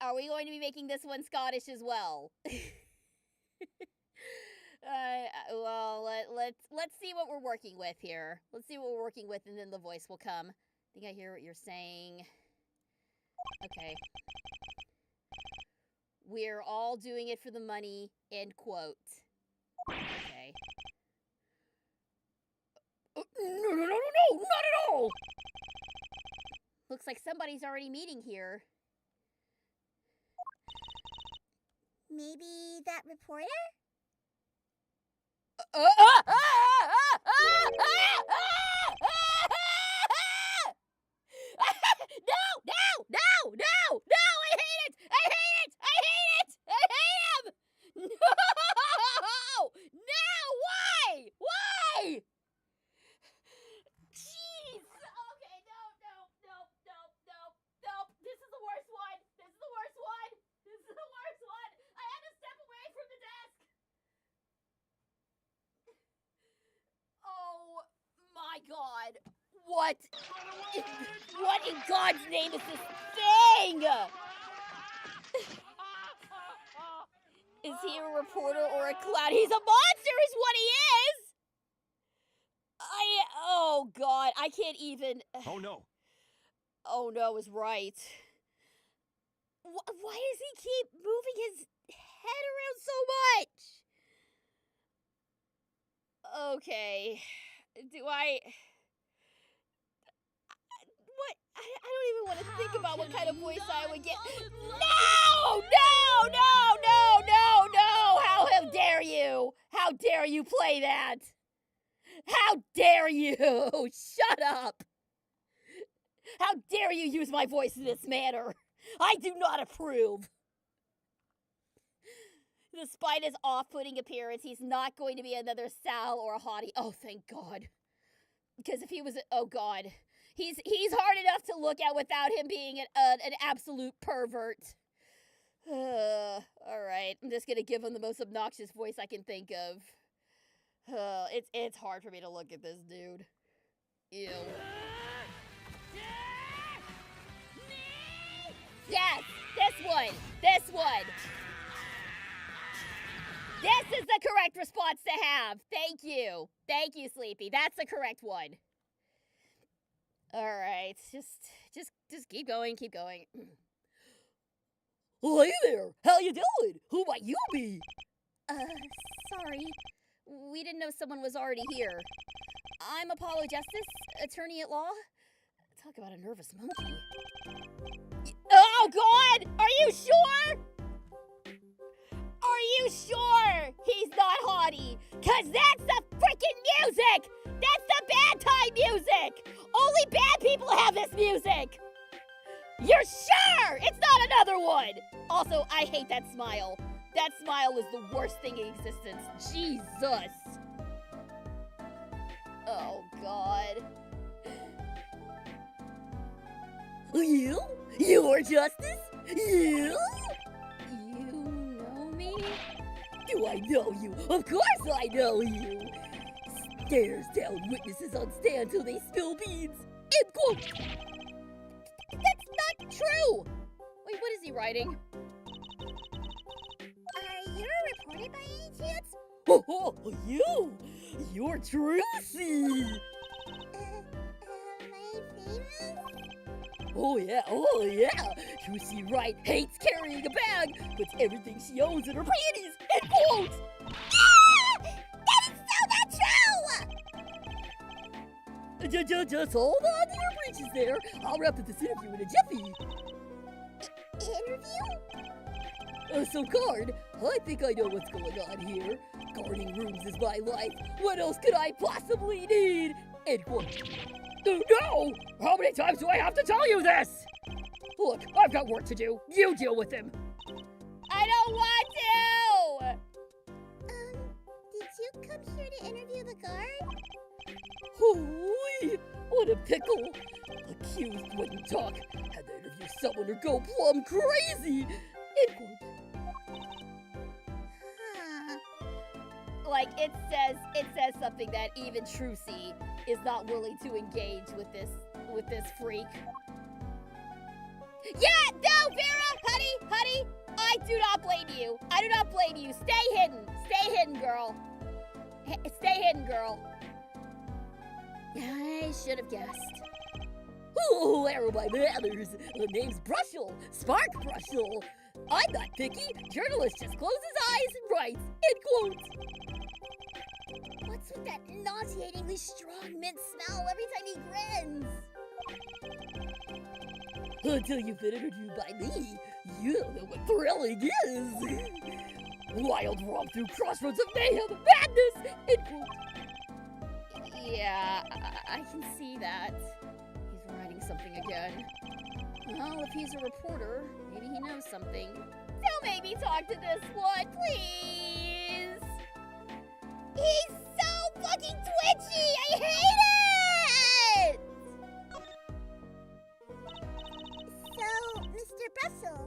Are we going to be making this one Scottish as well? Well, let's see what we're working with here. Let's see what we're working with, and then the voice will come. I think I hear what you're saying. Okay. We're all doing it for the money, end quote. Okay. No, not at all! Looks like somebody's already meeting here. Maybe that reporter? No! I hate it! I hate him! No! Why? Jeez! Okay, no. This is the worst one. I had to step away from the desk. Oh my God. What in God's name is this thing? Is he a reporter or a clown? He's a monster is what he is! Oh God, I can't even... Oh no. Oh no is right. Why does he keep moving his head around so much? Okay. What? I don't even want to think about what kind of voice I would get. No! How dare you? How dare you play that? How dare you? Shut up. How dare you use my voice in this manner? I do not approve. Despite his off-putting appearance, he's not going to be another Sal or a hottie. Oh, thank God. Because if he was, oh God, he's hard enough to look at without him being an absolute pervert. All right, I'm just gonna give him the most obnoxious voice I can think of. It's hard for me to look at this dude. Ew. Yes, this one. This is the correct response to have. Thank you, Sleepy. That's the correct one. All right, just keep going. Hey there, how you doing? Who might you be? Sorry, we didn't know someone was already here. I'm Apollo Justice, attorney at law. Talk about a nervous monkey. Oh God, are you sure? Are you sure he's not haughty? Cause that's the freaking music! That's the bad time music! Only bad people have this music! You're sure it's not another one? Also, I hate that smile. That smile is the worst thing in existence. Jesus. Oh, God. You? You're Justice? You? You know me? Do I know you? Of course I know you! Stares down witnesses on stand till they spill beans. End quote! That's not true! Wait, what is he writing? You're a reporter by any chance? Oh, you're Trucy. Am I famous? Oh yeah. Phoenix Wright hates carrying a bag, puts everything she owns in her panties. End quote. Ah! That is so not true! Just hold on to your breeches there. I'll wrap up this interview in a jiffy. Interview? So guard, I think I know what's going on here. Guarding rooms is my life. What else could I possibly need? End quote. No! How many times do I have to tell you this? Look, I've got work to do. You deal with him. I don't want to! Did you come here to interview the guard? Hooey! What a pickle! Accused wouldn't talk. Had to interview someone or go plumb crazy. End quote. Huh. Like, it says something that even Trucy is not willing to engage with this freak. Yeah, no, Vera, honey, I do not blame you. I do not blame you. Stay hidden, girl. Stay hidden, girl. I should have guessed. Oh, arrow my manners. The name's Brushel. Spark Brushel. I'm not picky. Journalist just closes eyes and writes. End quote. What's with that nauseatingly strong mint smell every time he grins? Until you've been interviewed by me, you don't know what thrilling is. Wild romp through crossroads of mayhem and madness. End quote. Yeah, I can see that. He's writing something again. Well, if he's a reporter, maybe he knows something. Don't make me talk to this one, please! He's so fucking twitchy! I hate it! So, Mr. Brussel,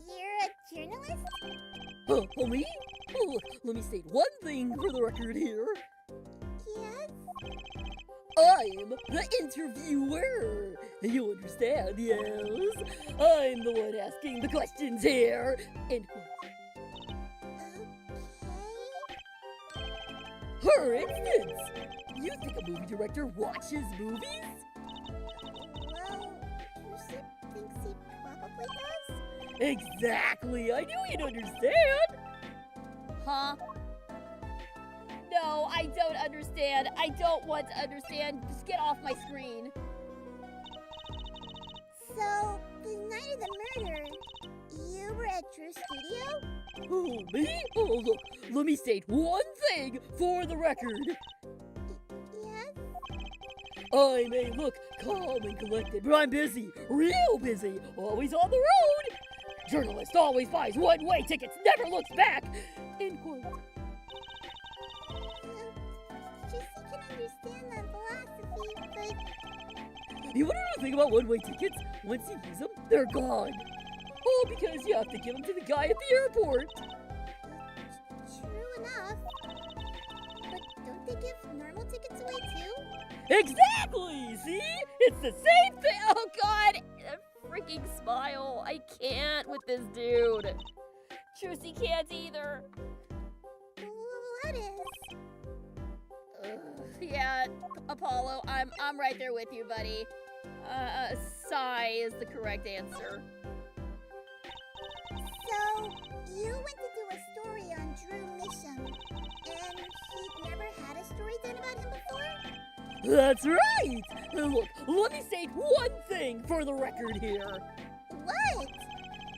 you're a journalist? Me? Oh, look, let me state one thing for the record here. Yes? I'm the interviewer. You understand, yes? I'm the one asking the questions here. End quote. Okay. For instance, you think a movie director watches movies? Well, Lucy thinks he probably does. Exactly. I knew you'd understand. Huh? No, I don't understand. I don't want to understand. Just get off my screen. So, the night of the murder, you were at Drew's studio? Oh, me? Oh, look, let me state one thing for the record. Yes? I may look calm and collected, but I'm busy, real busy, always on the road. Journalist always buys one-way tickets, never looks back. End quote. Jesse can understand that philosophy, but You want to know the thing about one-way tickets? Once you use them, they're gone. All because you have to give them to the guy at the airport. true enough. But don't they give normal tickets away too? Exactly! See? It's the same thing! Oh god! That freaking smile. I can't with this dude. Trucy can't either. What is? Yeah, Apollo, I'm right there with you, buddy. Sigh is the correct answer. So, you went to do a story on Drew Misham, and he'd never had a story done about him before? That's right! Look, let me state one thing for the record here. What?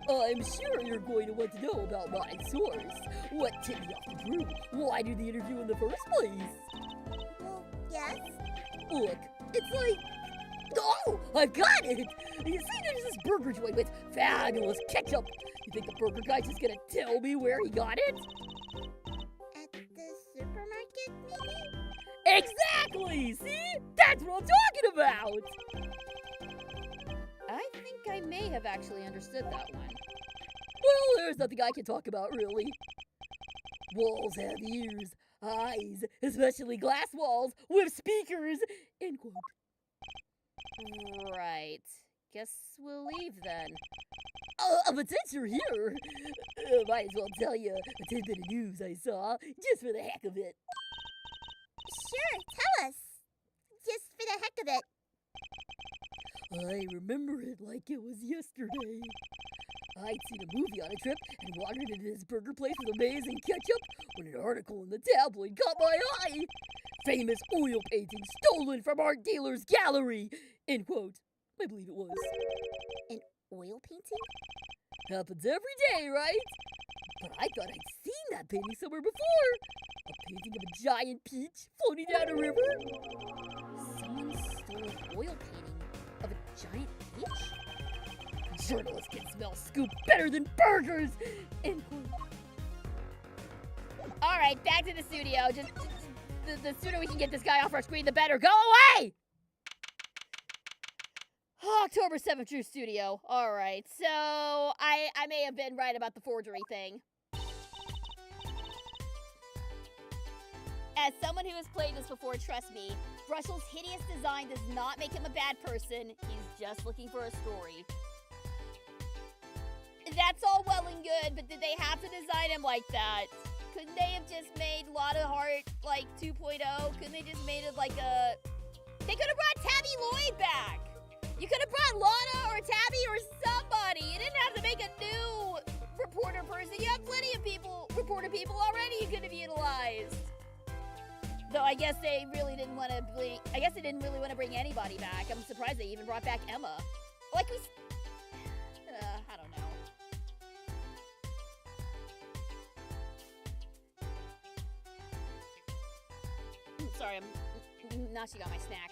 I'm sure you're going to want to know about my source. What tipped me off to Drew? Why do the interview in the first place? Well, yes. Look, it's like... Oh, I've got it! You see, there's this burger joint with fabulous ketchup. You think the burger guy's just gonna tell me where he got it? At the supermarket, maybe? Exactly! See? That's what I'm talking about! I think I may have actually understood that one. Well, there's nothing I can talk about, really. Walls have ears, eyes, especially glass walls with speakers. End quote. Right. Guess we'll leave then. But since you're here, might as well tell you a tidbit of news I saw, just for the heck of it. Sure, tell us. Just for the heck of it. I remember it like it was yesterday. I'd seen a movie on a trip and wandered into this burger place with amazing ketchup when an article in the tabloid caught my eye. Famous oil painting stolen from art dealer's gallery, end quote. I believe it was. An oil painting? Happens every day, right? But I thought I'd seen that painting somewhere before. A painting of a giant peach floating down a river. Someone stole an oil painting of a giant peach? Journalists can smell scoop better than burgers! End quote. All right, back to the studio. Just the sooner we can get this guy off our screen, the better. Go away! October 7th, True Studio. All right, so I may have been right about the forgery thing. As someone who has played this before, trust me, Brussels' hideous design does not make him a bad person. He's just looking for a story. That's all well and good, but did they have to design him like that? Couldn't they have just made Lotta Heart, like, 2.0? Couldn't they just made it like a... They could have brought Tabby Lloyd back! You could have brought Lotta or Tabby or somebody! You didn't have to make a new reporter person. You have plenty of reporter people already you could have utilized. Though I guess they really didn't want to bring anybody back. I'm surprised they even brought back Emma. Like, I don't know. Sorry, now she got my snack.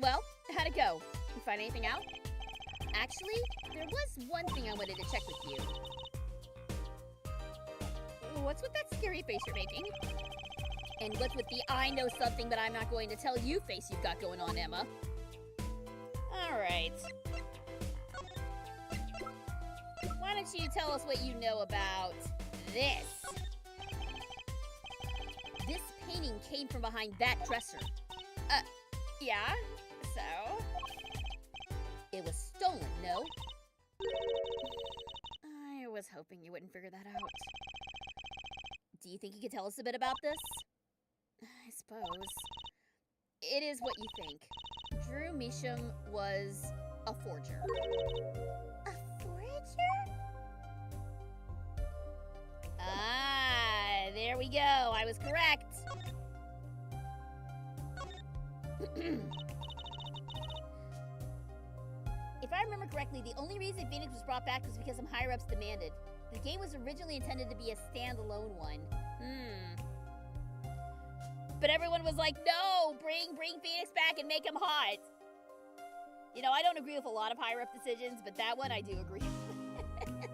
Well, how'd it go? You find anything out? Actually, there was one thing I wanted to check with you. What's with that scary face you're making? And what's with the I know something but I'm not going to tell you face you've got going on, Emma? Alright. Why don't you tell us what you know about this? This painting came from behind that dresser. Yeah? So? It was stolen, no? I was hoping you wouldn't figure that out. Do you think you could tell us a bit about this? I suppose. It is what you think. Drew Measham was a forger. A forager? Ah, there we go. I was correct. If I remember correctly, the only reason Phoenix was brought back was because some higher-ups demanded. The game was originally intended to be a standalone one. But everyone was like, no, bring Phoenix back and make him hot. You know, I don't agree with a lot of higher-up decisions, but that one I do agree with.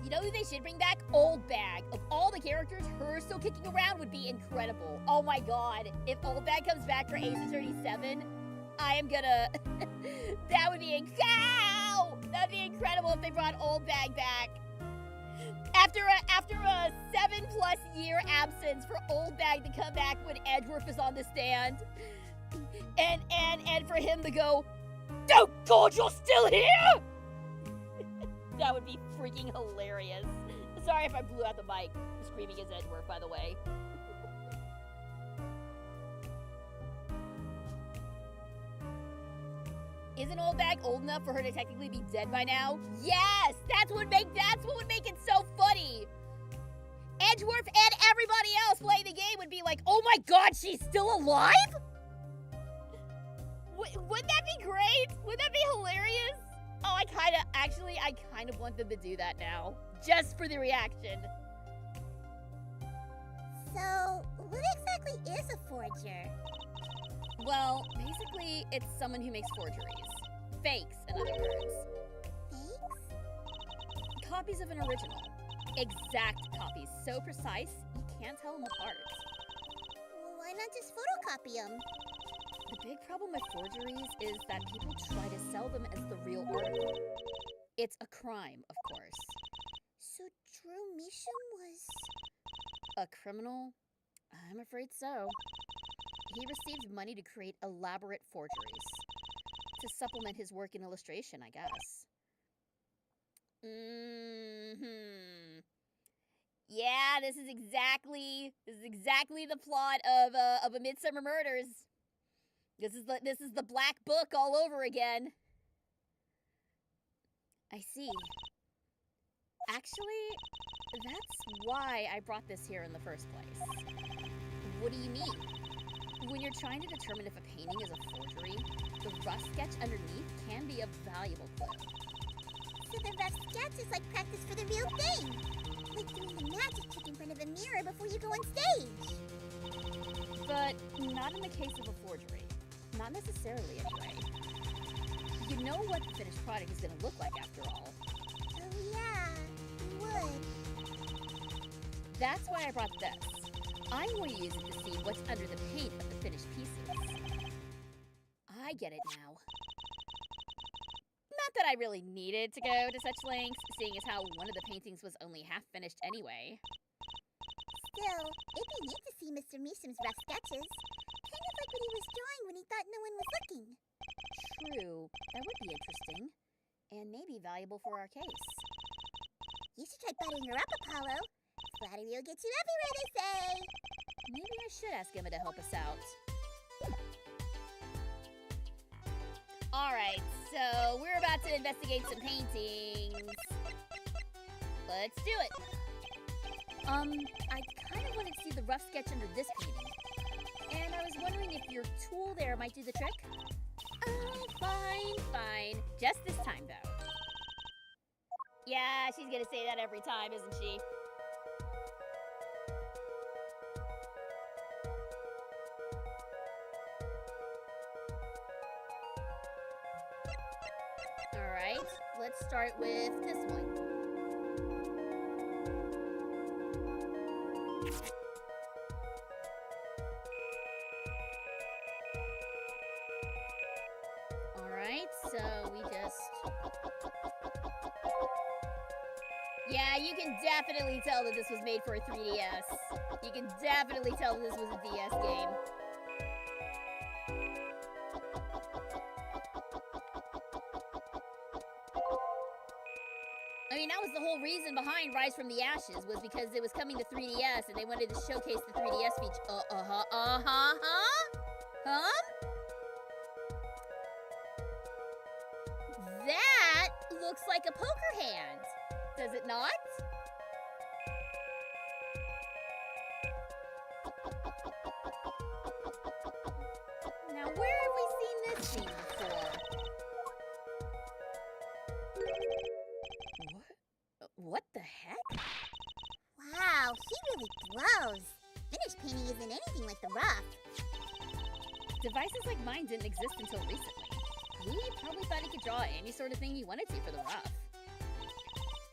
You know who they should bring back? Old Bag. Of all the characters, her still kicking around would be incredible. Oh my god. If Old Bag comes back for Ace Attorney 7, I am gonna... That would be That'd be incredible if they brought Old Bag back. After a 7+ year absence for Old Bag to come back when Edgeworth is on the stand. And for him to go, "Oh God, you're still here!" That would be freaking hilarious. Sorry if I blew out the mic. Screaming is Edgeworth, by the way. Isn't Old Bag old enough for her to technically be dead by now? Yes! That's what would make it so funny! Edgeworth and everybody else playing the game would be like, oh my god, she's still alive?! Wouldn't that be great? Wouldn't that be hilarious? Oh, I kind of want them to do that now. Just for the reaction. So, what exactly is a forger? Well, basically, it's someone who makes forgeries. Fakes, in other words. Fakes? Copies of an original. Exact copies, so precise, you can't tell them apart. Well, why not just photocopy them? The big problem with forgeries is that people try to sell them as the real article. It's a crime, of course. So Drew Measham was... A criminal? I'm afraid so. He received money to create elaborate forgeries. to supplement his work in illustration, I guess. Yeah, this is exactly the plot of A Midsummer Murders. This is the Black Book all over again. I see. Actually, that's why I brought this here in the first place. What do you mean? When you're trying to determine if a painting is a forgery, the rough sketch underneath can be a valuable clue. So the rough sketch is like practice for the real thing. Like doing the magic trick in front of a mirror before you go on stage. But not in the case of a forgery. Not necessarily, anyway. You know what the finished product is going to look like after all. Oh yeah, you would. That's why I brought this. I'm going to use it to see what's under the paint of the finished pieces. I get it now. Not that I really needed to go to such lengths, seeing as how one of the paintings was only half finished anyway. Still, it'd be neat to see Mr. Meesham's rough sketches. Kind of like what he was drawing when he thought no one was looking. True, that would be interesting. And maybe valuable for our case. You should try buttering her up, Apollo. Flattery will get you everywhere, they say. Maybe I should ask Emma to help us out. Alright, so we're about to investigate some paintings. Let's do it. I kind of wanted to see the rough sketch under this painting. And I was wondering if your tool there might do the trick? Oh, fine. Just this time, though. Yeah, she's gonna say that every time, isn't she? Alright, let's start with this one. Alright, so we just... Yeah, you can definitely tell that this was made for a 3DS. You can definitely tell that this was a DS game. I mean, that was the whole reason behind Rise from the Ashes, was because it was coming to 3DS and they wanted to showcase the 3DS feature. That looks like a poker hand, does it not? Now, where have we seen this scene before? What the heck? Wow, he really blows. Finished painting isn't anything like the rough. Devices like mine didn't exist until recently. He probably thought he could draw any sort of thing he wanted to for the rough.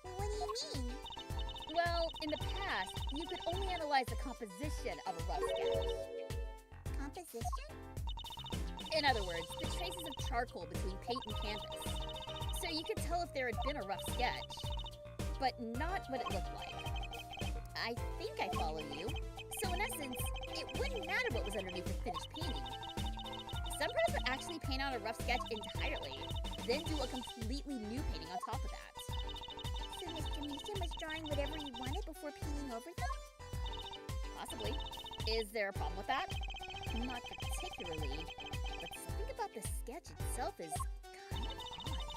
What do you mean? Well, in the past, you could only analyze the composition of a rough sketch. Composition? In other words, the traces of charcoal between paint and canvas. So you could tell if there had been a rough sketch, but not what it looked like. I think I follow you. So in essence, it wouldn't matter what was underneath the finished painting. Some pros would actually paint out a rough sketch entirely, then do a completely new painting on top of that. So Mr. Meesham was drawing whatever he wanted before painting over them? Possibly. Is there a problem with that? Not particularly, but something about the sketch itself is kind of odd.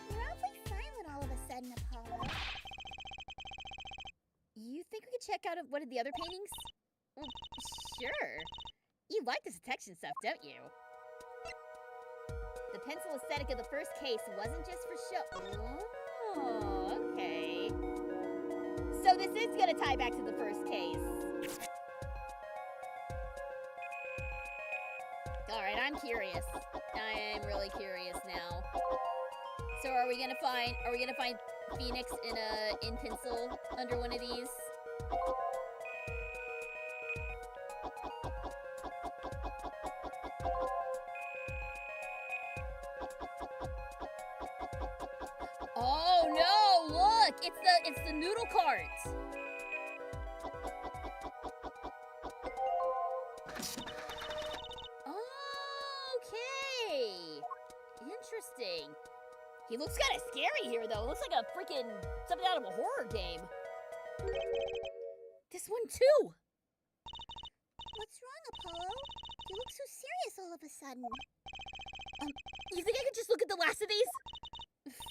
You're awfully silent all of a sudden, Apollo. You think we could check out one of the other paintings? Well, sure. You like this detection stuff, don't you? The pencil aesthetic of the first case wasn't just for show. Oh, okay. So this is gonna tie back to the first case. Alright, I'm curious. I am really curious now. So are we gonna find Phoenix in pencil under one of these? Oh no, look! It's the noodle cart! Okay! interesting. He looks kind of scary here, though. It looks like a freaking something out of a horror game. This one, too. What's wrong, Apollo? You look so serious all of a sudden. You think I could just look at the last of these?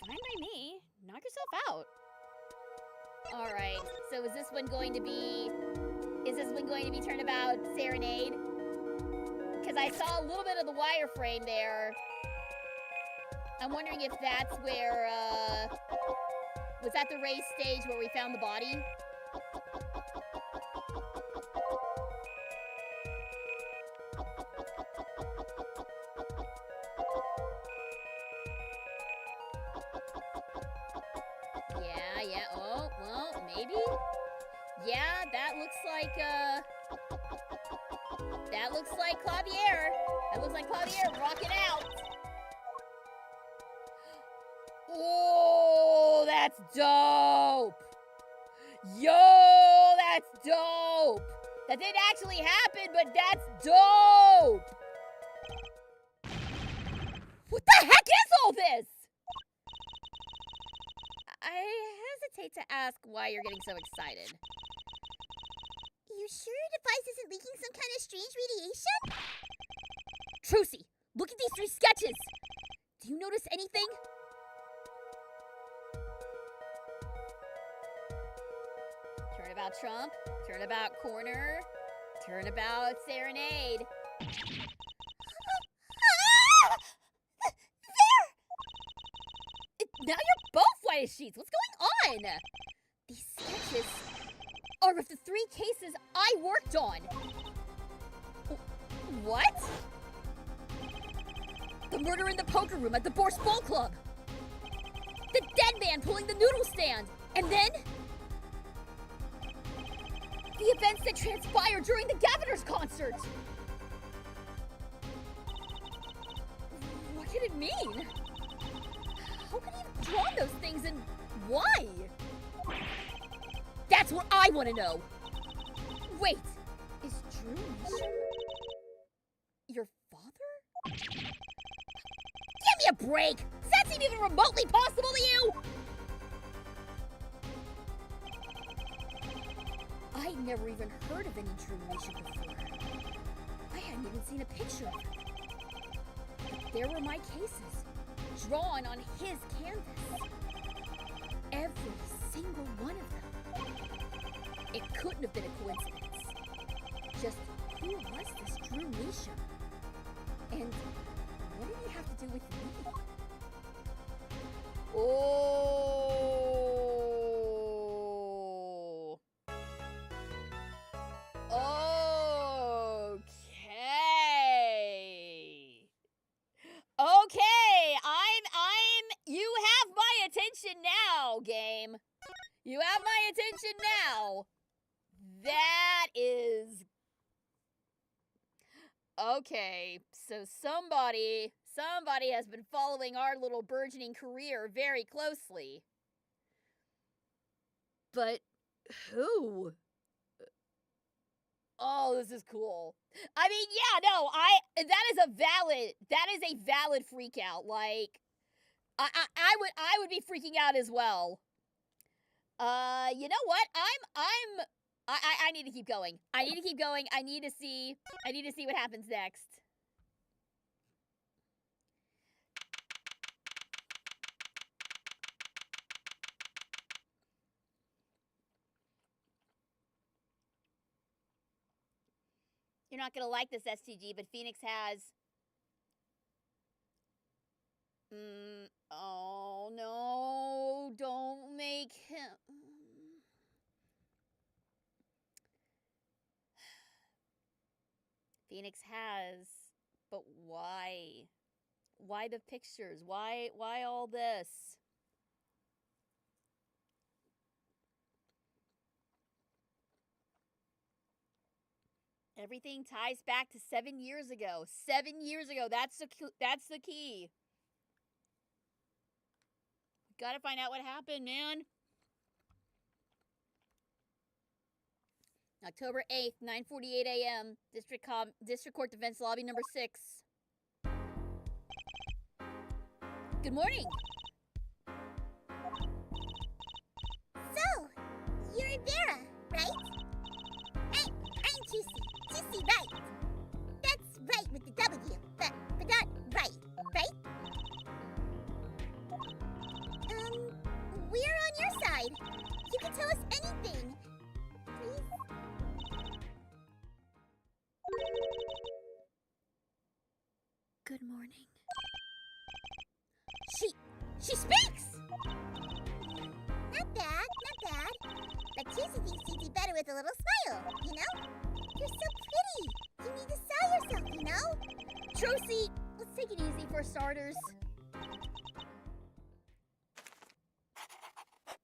Fine by me. Knock yourself out. Alright, so is this one going to be turnabout Serenade? Because I saw a little bit of the wireframe there. I'm wondering if that's where, was that the race stage where we found the body? Yeah, oh, well, maybe? Yeah, that looks like Clavier. That looks like Clavier rocking out. Oh, that's dope. Yo, that's dope. That didn't actually happen, but that's dope. What the heck is all this? I hesitate to ask why you're getting so excited. You sure your device isn't leaking some kind of strange radiation? Trucy, look at these 3 sketches. Do you notice anything? Turnabout Trump, turnabout Corner, turnabout Serenade. Now you're both white as sheets. What's going on? These sketches are of the 3 cases I worked on. What? The murder in the poker room at the Bourse Bowl Club. The dead man pulling the noodle stand. And then the events that transpired during the Governor's concert. What did it mean? How could he have drawn those things and why? That's what I want to know. Wait, is Drew Measham your father? Give me a break! Does that seem even remotely possible to you? I never even heard of any Drew Measham before. I hadn't even seen a picture of him. But there were my cases, drawn on his canvas. Every single one of them. It couldn't have been a coincidence. Just who was this Drew Measham? And what did he have to do with me? Oh. Okay, you have my attention now, game. You have my attention now. That is... Okay, so somebody has been following our little burgeoning career very closely. But who? Oh, this is cool. I mean, yeah, no, that is a valid freak out. Like, I would be freaking out as well. You know what? I need to keep going. I need to keep going. I need to see what happens next. You're not gonna like this, STG, but Phoenix has... oh, no. Don't make him... Phoenix has... But why? Why the pictures? Why all this? Everything ties back to 7 years ago. 7 years ago. That's the key. Gotta find out what happened, man. October 8th, 9:48 a.m. District Court Defense Lobby number 6. Good morning. So, you're Vera, right? I'm Juicy. Juicy Wright. That's right with the W, but not right, right? We're on your side. You can tell us anything. Please? Good morning. She speaks! Not bad, not bad. But Juicy thinks you'd be better with a little smile, you know? You're so pretty. You need to sell yourself, you know? Josie, let's take it easy for starters.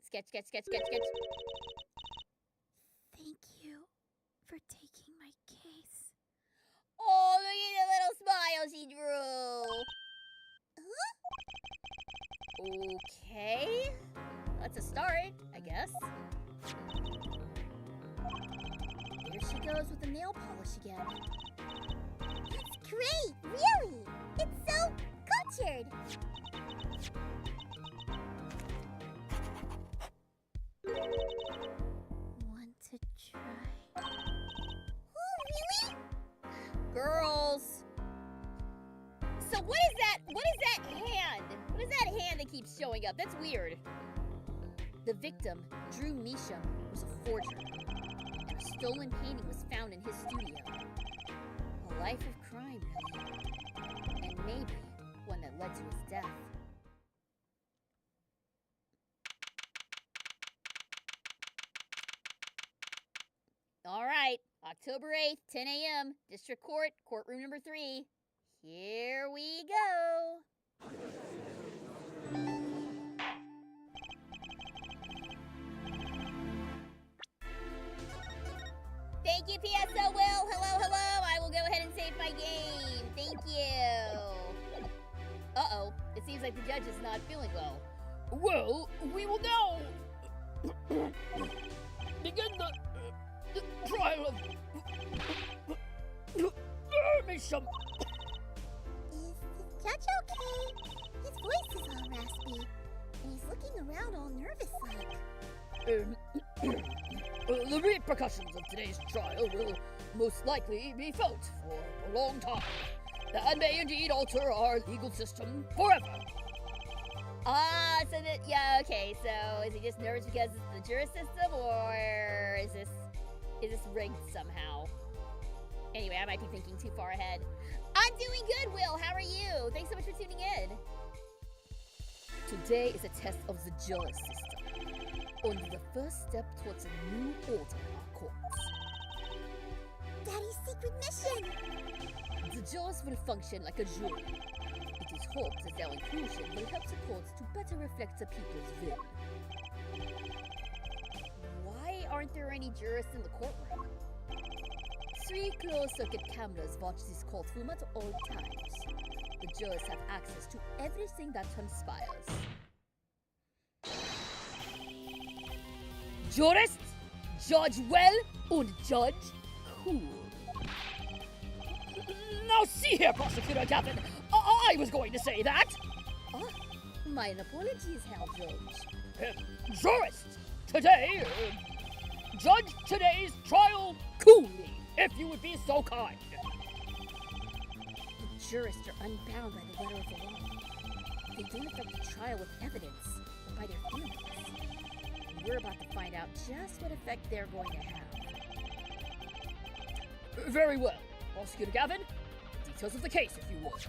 Sketch. Thank you for taking my case. Oh, look at the little smile she drew. Okay. That's a start, I guess. There she goes with the nail polish again. That's great, really. It's so cultured. Want to try? Oh, really? Girls. So what is that? What is that hand? What is that hand that keeps showing up? That's weird. The victim, Drew Measham, was a forger. And a stolen painting was found in his studio. A life of crime, really. And maybe one that led to his death. All right, October 8th, 10 a.m., District Court, courtroom number 3. Here we go. Thank you, PSO Will. Hello. I will go ahead and save my game. Thank you. Uh-oh. It seems like the judge is not feeling well. Well, we will now begin the trial of Measham. Is the judge okay? His voice is all raspy, and he's looking around all nervous like. The repercussions of today's trial will most likely be felt for a long time, and may indeed alter our legal system forever. So that, yeah, okay, so is he just nervous because it's the jury system, or is this rigged somehow? Anyway, I might be thinking too far ahead. I'm doing good, Will. How are you? Thanks so much for tuning in. Today is a test of the justice system, only the first step towards a new order in our courts. Daddy's secret mission! The jurors will function like a jury. It is hoped that their inclusion will help the courts to better reflect the people's will. Why aren't there any jurists in the courtroom? 3 closed-circuit cameras watch this courtroom at all times. The jurors have access to everything that transpires. Jurist, judge well, and judge cool. Now see here, Prosecutor Captain, I was going to say that. My apologies, Herr Judge. Jurist, today, judge today's trial coolly, if you would be so kind. The jurists are unbound by the letter of the law. They don't affect the trial with evidence, or by their feelings. We're about to find out just what effect they're going to have. Very well. Prosecutor Gavin, details of the case, if you would.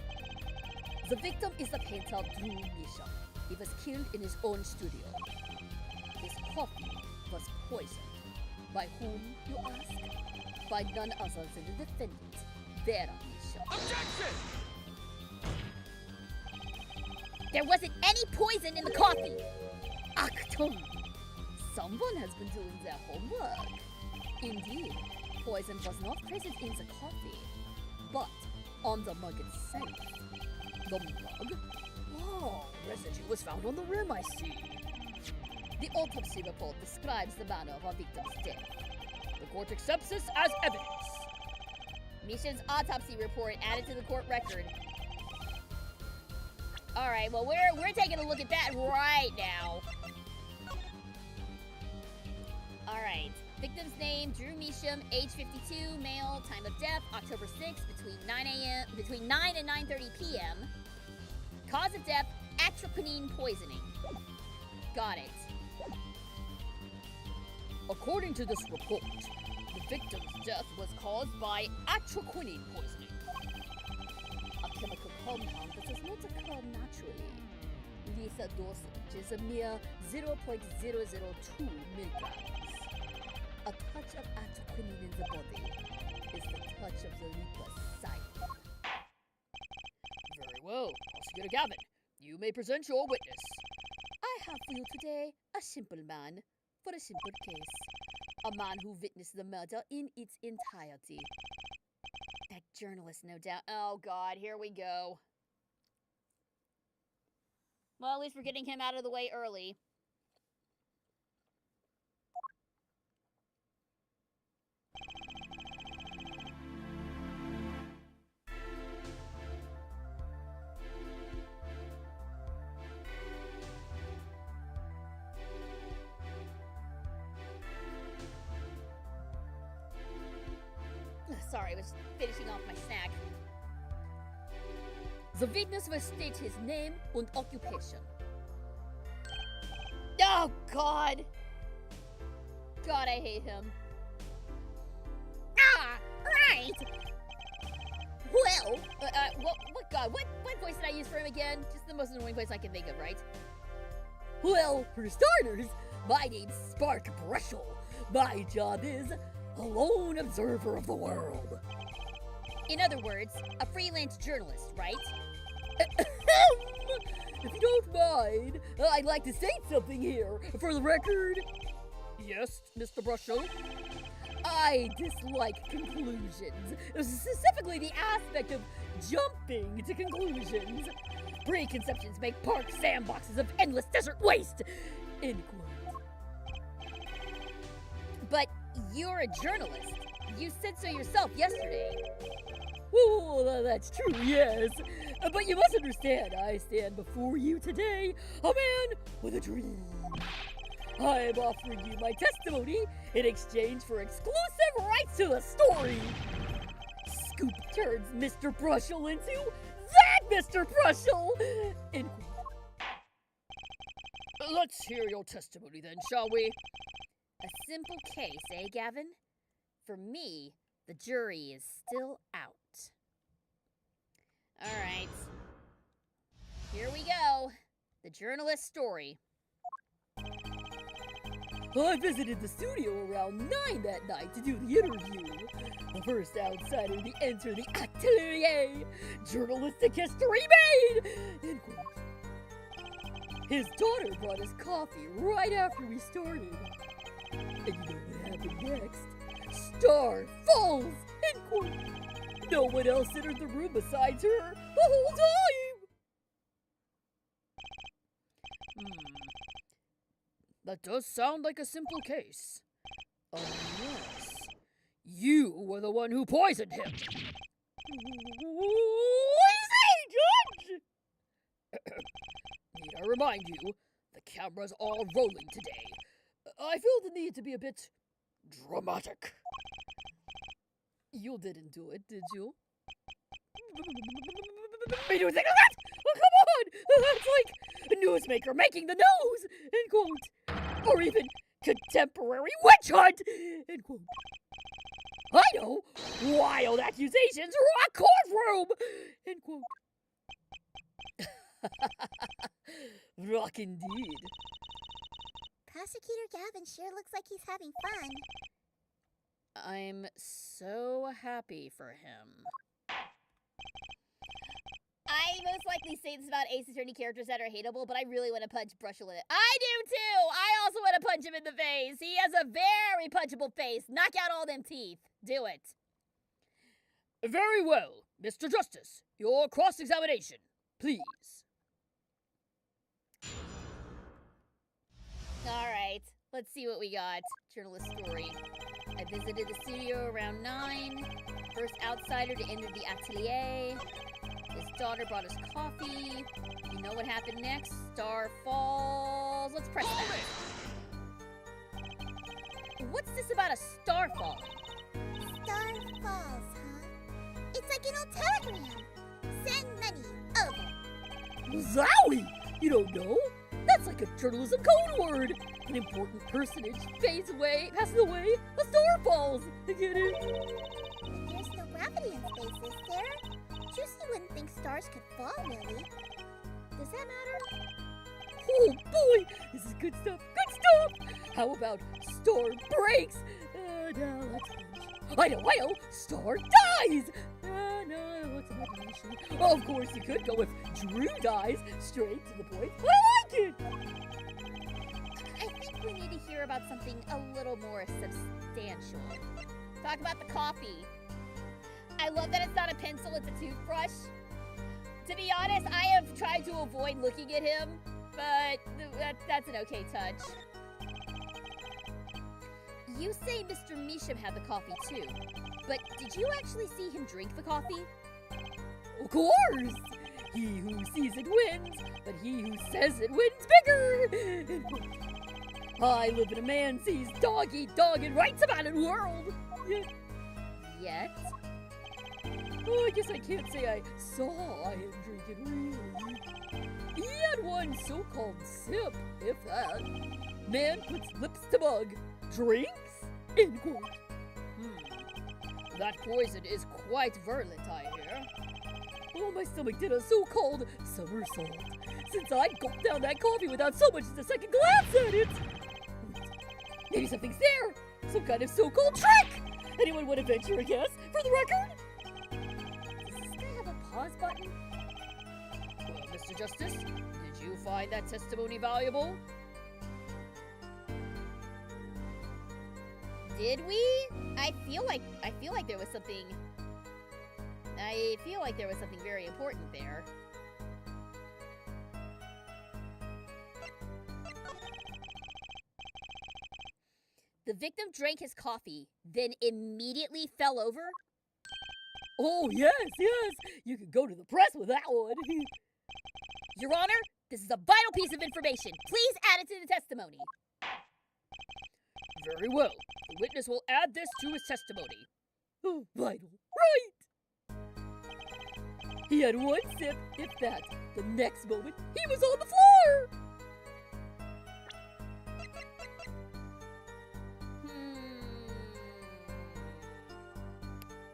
The victim is the painter Drew Measham. He was killed in his own studio. His coffee was poisoned. By whom, you ask? By none other than the defendant, Vera Measham. Objection! There wasn't any poison in the coffee! Achtung! Someone has been doing their homework. Indeed, poison was not present in the coffee, but on the mug itself. The mug? Oh, residue was found on the rim, I see. The autopsy report describes the manner of our victim's death. The court accepts this as evidence. Misha's autopsy report added to the court record. All right, well, we're taking a look at that right now. All right. Victim's name, Drew Measham, age 52, male, time of death, October 6th, between 9 and 9:30 p.m. Cause of death, atroquinine poisoning. Got it. According to this report, the victim's death was caused by atroquinine poisoning, a chemical compound that does not occur naturally. Lethal dosage is a mere 0.002 milligrams. A touch of atroquinine in the body is the touch of the Reaper's scythe. Very well, Prosecutor Gavin, you may present your witness. I have for you today a simple man for a simple case. A man who witnessed the murder in its entirety. That journalist, no doubt. Oh, God, here we go. Well, at least we're getting him out of the way early. Sorry, I was finishing off my snack. The witness will state his name and occupation. Oh, God! God, I hate him. Ah, right. Well, what voice did I use for him again? Just the most annoying voice I can think of, right? Well, for starters, my name's Spark Brushel. My job is a lone observer of the world. In other words, a freelance journalist, right? If you don't mind, I'd like to state something here for the record. Yes, Mr. Brushel? I dislike conclusions, specifically the aspect of jumping to conclusions. Preconceptions make park sandboxes of endless desert waste. End quote. But you're a journalist. You said so yourself yesterday. Well, that's true, yes. But you must understand, I stand before you today, a man with a dream. I am offering you my testimony in exchange for exclusive rights to the story. Scoop turns Mr. Brushel into that Mr. Brushel! End quote. Let's hear your testimony then, shall we? A simple case, eh, Gavin? For me, the jury is still out. All right. Here we go. The journalist's story. I visited the studio around 9 that night to do the interview. The first outsider to enter the atelier. Journalistic history made! End quote. His daughter brought us coffee right after we started. And you know what happened next? Star falls! End quote. No one else entered the room besides her the whole time! That does sound like a simple case. Unless you were the one who poisoned him. What is it, Judge? Need I remind you, the cameras are rolling today. I feel the need to be a bit dramatic. You didn't do it, did you? Made you think of that? Oh, come on! That's like a newsmaker making the news! End quote. Or even contemporary witch hunt! End quote. I know! Wild accusations rock courtroom! End quote. Rock indeed. Prosecutor Gavin sure looks like he's having fun. I'm so happy for him. I most likely say this about Ace Attorney characters that are hateable, but I really want to punch Brushel in it. I do too! I also want to punch him in the face. He has a very punchable face. Knock out all them teeth. Do it. Very well, Mr. Justice. Your cross-examination, please. Alright, let's see what we got. Journalist story. I visited the studio around 9. First outsider to enter the atelier. His daughter brought us coffee. You know what happened next? Star falls. Let's press that. What's this about a star falling? Star falls, huh? It's like an old telegram. Send money over. Zowie! You don't know? That's like a journalism code word. An important personage passes away, a star falls. Get it? But there's no gravity in space, is there? Juicy wouldn't think stars could fall, really. Does that matter? Oh boy, this is good stuff. Good stuff. How about star breaks? Now let's punch. I know. Star dies. No, what's imagination? Of course, you could go with Drew dies. Straight to the point. I like it. I think we need to hear about something a little more substantial. Talk about the coffee. I love that it's not a pencil, it's a toothbrush. To be honest, I have tried to avoid looking at him, but that's an okay touch. You say Mr. Measham had the coffee too, but did you actually see him drink the coffee? Of course. He who sees it wins, but he who says it wins bigger. I live in a man sees dog eat dog and writes about it world. Yet? Oh, I guess I can't say I saw him drinking, really. He had one so-called sip, if that. Man puts lips to mug, drinks, end quote. That poison is quite virulent, I hear. Oh, my stomach did a so-called somersault. Since I gulped down that coffee without so much as a second glance at it. Maybe something's there. Some kind of so-called trick. Anyone want to venture a guess for the record? Does this guy have a pause button? Well, Mr. Justice, did you find that testimony valuable? Did we? I feel like there was something. I feel like there was something very important there. The victim drank his coffee, then immediately fell over? Oh, yes. You could go to the press with that one. Your Honor, this is a vital piece of information. Please add it to the testimony. Very well. The witness will add this to his testimony. Oh, vital. Right! He had one sip, if that. The next moment, he was on the floor!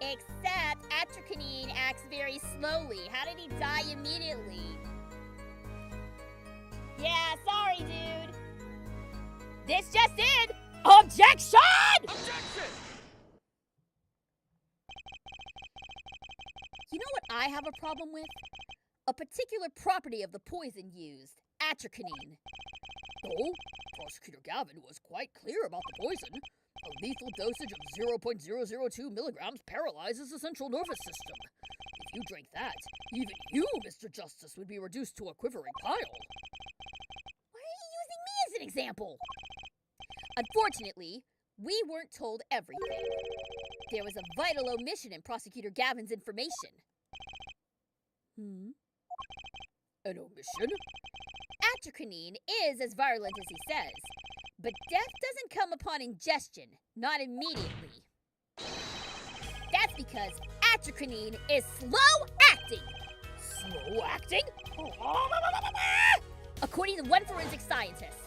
Except Atracanine acts very slowly. How did he die immediately? Yeah, sorry, dude. This just in! Objection! Objection! You know what I have a problem with? A particular property of the poison used, atracanine. Oh, Prosecutor Gavin was quite clear about the poison. A lethal dosage of 0.002 milligrams paralyzes the central nervous system. If you drank that, even you, Mr. Justice, would be reduced to a quivering pile. Why are you using me as an example? Unfortunately, we weren't told everything. There was a vital omission in Prosecutor Gavin's information. An omission? Atracanine is as virulent as he says, but death doesn't come upon ingestion, not immediately. That's because atracanine is slow acting. Slow acting? According to one forensic scientist.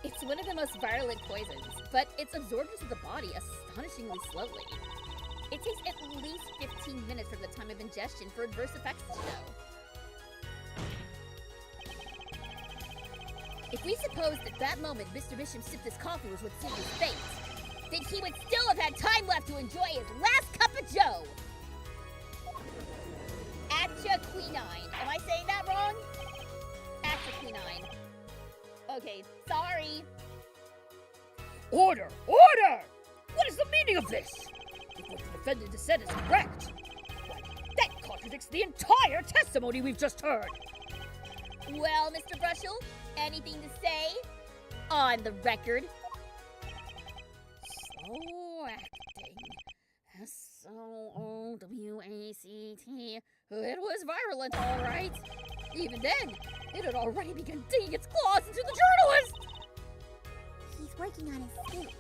It's one of the most virulent poisons, but it's absorbed into the body astonishingly slowly. It takes at least 15 minutes from the time of ingestion for adverse effects to show. If we suppose that that moment Mr. Bishop sipped his coffee was what sealed his fate, then he would still have had time left to enjoy his last cup of joe. Atraquinine. Am I saying that wrong? Atraquinine. Okay, sorry. Order! Order! What is the meaning of this? If what the defendant has said is correct, why, that contradicts the entire testimony we've just heard. Well, Mr. Brushel, anything to say? On the record. Slow acting. S-O-O-W-A-C-T. It was virulent, all right. Even then, it had already begun digging its claws into the journalist. He's working on his scoop.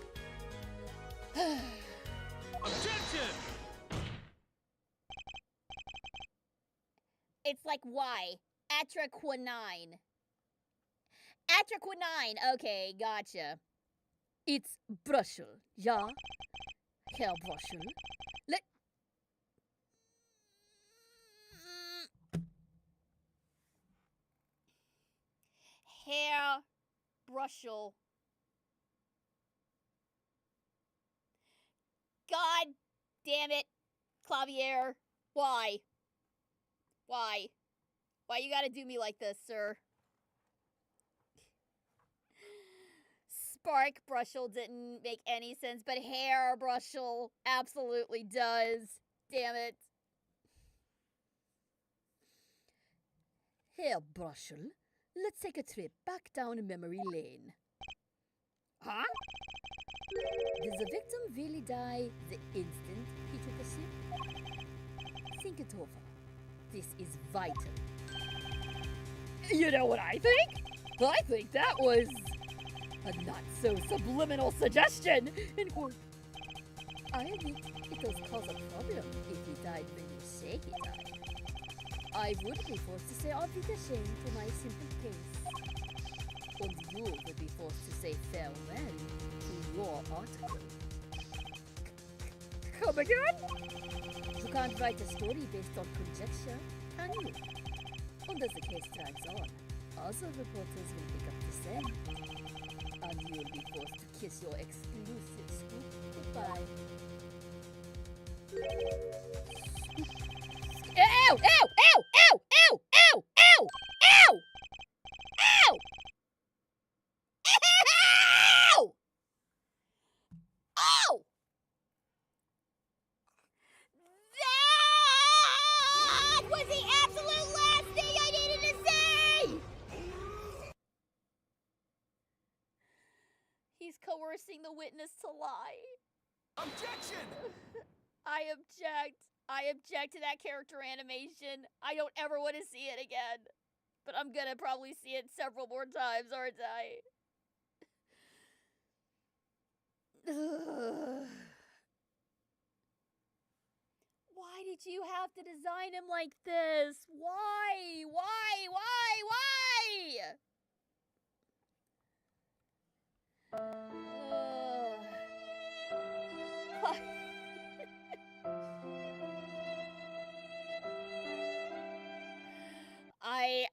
Objection! It's like why? Atraquinine. Atraquinine. Okay, gotcha. It's Brussels, yeah? Herr Brussels. Let... Hair Brushel. God damn it, Clavier. Why? Why? Why you gotta do me like this, sir? Spark Brushel didn't make any sense, but Hair Brushel absolutely does. Damn it. Herr Brushel, let's take a trip back down memory lane. Huh? Did the victim really die the instant he took a sip? Think it over. This is vital. You know what I think? I think that was a not-so-subliminal suggestion. In quote, I admit it does cause a problem if he died when you say he died. I would be forced to say I'll be ashamed for my simple case. And you would be forced to say farewell to your article. Come again? You can't write a story based on conjecture, can you? And as the case drags on, other reporters will pick up the scent. And you'll be forced to kiss your exclusive scoop goodbye. Ow! Ow! Ow! Ow! Ow! Ow! Ow! Ow! Ow! Ow! Ow! That was the absolute last thing I needed to say! He's coercing the witness to lie. Objection! I object. I object to that character animation. I don't ever want to see it again. But I'm gonna probably see it several more times, aren't I? Why did you have to design him like this? Why? Why?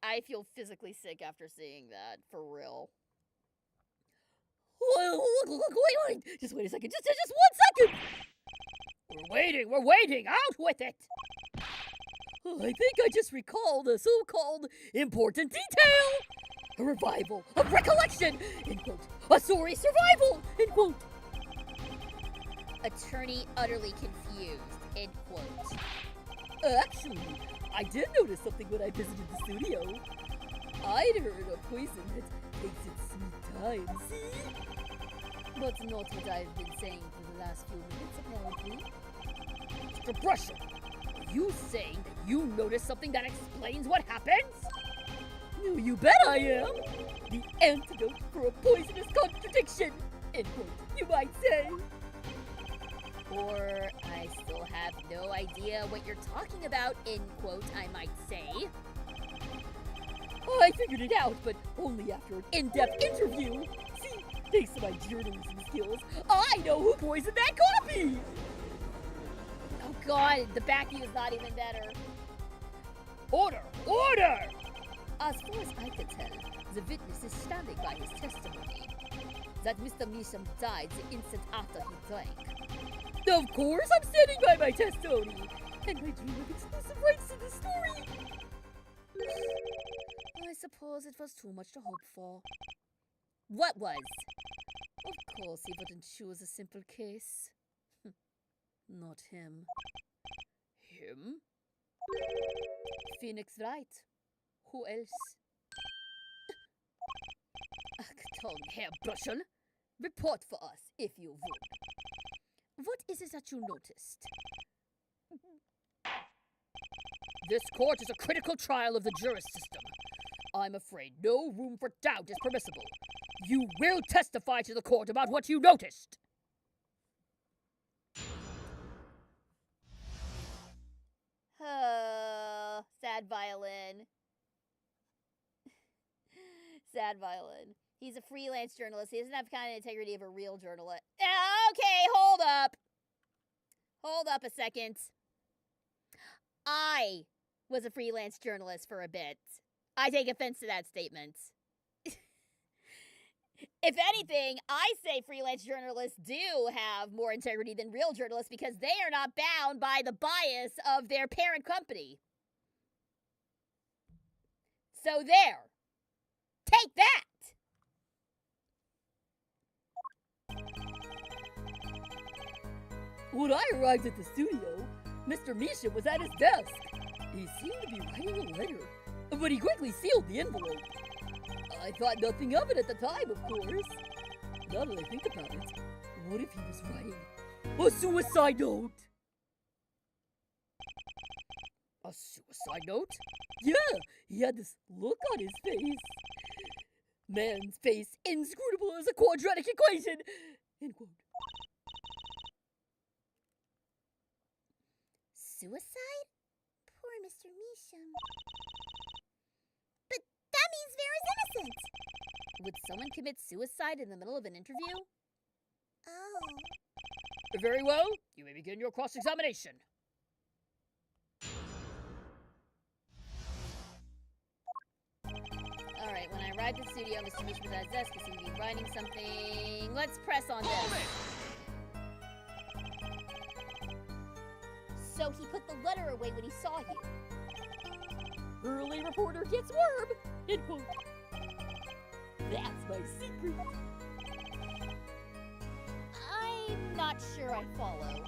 I feel physically sick after seeing that, for real. Wait, just wait a second, just 1 second! We're waiting, out with it! I think I just recalled a so-called important detail! A revival of recollection, end quote. A story survival, end quote. Attorney utterly confused, end quote. Actually, I did notice something when I visited the studio. I'd heard of poison that takes its sweet time, see? But not what I've been saying for the last few minutes, apparently. Mr. Brushel, are you saying that you noticed something that explains what happens? No, you bet I am! The antidote for a poisonous contradiction, end quote, you might say. Or, I still have no idea what you're talking about, end quote, I might say. I figured it out, but only after an in-depth interview. See, thanks to my journalism skills, I know who poisoned that copy! Oh god, the backing is not even better. Order! Order! As far as I can tell, the witness is standing by his testimony. That Mr. Measham died the instant after he drank. Of course I'm standing by my testimony! And my dream of exclusive rights to the story! I suppose it was too much to hope for. What was? Of course he wouldn't choose a simple case. Not him. Him? Phoenix Wright. Who else? Achtung, Herr Brushel. Report for us, if you would. What is it that you noticed? This court is a critical trial of the juris system. I'm afraid no room for doubt is permissible. You will testify to the court about what you noticed. Sad violin. Sad violin. He's a freelance journalist. He doesn't have kind of integrity of a real journalist. Okay, hold up. Hold up a second. I was a freelance journalist for a bit. I take offense to that statement. If anything, I say freelance journalists do have more integrity than real journalists because they are not bound by the bias of their parent company. So there. Take that! When I arrived at the studio, Mr. Misha was at his desk. He seemed to be writing a letter, but he quickly sealed the envelope. I thought nothing of it at the time, of course. Now that I think about it, what if he was writing a suicide note? A suicide note? Yeah, he had this look on his face. Man's face inscrutable as a quadratic equation. End quote. Suicide? Poor Mr. Measham. But that means Vera's innocent! Would someone commit suicide in the middle of an interview? Oh. Very well, you may begin your cross-examination. Alright, when I arrived at the studio, Mr. Misha was at his desk. He seemed to be writing something. Let's press on this. So he put the letter away when he saw you. Early reporter gets worm. End quote. That's my secret. I'm not sure I follow.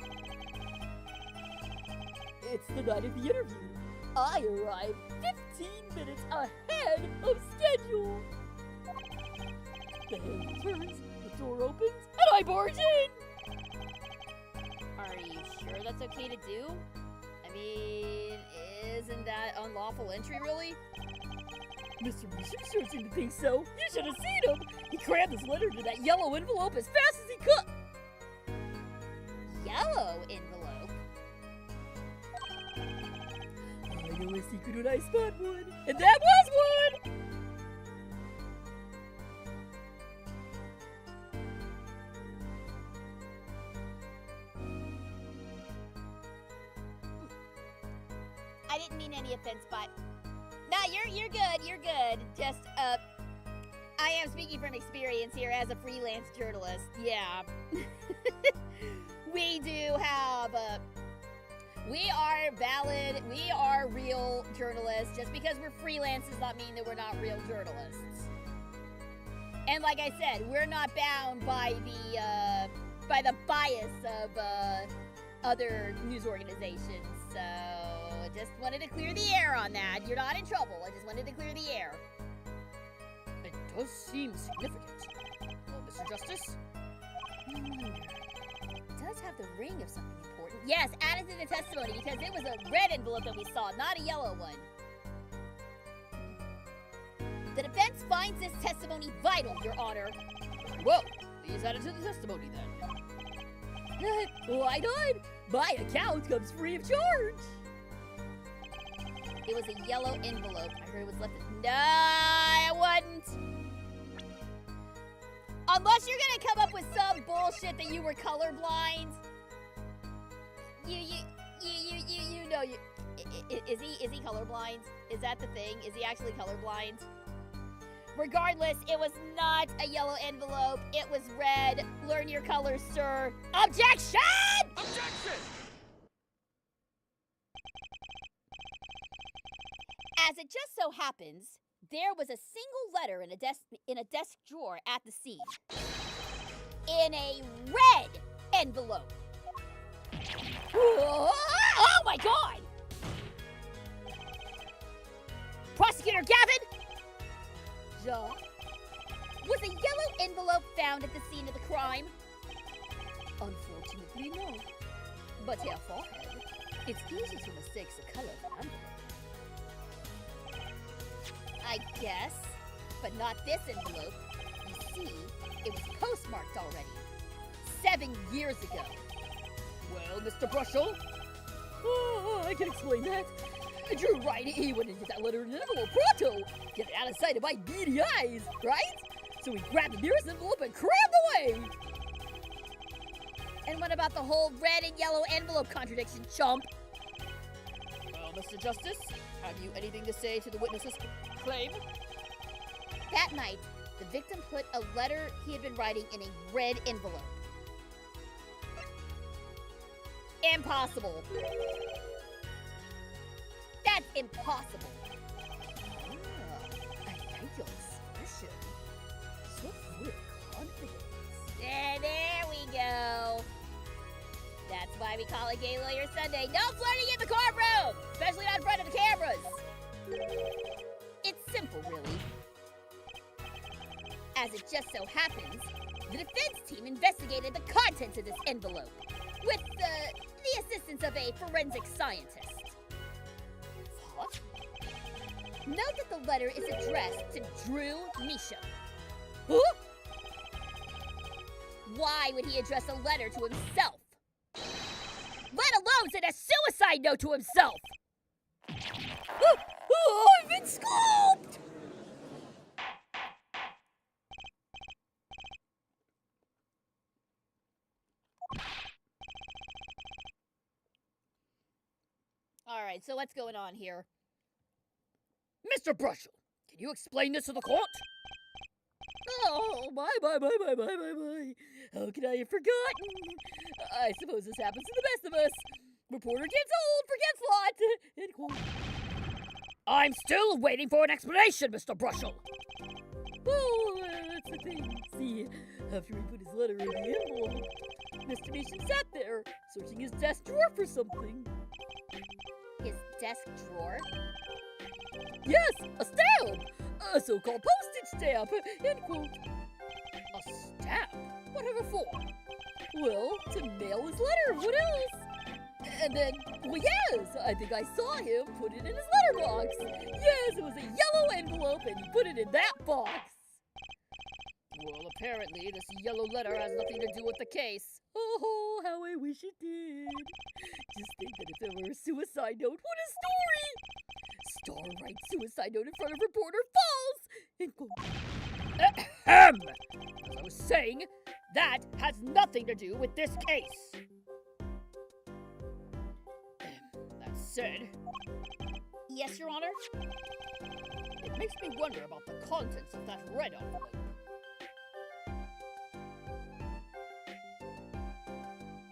It's the night of the interview. I arrived 15 minutes ahead of schedule. The handle turns, the door opens, and I barge in. Are you sure that's okay to do? I mean, isn't that unlawful entry, really? Mr. Bishop sure seemed to think so. You should have seen him. He crammed his letter into that yellow envelope as fast as he could. Yellow envelope? I know a secret when I spot one, and that was one! I didn't mean any offense, but... No, you're good, you're good. Just, I am speaking from experience here as a freelance journalist. Yeah. We do have, we are valid, we are real journalists. Just because we're freelance does not mean that we're not real journalists. And like I said, we're not bound by the bias of, other news organizations, so... Just wanted to clear the air on that. You're not in trouble. I just wanted to clear the air. It does seem significant. Well, Mr. Justice? It does have the ring of something important. Yes, add it to the testimony because it was a red envelope that we saw, not a yellow one. The defense finds this testimony vital, Your Honor. Well, please add it to the testimony then. Why not? My account comes free of charge. It was a yellow envelope. I heard it was left. No, it wasn't. Unless you're gonna come up with some bullshit that you were colorblind. You know, is he colorblind? Is that the thing? Is he actually colorblind? Regardless, it was not a yellow envelope. It was red. Learn your colors, sir. Objection! Objection! As it just so happens, there was a single letter in a desk drawer at the scene. In a red envelope. Oh my God! Prosecutor Gavin! Ja? Was a yellow envelope found at the scene of the crime? Unfortunately, no. But your forehead, it's easy to mistake the color for envelope. I guess. But not this envelope. You see, it was postmarked already. 7 years ago. Well, Mr. Brushel? Oh, I can explain that. You're right, he went and get that letter in an envelope pronto. Get it out of sight of my beady eyes, right? So he grabbed the nearest envelope and crammed away. And what about the whole red and yellow envelope contradiction, chump? Well, Mr. Justice, have you anything to say to the witness's claim? That night, the victim put a letter he had been writing in a red envelope. Impossible. That's impossible. I like your expression. So full of confidence. There we go. That's why we call it Gay Lawyer Sunday. No flirting in the courtroom, especially not in front of the cameras. It's simple, really. As it just so happens, the defense team investigated the contents of this envelope with the assistance of a forensic scientist. What? Note that the letter is addressed to Drew Misha. Huh? Why would he address a letter to himself? Let alone send a suicide note to himself! I've been scalped! Alright, so what's going on here? Mr. Brushel, can you explain this to the court? Oh, my. How could I have forgotten? I suppose this happens to the best of us. Reporter gets old, forgets lot. End quote. I'm still waiting for an explanation, Mr. Brushel. Oh, that's the thing. See, after he put his letter in the envelope, Mr. Mason sat there, searching his desk drawer for something. His desk drawer? Yes, a stamp! A so-called postage stamp! End quote. A stamp? Whatever for? Well, to mail his letter, what else? And then, well, yes, I think I saw him put it in his letterbox. Yes, it was a yellow envelope, and he put it in that box. Well, apparently, this yellow letter has nothing to do with the case. Oh, how I wish it did. Just think that if there were a suicide note, what a story! Star writes suicide note in front of reporter falls! Ahem! As I was saying, that has nothing to do with this case. That said, Yes, Your Honor? it makes me wonder about the contents of that red envelope.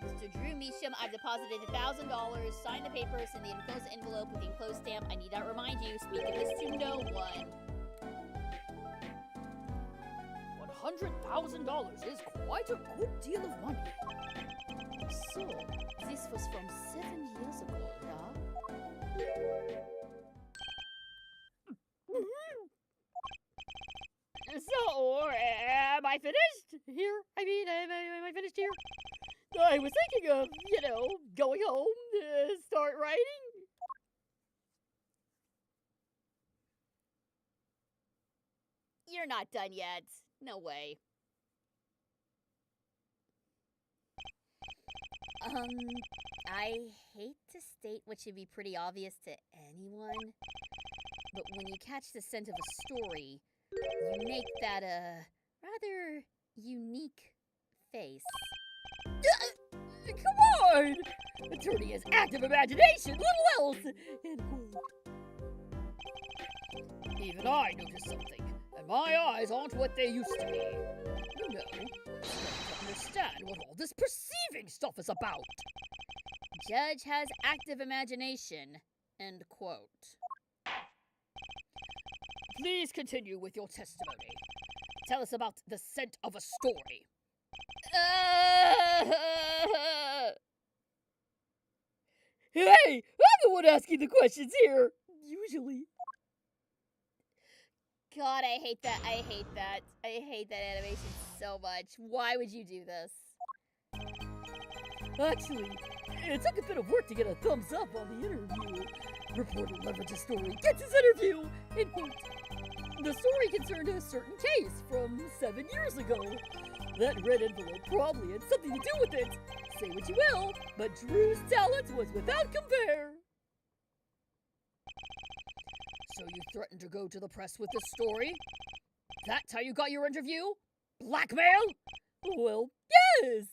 Mr. Drew Measham, I've deposited $1,000. Sign the papers in the enclosed envelope with the enclosed stamp. I need not remind you, speak of this to no one. $100,000 is quite a good deal of money. So, this was from 7 years ago, yeah? So, am I finished here? Am I finished here? I was thinking of, going home to start writing. You're not done yet. No way. I hate to state what should be pretty obvious to anyone, but when you catch the scent of a story, you make that a rather unique face. Come on! Attorney has active imagination, little else! End quote. Even I noticed something, and my eyes aren't what they used to be. You know, I'm starting to understand what all this perceiving stuff is about. Judge has active imagination. End quote. Please continue with your testimony. Tell us about the scent of a story. Hey, I'm the one asking the questions here. Usually. God, I hate that. I hate that. I hate that animation so much. Why would you do this? Actually, It took a bit of work to get a thumbs up on the interview. Reporter leverages story, gets his interview! End quote. The story concerned a certain case from 7 years ago. That red envelope probably had something to do with it. Say what you will, but Drew's talent was without compare. So you threatened to go to the press with this story? That's how you got your interview? Blackmail? Well, yes!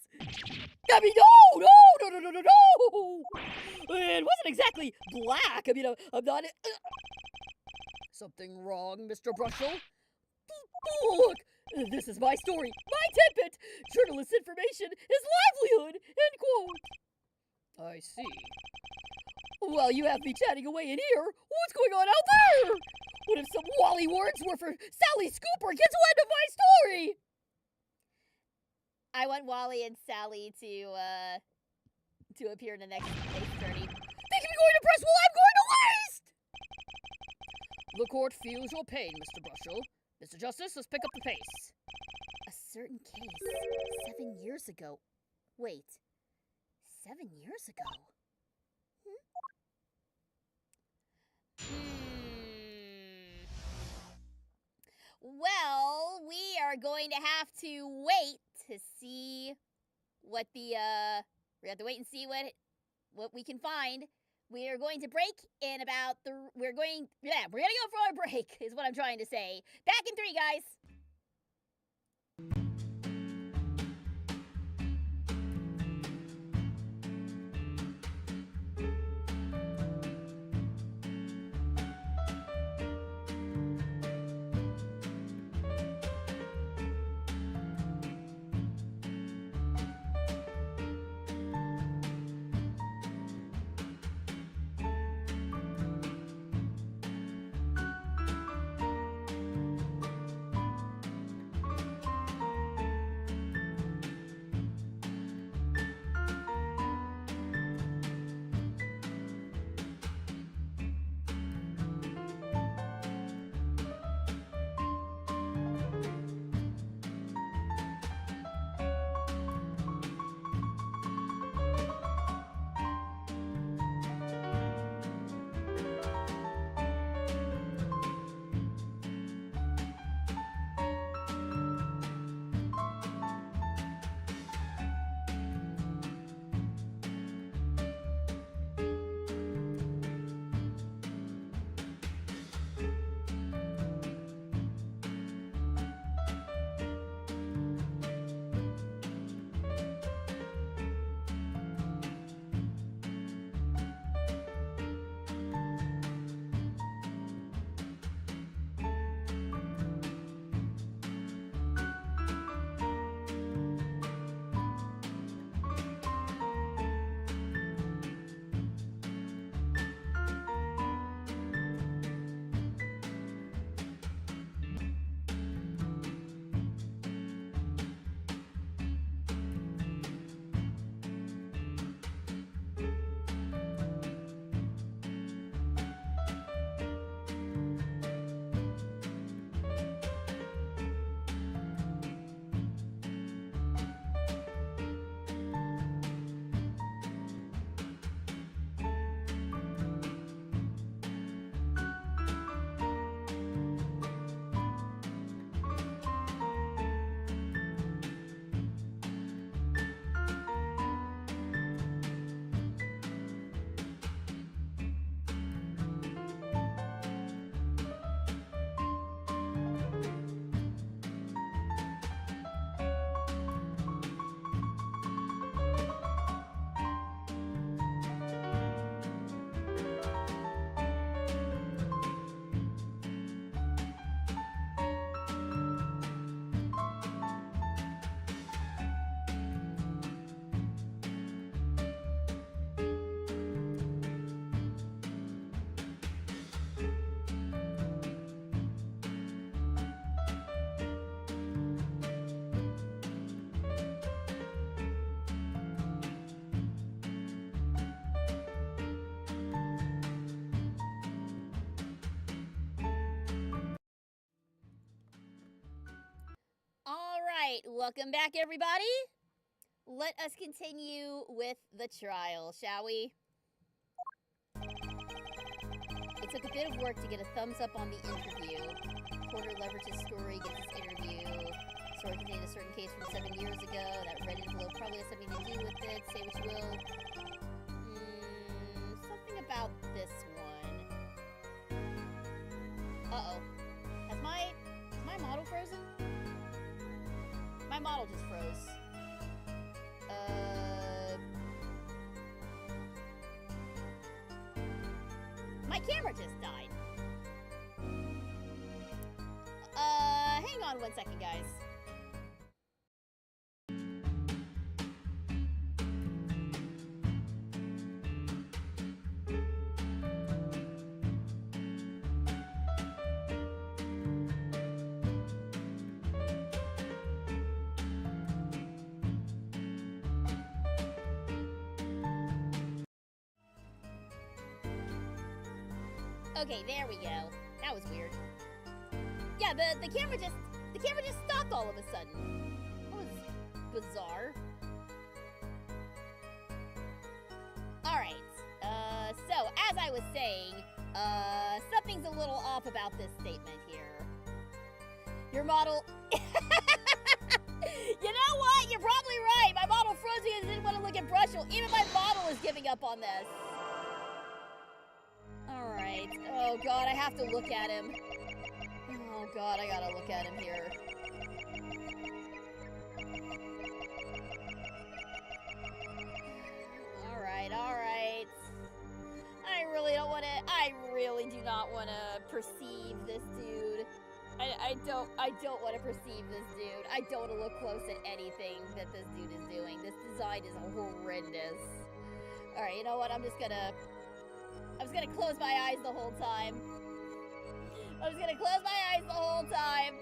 I mean, no! It wasn't exactly black. I mean, I'm not... Something wrong, Mr. Brushel? Look, this is my story, my tidbit. Journalist information is livelihood, end quote. I see. While you have me chatting away in here, what's going on out there? What if some Wally Wordsworth or Sally Scooper gets wind of my story? I want Wally and Sally to appear in the next journey. They can be going to press while I'm going to waste! The court feels your pain, Mr. Brushel. Mr. Justice, let's pick up the pace. A certain case 7 years ago. Wait, 7 years ago? Well, we are going to have to wait to see what we have to wait and see what we can find. We are going to break in about we're gonna go for our break is what I'm trying to say. Back in 3, guys. Welcome back, everybody. let us continue with the trial, shall we? It took a bit of work to get a thumbs up on the interview. Porter leveraged his story, gets his interview. Story contained a certain case from 7 years ago. That red envelope probably has something to do with it. Say what you will. Something about this one. Uh-oh. Is my model frozen? My model just froze. My camera just died. Hang on 1 second, guys. Okay, there we go. That was weird. Yeah, the camera just stopped all of a sudden. That was bizarre. Alright. So as I was saying, something's a little off about this statement here. Your model You know what? You're probably right. My model froze because I didn't want to look at Brushel. Even my model is giving up on this. Alright. Oh god, I have to look at him. Oh god, I gotta look at him here. Alright. I really do not want to perceive this dude. I don't want to perceive this dude. I don't want to look close at anything that this dude is doing. This design is horrendous. Alright, you know what? I'm just gonna close my eyes the whole time. I'm just gonna close my eyes the whole time.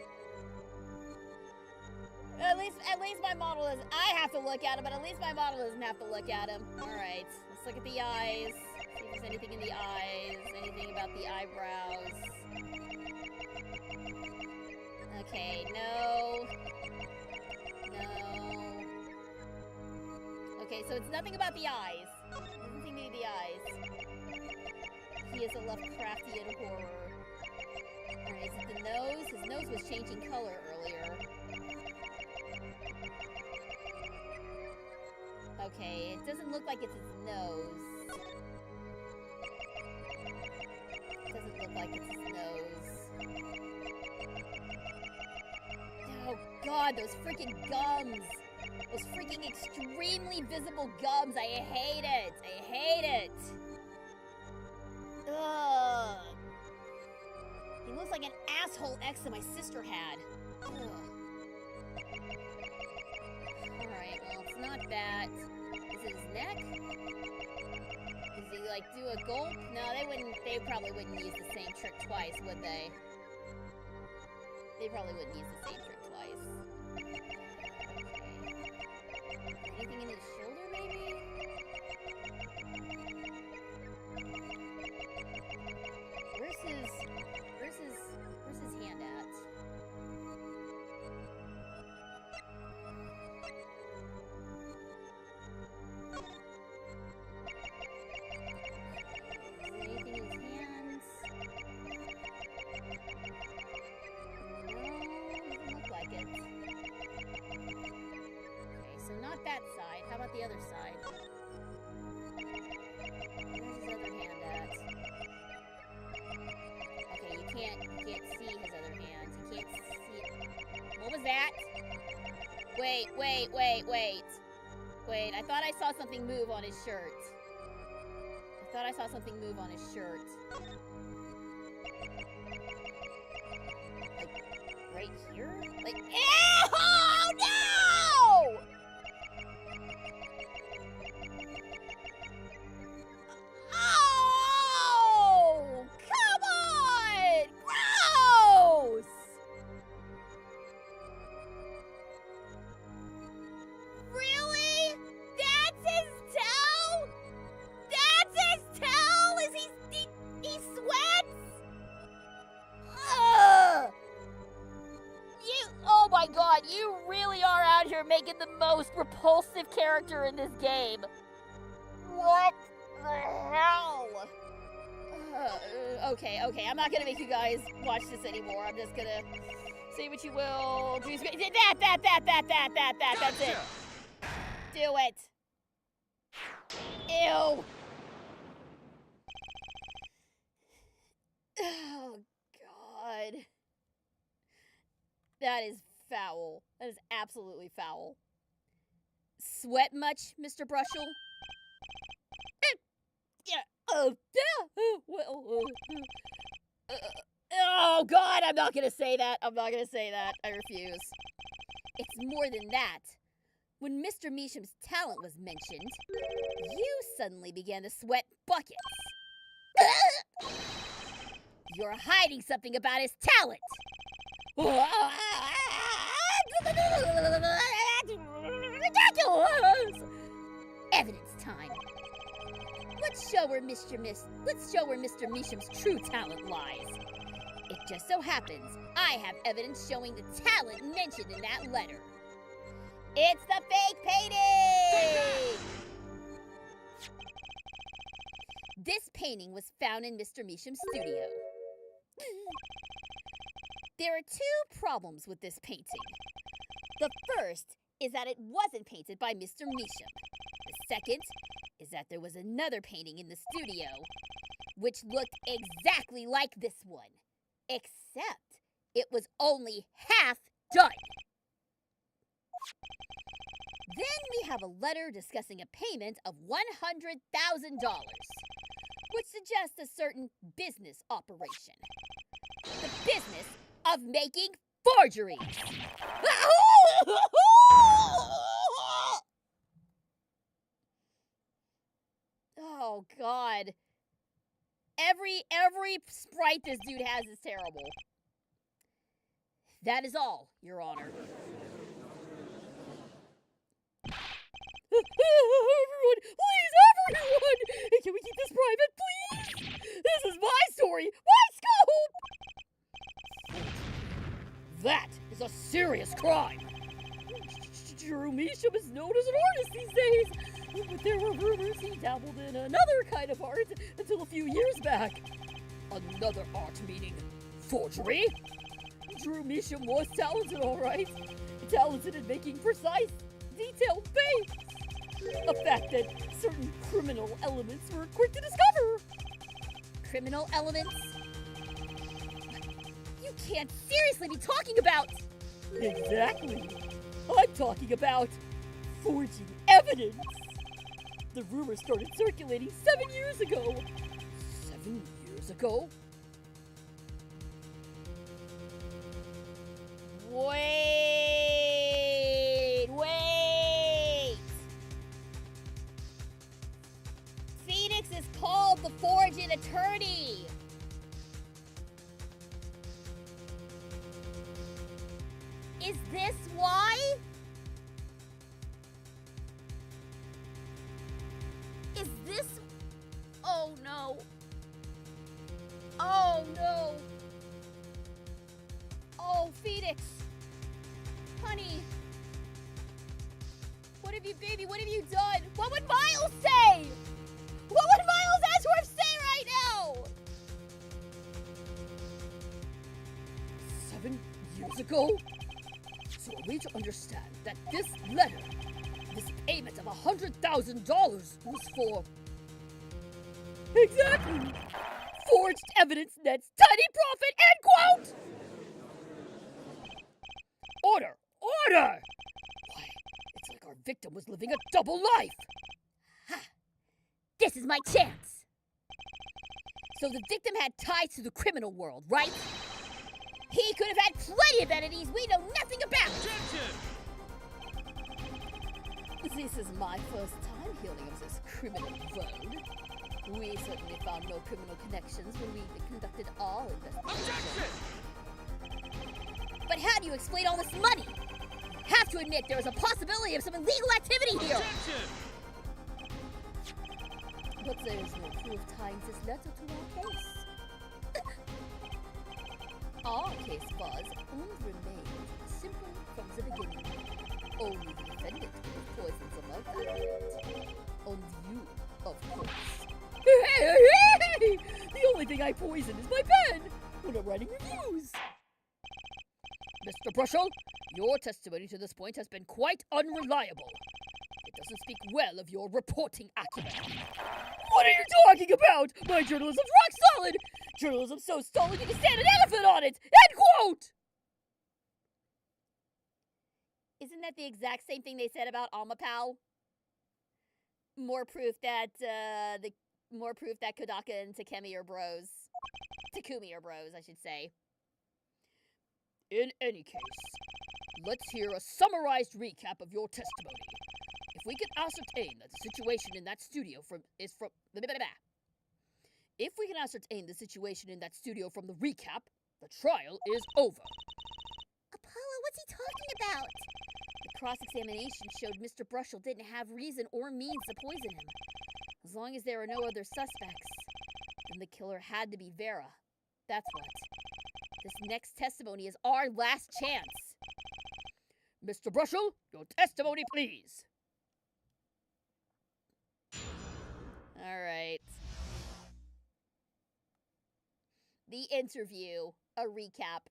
At least my model is. I have to look at him, but at least my model doesn't have to look at him. Alright, let's look at the eyes. See if there's anything in the eyes. Anything about the eyebrows. Okay, no. Okay, so it's nothing about the eyes. Doesn't seem to be the eyes. He is a Lovecraftian horror. Alright, is it the nose? His nose was changing color earlier. Okay, it doesn't look like it's his nose. It doesn't look like it's his nose. Oh god, those freaking gums! Those freaking extremely visible gums! I hate it! I hate it! Ugh! He looks like an asshole ex that my sister had. Ugh. Alright, well, it's not that. Is it his neck? Does he, like, do a gulp? No, they probably wouldn't use the same trick twice, would they? They probably wouldn't use the same trick twice. Okay. Anything in his shoulder, maybe? Where's his hand at? Is there anything in his hands? Doesn't look like it. Okay, so not that side. How about the other side? Where's his other hand at? Okay, you can't see his other hand. You can't see it. What was that? Wait. Wait, I thought I saw something move on his shirt. Right here? Like, ew! Oh, no! Oh! Come on! Gross! Really? That's his toe? That's his toe? He sweats? Ugh! Oh my you're making the most repulsive character in this game. What the hell? Okay, I'm not gonna make you guys watch this anymore. I'm just gonna say what you will. That's it. Do it. Ew. Oh, God. That is foul. That is absolutely foul. Sweat much, Mr. Brushel? Yeah. Oh, God, I'm not going to say that. I refuse. It's more than that. When Mr. Meesham's talent was mentioned, you suddenly began to sweat buckets. You're hiding something about his talent. Evidence time. Let's show where Mr. Meesham's true talent lies. It just so happens I have evidence showing the talent mentioned in that letter. It's the fake painting! This painting was found in Mr. Meesham's studio. There are two problems with this painting. The first is that it wasn't painted by Mr. Meesham. The second is that there was another painting in the studio which looked exactly like this one, except it was only half done. Then we have a letter discussing a payment of $100,000, which suggests a certain business operation. The business of making forgeries. Oh, God. Every sprite this dude has is terrible. That is all, Your Honor. Everyone! Can we keep this private, please? This is my story! My scope! That is a serious crime! Drew Meesham is known as an artist these days, but there were rumors he dabbled in another kind of art until a few years back. Another art meaning forgery? Drew Meesham was talented, all right. Talented in making precise, detailed paints. A fact that certain criminal elements were quick to discover. Criminal elements? You can't seriously be talking about... Exactly. I'm talking about forging evidence. The rumor started circulating 7 years ago. 7 years ago? Wait! Phoenix is called the forging attorney. Is this why? Is this... Oh, no. Oh, no. Oh, Phoenix. Honey. What have you, baby, what have you done? What would Miles say? What would Miles Ashworth say right now? 7 years ago? So are we to understand that this letter, this payment of $100,000 was for... Exactly! Forged evidence nets tiny profit, end quote! Order! Order! Why, it's like our victim was living a double life! Ha! This is my chance! So the victim had ties to the criminal world, right? He could have had plenty of entities we know nothing about! This is my first time hearing of this criminal world. We certainly found no criminal connections when we conducted our investigation. But how do you explain all this money? Have to admit there is a possibility of some illegal activity here! But there is no proof tying this letter to our case. Our case was and remains simple from the beginning. only the defendant could have poisoned some of that red. And you, of course. Hey! The only thing I poison is my pen when I'm writing reviews. Mr. Brushel, your testimony to this point has been quite unreliable. It doesn't speak well of your reporting acumen. What are you talking about? My journalism's rock solid! Journalism's so solid you can stand an elephant on it! End quote! Isn't that the exact same thing they said about Amapal? More proof that Kodaka and Takumi are bros. Takumi are bros, I should say. In any case, let's hear a summarized recap of your testimony. If we can ascertain that the situation in that studio from the recap, the trial is over. Apollo, what's he talking about? The cross-examination showed Mr. Brushel didn't have reason or means to poison him. As long as there are no other suspects, then the killer had to be Vera. That's what. This next testimony is our last chance. Mr. Brushel, your testimony, please. All right. The interview, a recap.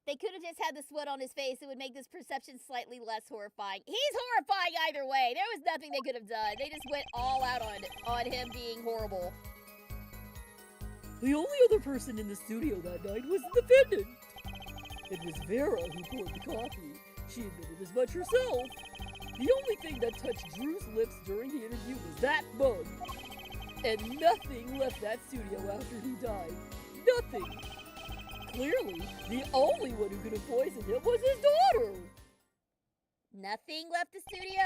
They could have just had the sweat on his face. It would make this perception slightly less horrifying. He's horrifying either way. There was nothing they could have done. They just went all out on him being horrible. The only other person in the studio that night was the defendant. It was Vera who poured the coffee. She admitted as much herself. The only thing that touched Drew's lips during the interview was that mug. And nothing left that studio after he died. Nothing. Clearly, the only one who could have poisoned him was his daughter. Nothing left the studio?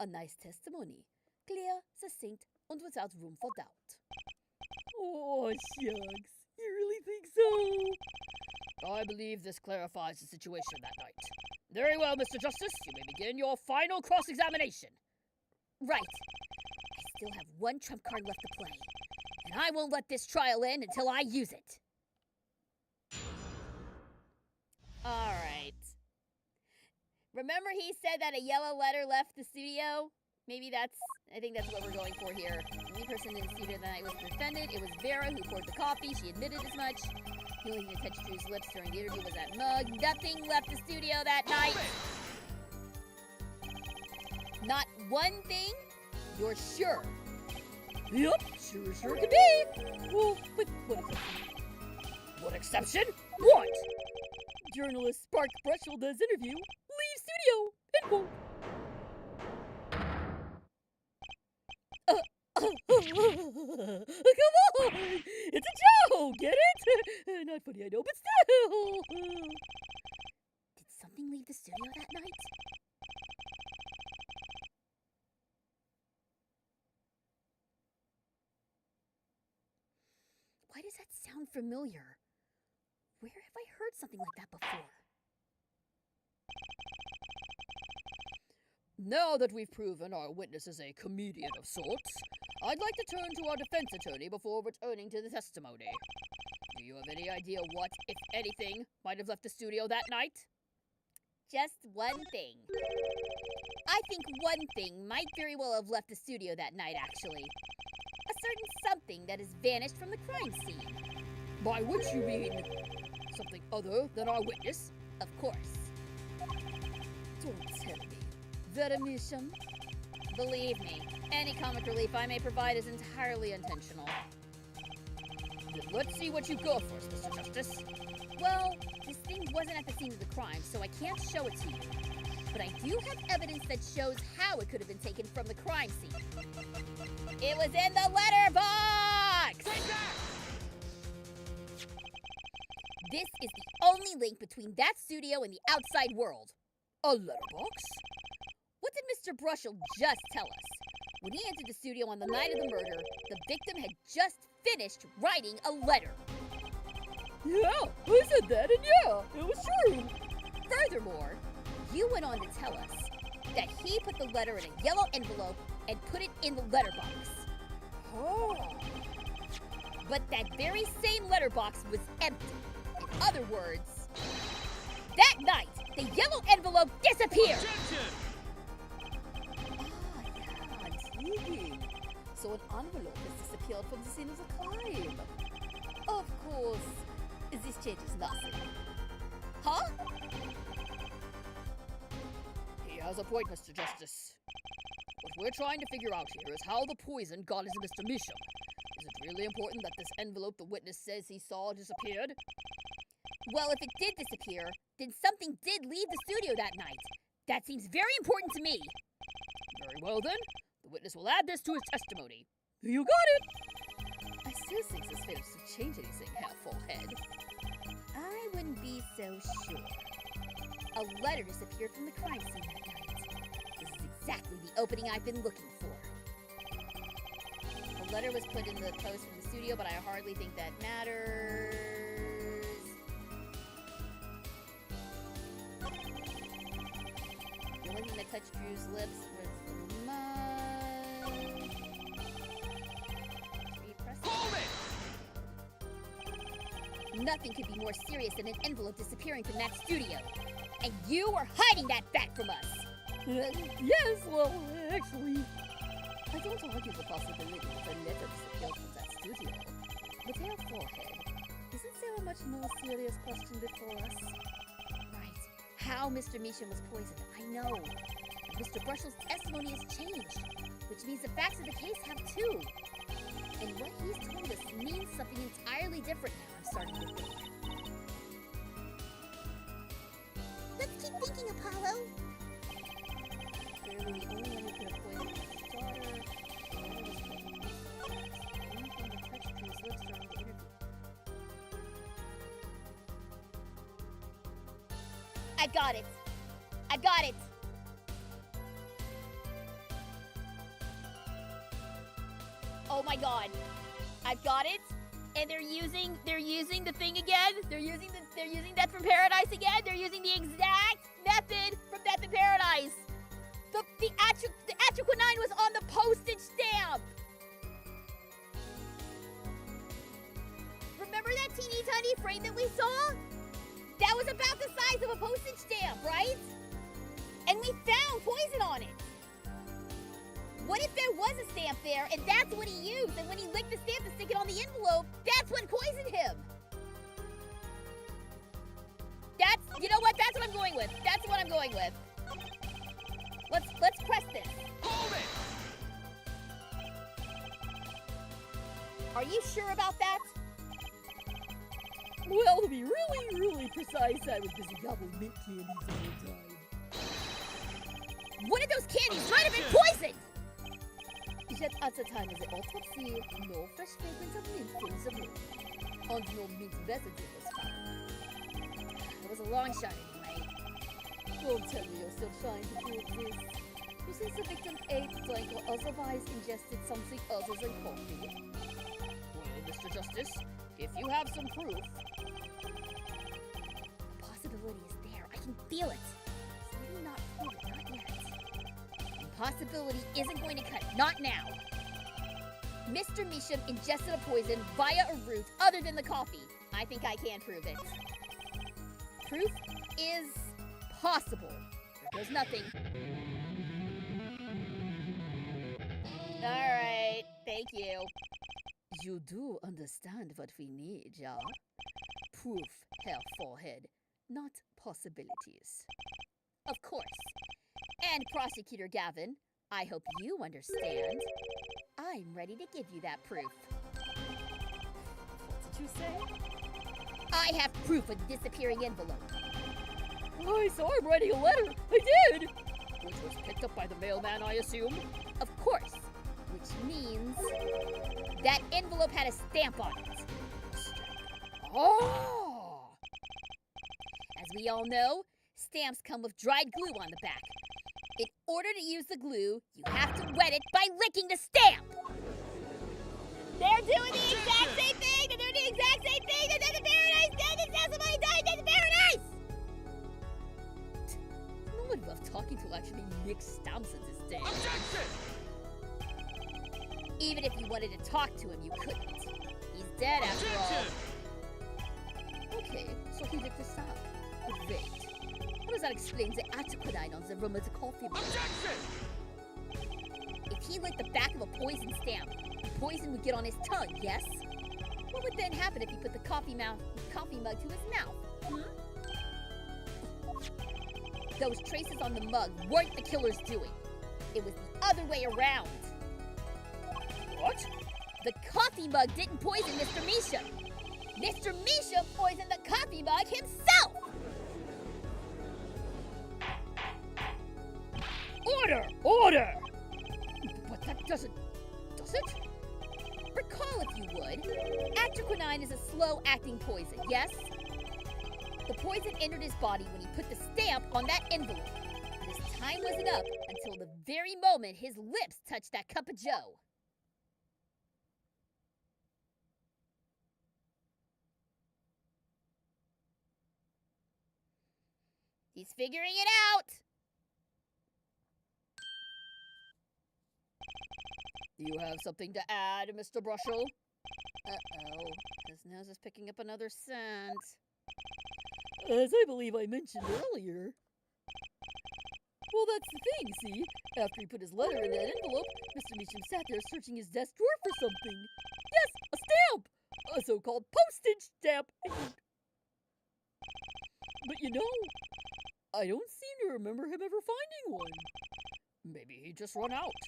A nice testimony. Clear, succinct, and without room for doubt. Oh, shucks. You really think so? I believe this clarifies the situation that night. Very well, Mr. Justice. You may begin your final cross-examination. Right. I still have one trump card left to play. And I won't let this trial end until I use it. Alright. Remember he said that a yellow letter left the studio? I think that's what we're going for here. The only person in the studio that night was the defendant. It was Vera who poured the coffee. She admitted as much. The only thing that touched Drew's lips during the interview was that mug. Nothing left the studio that night. Not one thing? You're sure? Yep, sure can be. Well, but what exception? What? Journalist Spark Brushel does interview. Leave studio. End quote. Come on! It's a joke, get it? Not funny, I know, but still. Did something leave the studio that night? Why does that sound familiar? Where have I heard something like that before? Now that we've proven our witness is a comedian of sorts, I'd like to turn to our defense attorney before returning to the testimony. Do you have any idea what, if anything, might have left the studio that night? Just one thing. I think one thing might very well have left the studio that night, actually. A certain something that has vanished from the crime scene. By which you mean something other than our witness? Of course. Don't tell me. Veneration? Believe me, any comic relief I may provide is entirely intentional. Then let's see what you got for us, Mr. Justice. Well, this thing wasn't at the scene of the crime, so I can't show it to you. But I do have evidence that shows how it could have been taken from the crime scene. It was in the letterbox! This is the only link between that studio and the outside world. A letterbox? What did Mr. Brushel just tell us? When he entered the studio on the night of the murder, the victim had just finished writing a letter. Yeah, I said that, and yeah, it was true. Furthermore, you went on to tell us that he put the letter in a yellow envelope and put it in the letterbox. Oh. But that very same letterbox was empty. In other words, that night, the yellow envelope disappeared! Ah, yeah, intriguing. So an envelope has disappeared from the scene of the crime. Of course, this changes nothing. Huh? He has a point, Mr. Justice. What we're trying to figure out here is how the poison got into Mr. Misham. Is it really important that this envelope the witness says he saw disappeared? Well, if it did disappear, then something did leave the studio that night. That seems very important to me. Very well then. The witness will add this to his testimony. You got it! I still think this fails to change anything, Half-Full-Head. I wouldn't be so sure. A letter disappeared from the crime scene that night. This is exactly the opening I've been looking for. The letter was put in the post from the studio, but I hardly think that matters. The only thing that touched Drew's lips was the mud. Hold it! Nothing could be more serious than an envelope disappearing from that studio. And you are hiding that fact from us! Yes, well, actually, I don't argue the possibility that a letter disappeared from that studio. But Half-Full-Head, isn't there a much more serious question before us? Right. How Mr. Misham was poisoned, I know. But Mr. Brushell's testimony has changed, which means the facts of the case have too. And what he's told us means something entirely different now, I'm starting to think. Let's keep thinking, Apollo. Clearly, the only one who could have poisoned his daughter was anything that touched Drew's lips during the interview. I got it. I got it. Oh my god. I've got it. And they're using the thing again. They're using Death from Paradise again. They're using the exact method from Death in Paradise. The atroquinine was on the postage stamp. Remember that teeny tiny frame that we saw? That was about the size of a postage stamp, right? And we found poison on it. What if there was a stamp there and that's what he used? And when he licked the stamp to stick it on the envelope, that's what poisoned him. You know what? That's what I'm going with. That's what I'm going with. Let's press this. Hold it! Are you sure about that? Well, to be really, really precise, I was busy gobbling mint candies all the time. One of those candies might have been poisoned! Yet at the time of the autopsy, no fresh fragrance of mint fills the room, and no mint residue was found. It was a long shot anyway. Don't tell me you're still trying to prove this. You think the victim ate, drank, or otherwise ingested something other than coffee? Well, Mr. Justice, if you have some proof... The possibility is there. I can feel it. So maybe not prove it, not yet. Impossibility isn't going to cut it, not now. Mr. Misham ingested a poison via a route other than the coffee. I think I can prove it. Proof is possible. There's nothing. Alright, thank you. You do understand what we need, yeah? Proof, Half-Full-Head, not possibilities. Of course. And Prosecutor Gavin, I hope you understand. I'm ready to give you that proof. What did you say? I have proof of the disappearing envelope. I saw him writing a letter. I did! Which was picked up by the mailman, I assume? Of course. Which means that envelope had a stamp on it. Oh! As we all know, stamps come with dried glue on the back. In order to use the glue, you have to wet it by licking the stamp! They're doing the exact same thing! They're doing the exact same thing! They're Death in Paradise! Somebody died! Death in Paradise! No one left talking to actually mix stamps at this day. Objection! Even if you wanted to talk to him, you couldn't. He's dead after all. Objection! Okay, so he licked the stamp. But wait, How does that explain the atropine on the rim of the coffee mug? If he lit the back of a poison stamp, the poison would get on his tongue, yes? What would then happen if he put the coffee mug to his mouth? Those traces on the mug weren't the killer's doing. It was the other way around. What? The coffee mug didn't poison Mr. Misha. Mr. Misha poisoned the coffee mug himself! Order! Order! But that doesn't... does it? Recall, if you would, atroquinine is a slow-acting poison, yes? The poison entered his body when he put the stamp on that envelope. But his time wasn't up until the very moment his lips touched that cup of joe. He's figuring it out! Do you have something to add, Mr. Brushel? Uh-oh. His nose is picking up another scent. As I believe I mentioned earlier. Well, that's the thing, see? After he put his letter in that envelope, Mr. Meacham sat there searching his desk drawer for something. Yes, a stamp! A so-called postage stamp. But you know, I don't seem to remember him ever finding one. Maybe he just run out.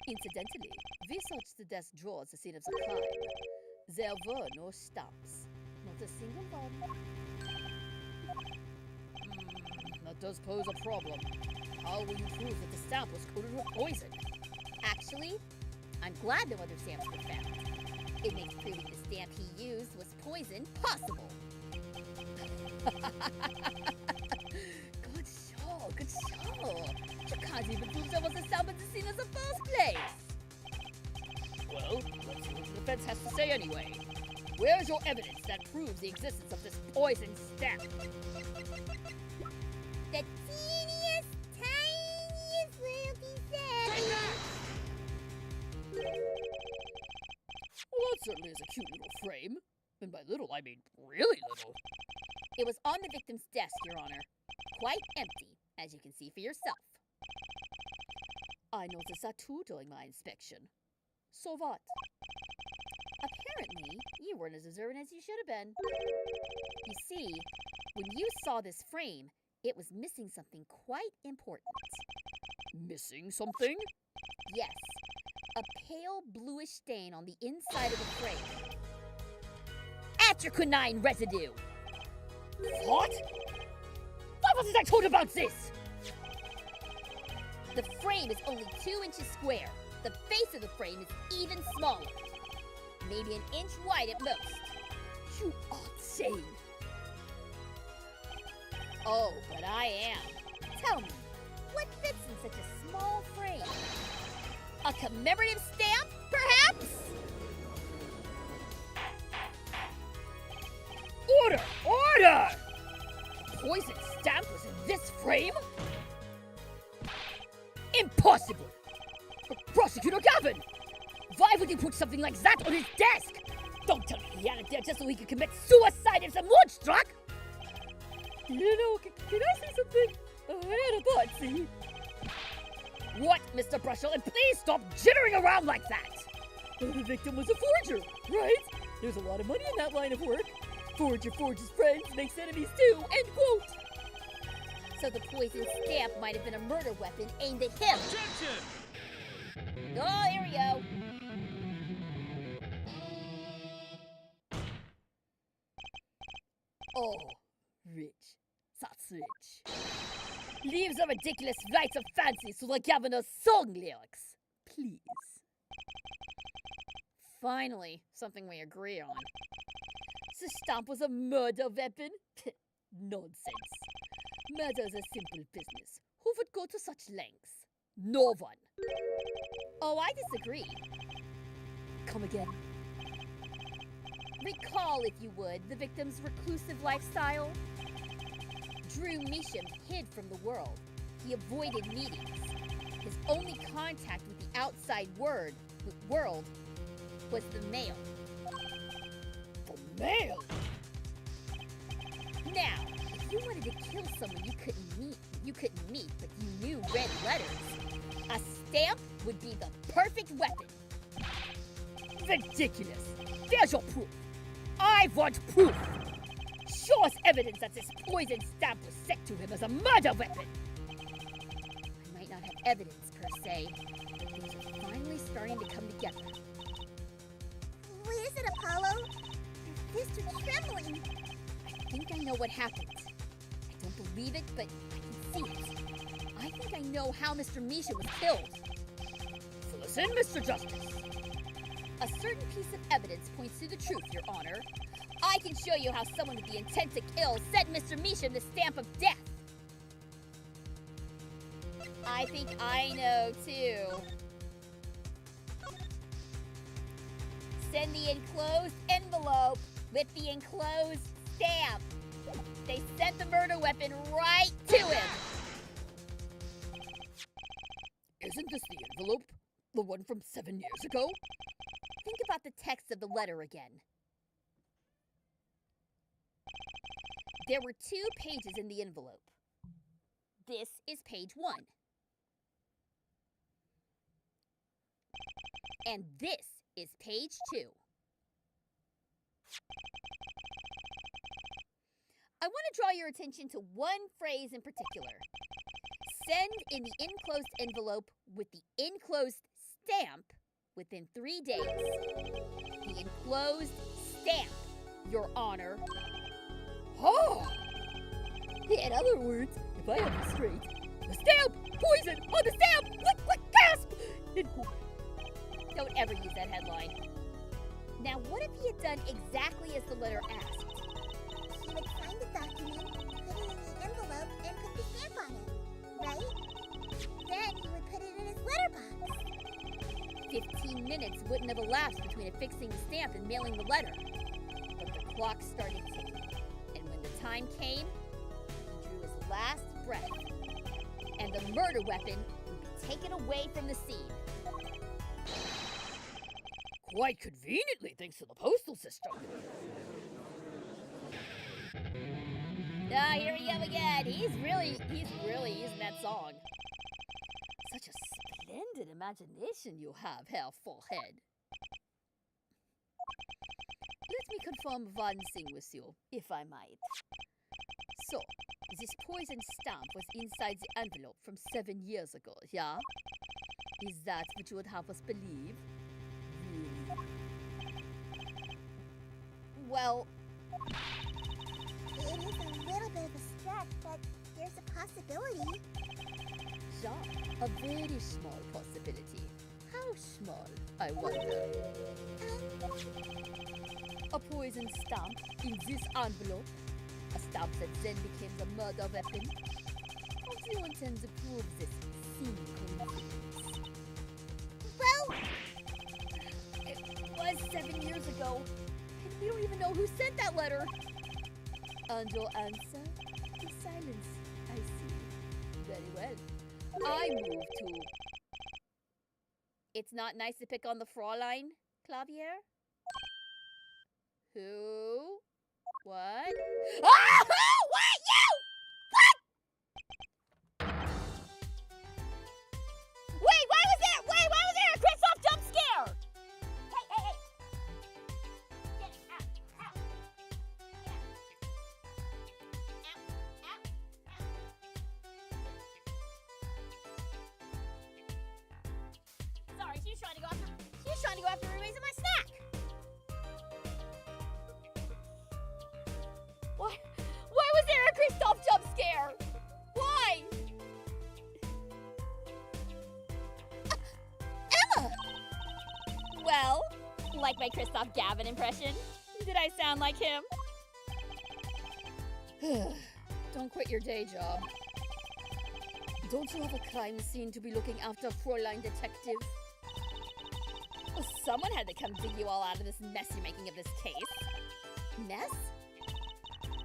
Incidentally, we searched the desk drawers to scene of the crime. There were no stamps. Not a single one. That does pose a problem. How will you prove that the stamp was coated with poison? Actually, I'm glad no other stamps were found. It makes proving the stamp he used was poison possible. Good show, good show. You can't even prove there was a stamp at the scene in the first place. Well, let's see what the defense has to say anyway. Where's your evidence that proves the existence of this poison stamp? The teeniest, tiniest little piece Well, that certainly is a cute little frame. And by little, I mean really little. It was on the victim's desk, Your Honor. Quite empty, as you can see for yourself. I noticed that too during my inspection. So what? Apparently, you weren't as observant as you should have been. You see, when you saw this frame, it was missing something quite important. Missing something? Yes, a pale bluish stain on the inside of the frame. Atroquinine residue! What? Why wasn't I told about this? The frame is only 2 inches square. The face of the frame is even smaller. Maybe an inch wide at most. You aren't saying. Oh, but I am. Tell me, what fits in such a small frame? A commemorative stamp, perhaps? Order! Order! Poison stamp was in this frame? Impossible! Prosecutor Gavin! Why would he put something like that on his desk? Don't tell me he had it there just so he could commit suicide if someone struck! You know, can I say something? I had a thought, see? What, Mr. Brushel? And please stop jittering around like that! The victim was a forger, right? There's a lot of money in that line of work. Forger forges friends, makes enemies too, end quote! So the poison stamp might have been a murder weapon aimed at him. Objection! Oh, here we go. Oh, rich. That's rich. Leave the ridiculous rights of fancy to the governor's song lyrics, please. Finally, something we agree on. The stamp was a murder weapon? Nonsense. Murder is a simple business. Who would go to such lengths? No one. Oh, I disagree. Come again. Recall, if you would, the victim's reclusive lifestyle. Drew Measham hid from the world. He avoided meetings. His only contact with the outside world was the mail. The mail? Now, if you wanted to kill kill someone you couldn't meet, but you knew read letters, a stamp would be the perfect weapon. Ridiculous! There's your proof! I want proof! Show us evidence that this poison stamp was sent to him as a murder weapon! I might not have evidence per se, but things are finally starting to come together. What is it, Apollo? Your fists are trembling. I think I know what happened. I don't believe it, but I can see it. I think I know how Mr. Misha was killed. Listen, Mr. Justice. A certain piece of evidence points to the truth, Your Honor. I can show you how someone with the intent to kill sent Mr. Misha the stamp of death. I think I know, too. Send the enclosed envelope with the enclosed stamp. They sent the murder weapon right to him. Isn't this the envelope? The one from 7 years ago? Think about the text of the letter again. There were 2 pages in the envelope. This is page 1. And this is page 2. I want to draw your attention to one phrase in particular. Send in the enclosed envelope with the enclosed stamp within 3 days. The enclosed stamp, Your Honor. Oh! In other words, if I have it straight, the stamp! Poison on the stamp! Lick, gasp! Don't ever use that headline. Now, what if he had done exactly as the letter asked? He would sign the document, put it in the envelope, and put the stamp on it, right? Then he would put it in his letterbox. 15 minutes wouldn't have elapsed between affixing the stamp and mailing the letter. But the clock started ticking, and when the time came, he drew his last breath, and the murder weapon would be taken away from the scene. Quite conveniently, thanks to the postal system. Ah, here we go again. He's really using that song. Such a splendid imagination you have, Herr Forehead. Let me confirm one thing with you, if I might. So, this poison stamp was inside the envelope from 7 years ago, yeah? Is that what you would have us believe? Really? Well, It is a little bit of a stretch, but there's a possibility. Yeah, a very small possibility. How small, I wonder? A poison stamp in this envelope. A stamp that then became the murder weapon. How do you intend to prove this seeming coincidence? Well, it was 7 years ago, and we don't even know who sent that letter. And your answer is silence, I see. Very well. I move to... It's not nice to pick on the Fraulein, Clavier? Who? What? Ah! What? You? What? Wait, why was there a Kristoff jump scare? Hey. Get out. Sorry, she's trying to go after erasing my snack. Why was there a Kristoff jump scare? Why? Emma! Well, like my Kristoff Gavin impression? Did I sound like him? Don't quit your day job. Don't you have a crime scene to be looking after, Fräulein Detective? Well, someone had to come dig you all out of this mess you're making of this case. Mess?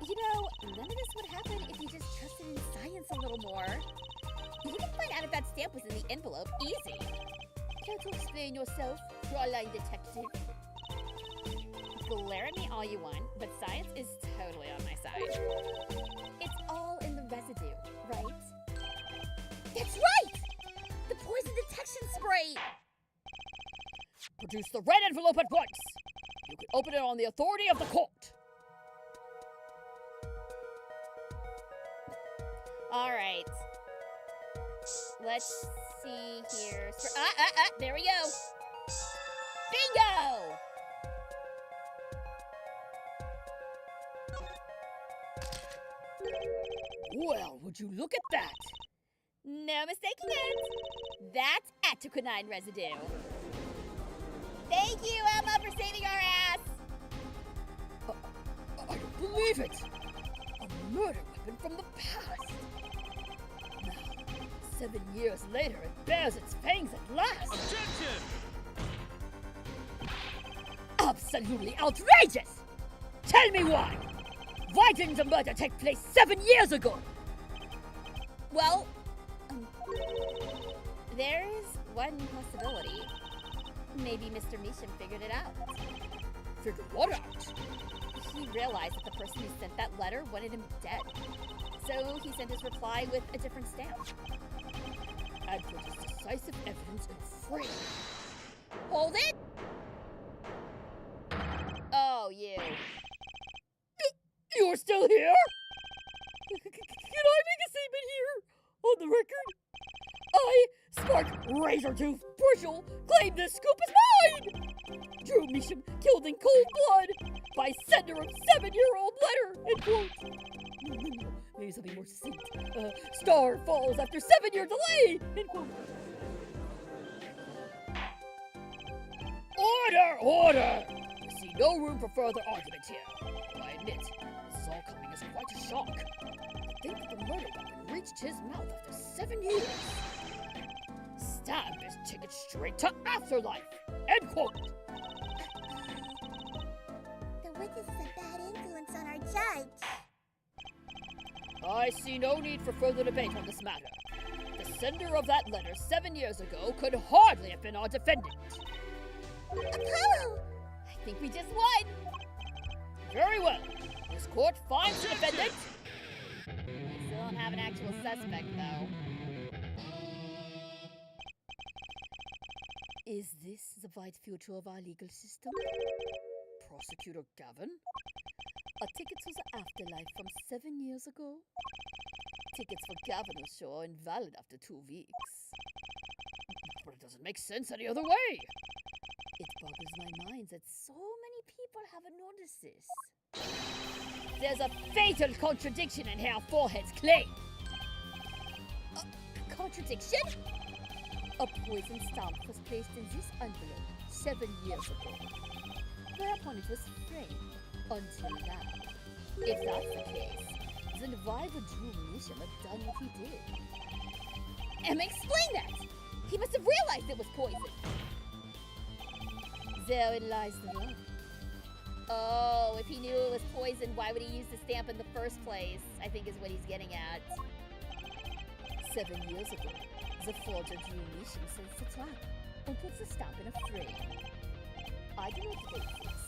You know, none of this would happen if you just trusted in science a little more. You can find out if that stamp was in the envelope easy. Care to explain yourself, Fräulein Detective? Glare at me all you want, but science is totally on my side. It's all in the residue, right? That's right! The poison detection spray! Produce the red envelope at once. You can open it on the authority of the court. All right. Let's see here. There we go. Bingo! Well, would you look at that? No mistaking it. That's atoquinine residue. Thank you, Emma, for saving our ass. I don't believe it. A murder weapon from the past. Now, 7 years later, it bears its fangs at last. Objection! Absolutely outrageous! Tell me why! Why didn't the murder take place 7 years ago? Well, there's one possibility. Maybe Mr. Measham figured it out. Figured what out? He realized that the person who sent that letter wanted him dead. So he sent his reply with a different stamp. And put his decisive evidence in frame. Hold it! Oh, you. You're still here? Can I make a statement here? On the record? I, Spark Razortooth Bushel, claim this scoop is mine! Drew Measham killed in cold blood by sender of 7-year-old letter, end quote. Maybe something more succinct. Star falls after 7-year delay, end quote. Order! Order! I see no room for further argument here. Though I admit, this is all coming as quite a shock. To think that the murder weapon reached his mouth after 7 years. Stab this ticket straight to afterlife! End quote! The witness is a bad influence on our judge. I see no need for further debate on this matter. The sender of that letter 7 years ago could hardly have been our defendant. Apollo! I think we just won. Very well. This court finds the defendant. We still don't have an actual suspect, though. Is this the bright future of our legal system? Prosecutor Gavin? A ticket to the afterlife from 7 years ago? Tickets for Gavin are sure invalid after 2 weeks. But it doesn't make sense any other way. It boggles my mind that so many people haven't noticed this. There's a fatal contradiction in her forehead's claim. Contradiction? A poison stamp was placed in this envelope 7 years ago, whereupon it was framed until now. If that's the case, then why would Drew Measham have done what he did? Emma, explain that! He must have realized it was poison. Therein lies the rub. Oh, if he knew it was poison, why would he use the stamp in the first place? I think is what he's getting at. 7 years ago, the forger Drew Measham sends the trap and puts the stamp in a frame. I do not debate this,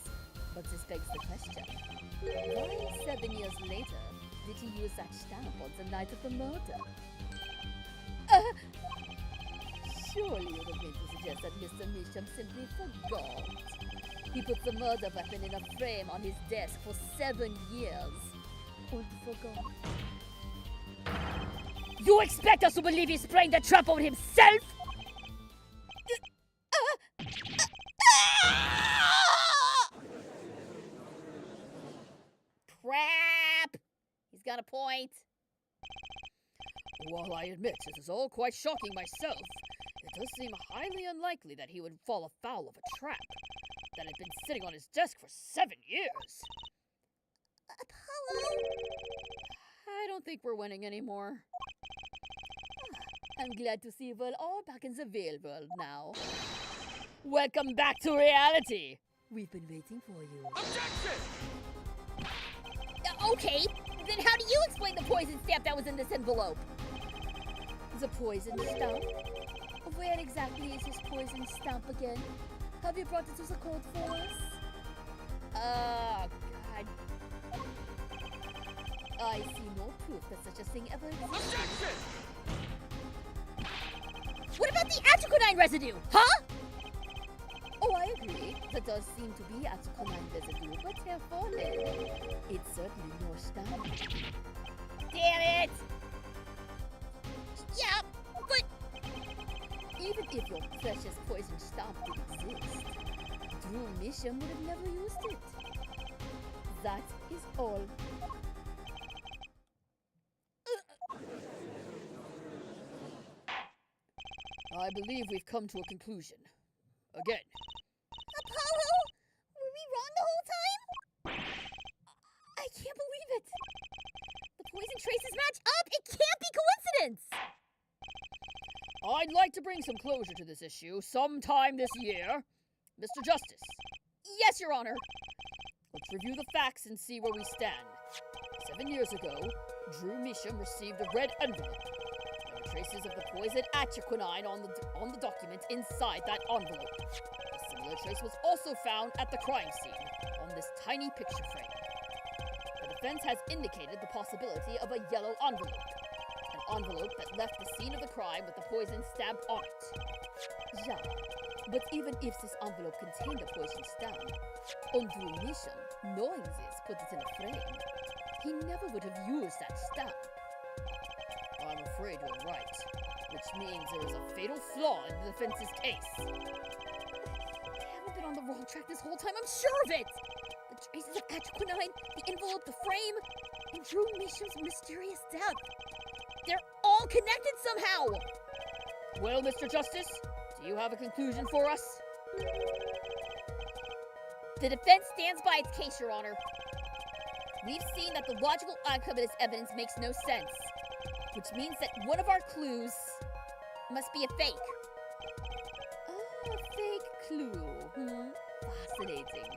but this begs the question. Why 7 years later did he use that stamp on the night of the murder? Surely you don't mean to suggest that Mr. Measham simply forgot. He put the murder weapon in a frame on his desk for 7 years. And forgot. You expect us to believe he sprang the trap on himself? Crap! He's got a point. While I admit this is all quite shocking myself, it does seem highly unlikely that he would fall afoul of a trap that had been sitting on his desk for 7 years. Apollo! I don't think we're winning anymore. I'm glad to see we're all back in the real world now. Welcome back to reality. We've been waiting for you. Objection! Okay, then how do you explain the poison stamp that was in this envelope? The poison stamp? Where exactly is this poison stamp again? Have you brought it to the court for us? Oh, God. I see no proof that such a thing ever existed. Objection! What about the atriconine residue, huh? Oh, I agree. There does seem to be atriconine residue, but therefore, it's certainly no stamp. Damn it! Yeah, but even if your precious poison stamp did exist, Drew Misham would have never used it. That is all. I believe we've come to a conclusion. Again. Apollo? Were we wrong the whole time? I can't believe it! The poison traces match up! It can't be coincidence! I'd like to bring some closure to this issue sometime this year. Mr. Justice, Yes, Your Honor. let's review the facts and see where we stand. 7 years ago, Drew Misham received a red envelope. There are traces of the poison atriquinine on the document inside that envelope. A similar trace was also found at the crime scene on this tiny picture frame. The defense has indicated the possibility of a yellow envelope. An envelope that left the scene of the crime with the poison stamp on it. Yeah, but even if this envelope contained a poison stamp, Drew Misham, knowing this, put it in a frame. He never would have used that stamp. I'm afraid you're right, which means there is a fatal flaw in the defense's case. I haven't been on the wrong track this whole time, I'm sure of it! The traces of atriquinine, the envelope, the frame, and Drew Misham's mysterious death. They're all connected somehow! Well, Mr. Justice, do you have a conclusion for us? The defense stands by its case, Your Honor. We've seen that the logical outcome of this evidence makes no sense, which means that one of our clues must be a fake. Ah, a fake clue. Fascinating.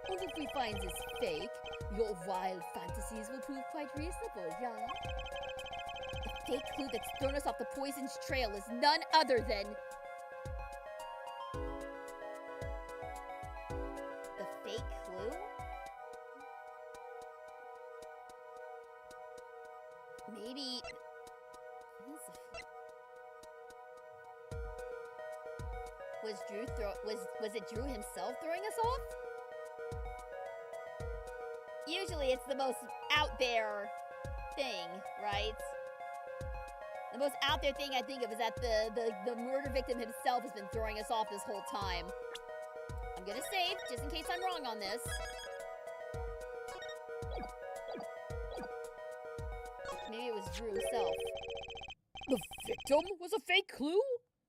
And if we find this fake, your wild fantasies will prove quite reasonable, yeah? The fake clue that's thrown us off the poison's trail is none other than The fake clue? maybe Was it Drew himself throwing us off? Usually it's the most out there thing, right? The most out there thing I think of is that the murder victim himself has been throwing us off this whole time. I'm gonna save, just in case I'm wrong on this. Maybe it was Drew himself. The victim was a fake clue?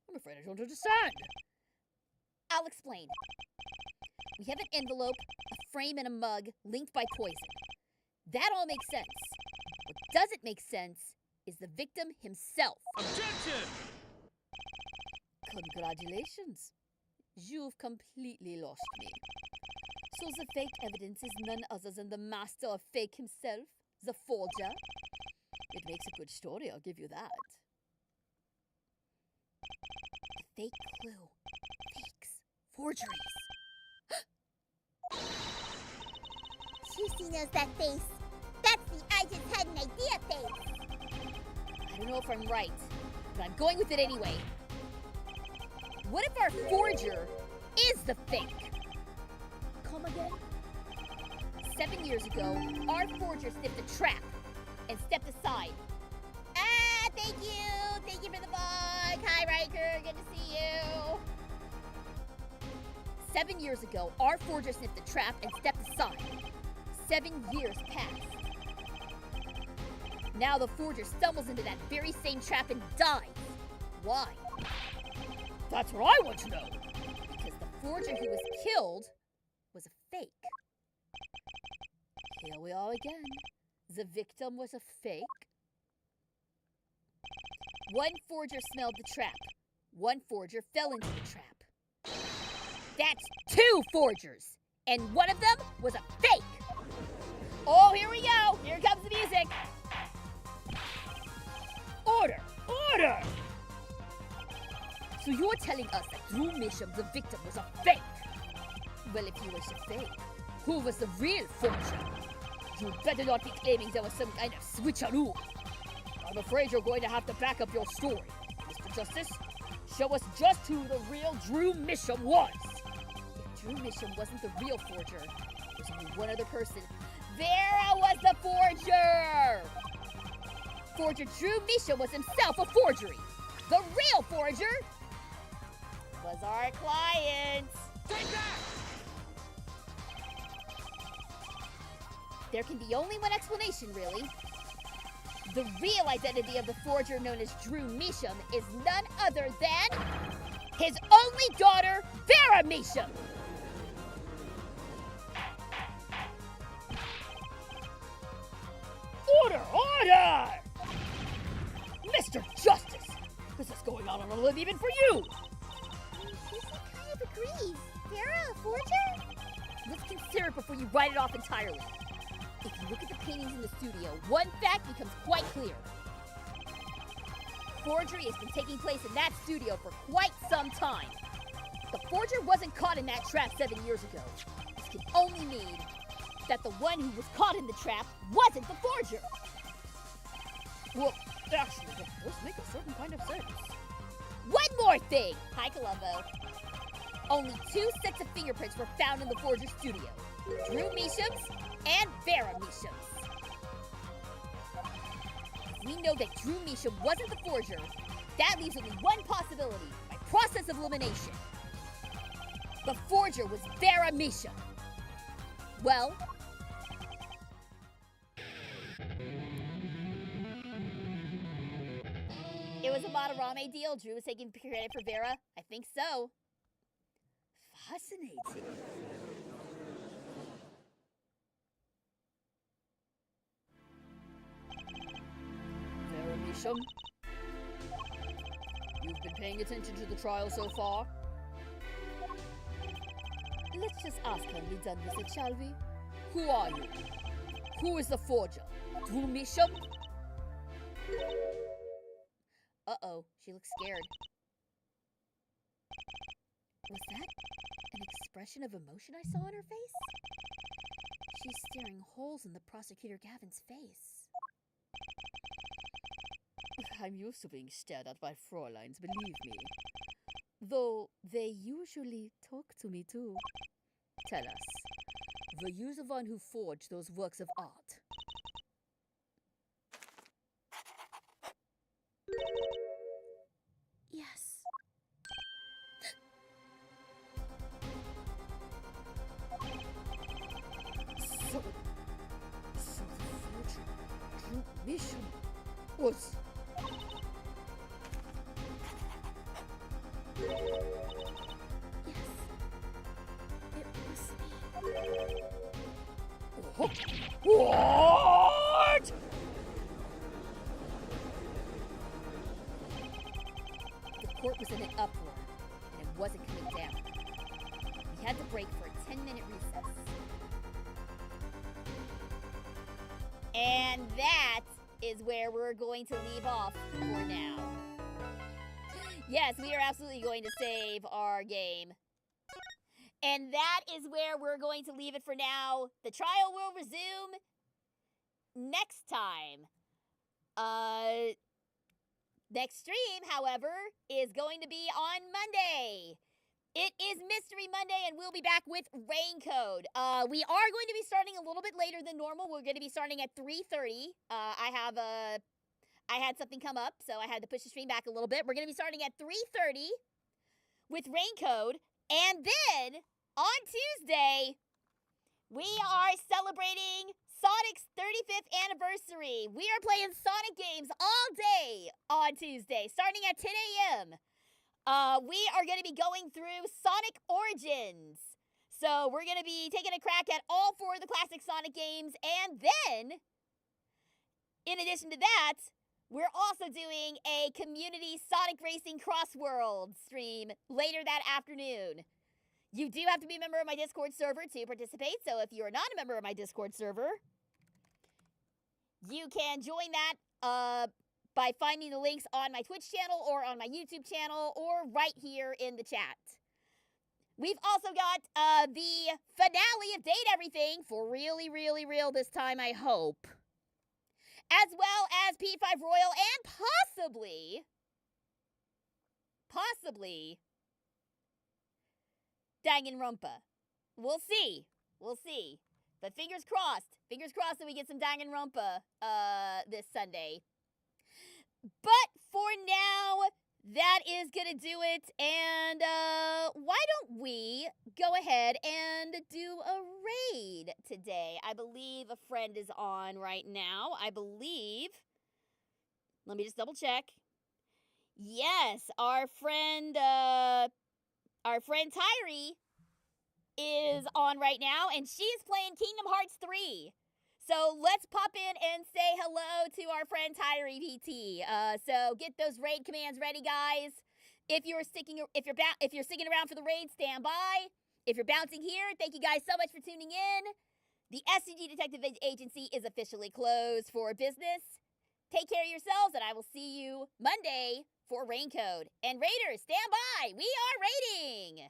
I'm afraid I don't understand. I'll explain. We have an envelope, a frame, and a mug linked by poison. That all makes sense. What doesn't make sense is the victim himself. Objection! Congratulations. You've completely lost me. So the fake evidence is none other than the master of fake himself, the forger? It makes a good story, I'll give you that. The fake clue. Fakes. Forgeries. Juicy knows that face. That's the I just had an idea face. I don't know if I'm right, but I'm going with it anyway. What if our forger is the fake? Come again? 7 years ago, our forger sniffed a trap and stepped aside. Ah, thank you! Thank you for the bug! Hi, Riker, good to see you! 7 years ago, our forger sniffed a trap and stepped aside. 7 years passed. Now the forger stumbles into that very same trap and dies. Why? That's what I want to know. Because the forger who was killed was a fake. Here we are again. The victim was a fake. One forger smelled the trap. One forger fell into the trap. That's 2 forgers, and one of them was a fake. Oh, here we go! Here comes the music! Order! Order! So you're telling us that Drew Misham, the victim, was a fake? Well, if he was a fake, who was the real forger? You better not be claiming there was some kind of switcheroo. I'm afraid you're going to have to back up your story. Mr. Justice, show us just who the real Drew Misham was. If Drew Misham wasn't the real forger, there's only one other person. Vera was the forger! Forger Drew Misham was himself a forgery. The real forger Was our client. Take that! There can be only one explanation, really. The real identity of the forger known as Drew Misham is none other than his only daughter, Vera Misham. Order! Order! Mr. Justice! This is going on a little even for you! He kind of agrees. Vera, a forger? Let's consider it before you write it off entirely. If you look at the paintings in the studio, one fact becomes quite clear. Forgery has been taking place in that studio for quite some time. The forger wasn't caught in that trap 7 years ago. This can only mean that the one who was caught in the trap wasn't the forger. Well, actually, that does make a certain kind of sense. One more thing! Hi, Columbo. Only 2 sets of fingerprints were found in the forger's studio. Drew Misham's and Vera Misham's. If we know that Drew Misham wasn't the forger, that leaves only one possibility by process of elimination. The forger was Vera Misham. Well, It was a Madarame deal. Drew was taking credit for Vera. I think so. Fascinating. Vera Misham, you've been paying attention to the trial so far? Let's just ask her and be done with it, shall we? Who are you? Who is the forger? Drew Misham? uh-oh, she looks scared. Was that an expression of emotion I saw on her face? She's staring holes in the prosecutor Gavin's face. I'm used to being stared at by Fräuleins, believe me. Though they usually talk to me too. Tell us, were you the one who forged those works of art? Yes. So the forger, Drew Misham, was... What? The court was in an uproar, and it wasn't coming down. We had to break for a 10-minute recess. And that is where we're going to leave off for now. Yes, we are absolutely going to save our game. And that is where we're going to leave it for now. The trial will resume next time. Next stream, however, is going to be on Monday. It is Mystery Monday, and we'll be back with Rain Code. We are going to be starting a little bit later than normal. We're going to be starting at 3:30. I had something come up, so I had to push the stream back a little bit. We're going to be starting at 3:30 with Rain Code, and then on Tuesday, we are celebrating Sonic's 35th anniversary. We are playing Sonic games all day on Tuesday, starting at 10 a.m. We are going to be going through Sonic Origins. So we're going to be taking a crack at all 4 of the classic Sonic games. And then, in addition to that, we're also doing a community Sonic Racing Crossworld stream later that afternoon. You do have to be a member of my Discord server to participate. So if you are not a member of my Discord server, you can join that by finding the links on my Twitch channel or on my YouTube channel or right here in the chat. We've also got the finale of Date Everything for really, really real this time, I hope. as well as P5 Royal and possibly Danganronpa. We'll see. We'll see. But fingers crossed that we get some Danganronpa this Sunday. But for now, that is going to do it. And why don't we go ahead and do a raid today? I believe a friend is on right now. Let me just double check. Yes, our friend Tyree is on right now, and she's playing Kingdom Hearts 3. So let's pop in and say hello to our friend Tyree PT. So get those raid commands ready, guys. If you're sticking around for the raid, stand by. If you're bouncing here, thank you guys so much for tuning in. The SCG Detective Agency is officially closed for business. Take care of yourselves, and I will see you Monday for Rain Code. And Raiders, stand by. We are raiding.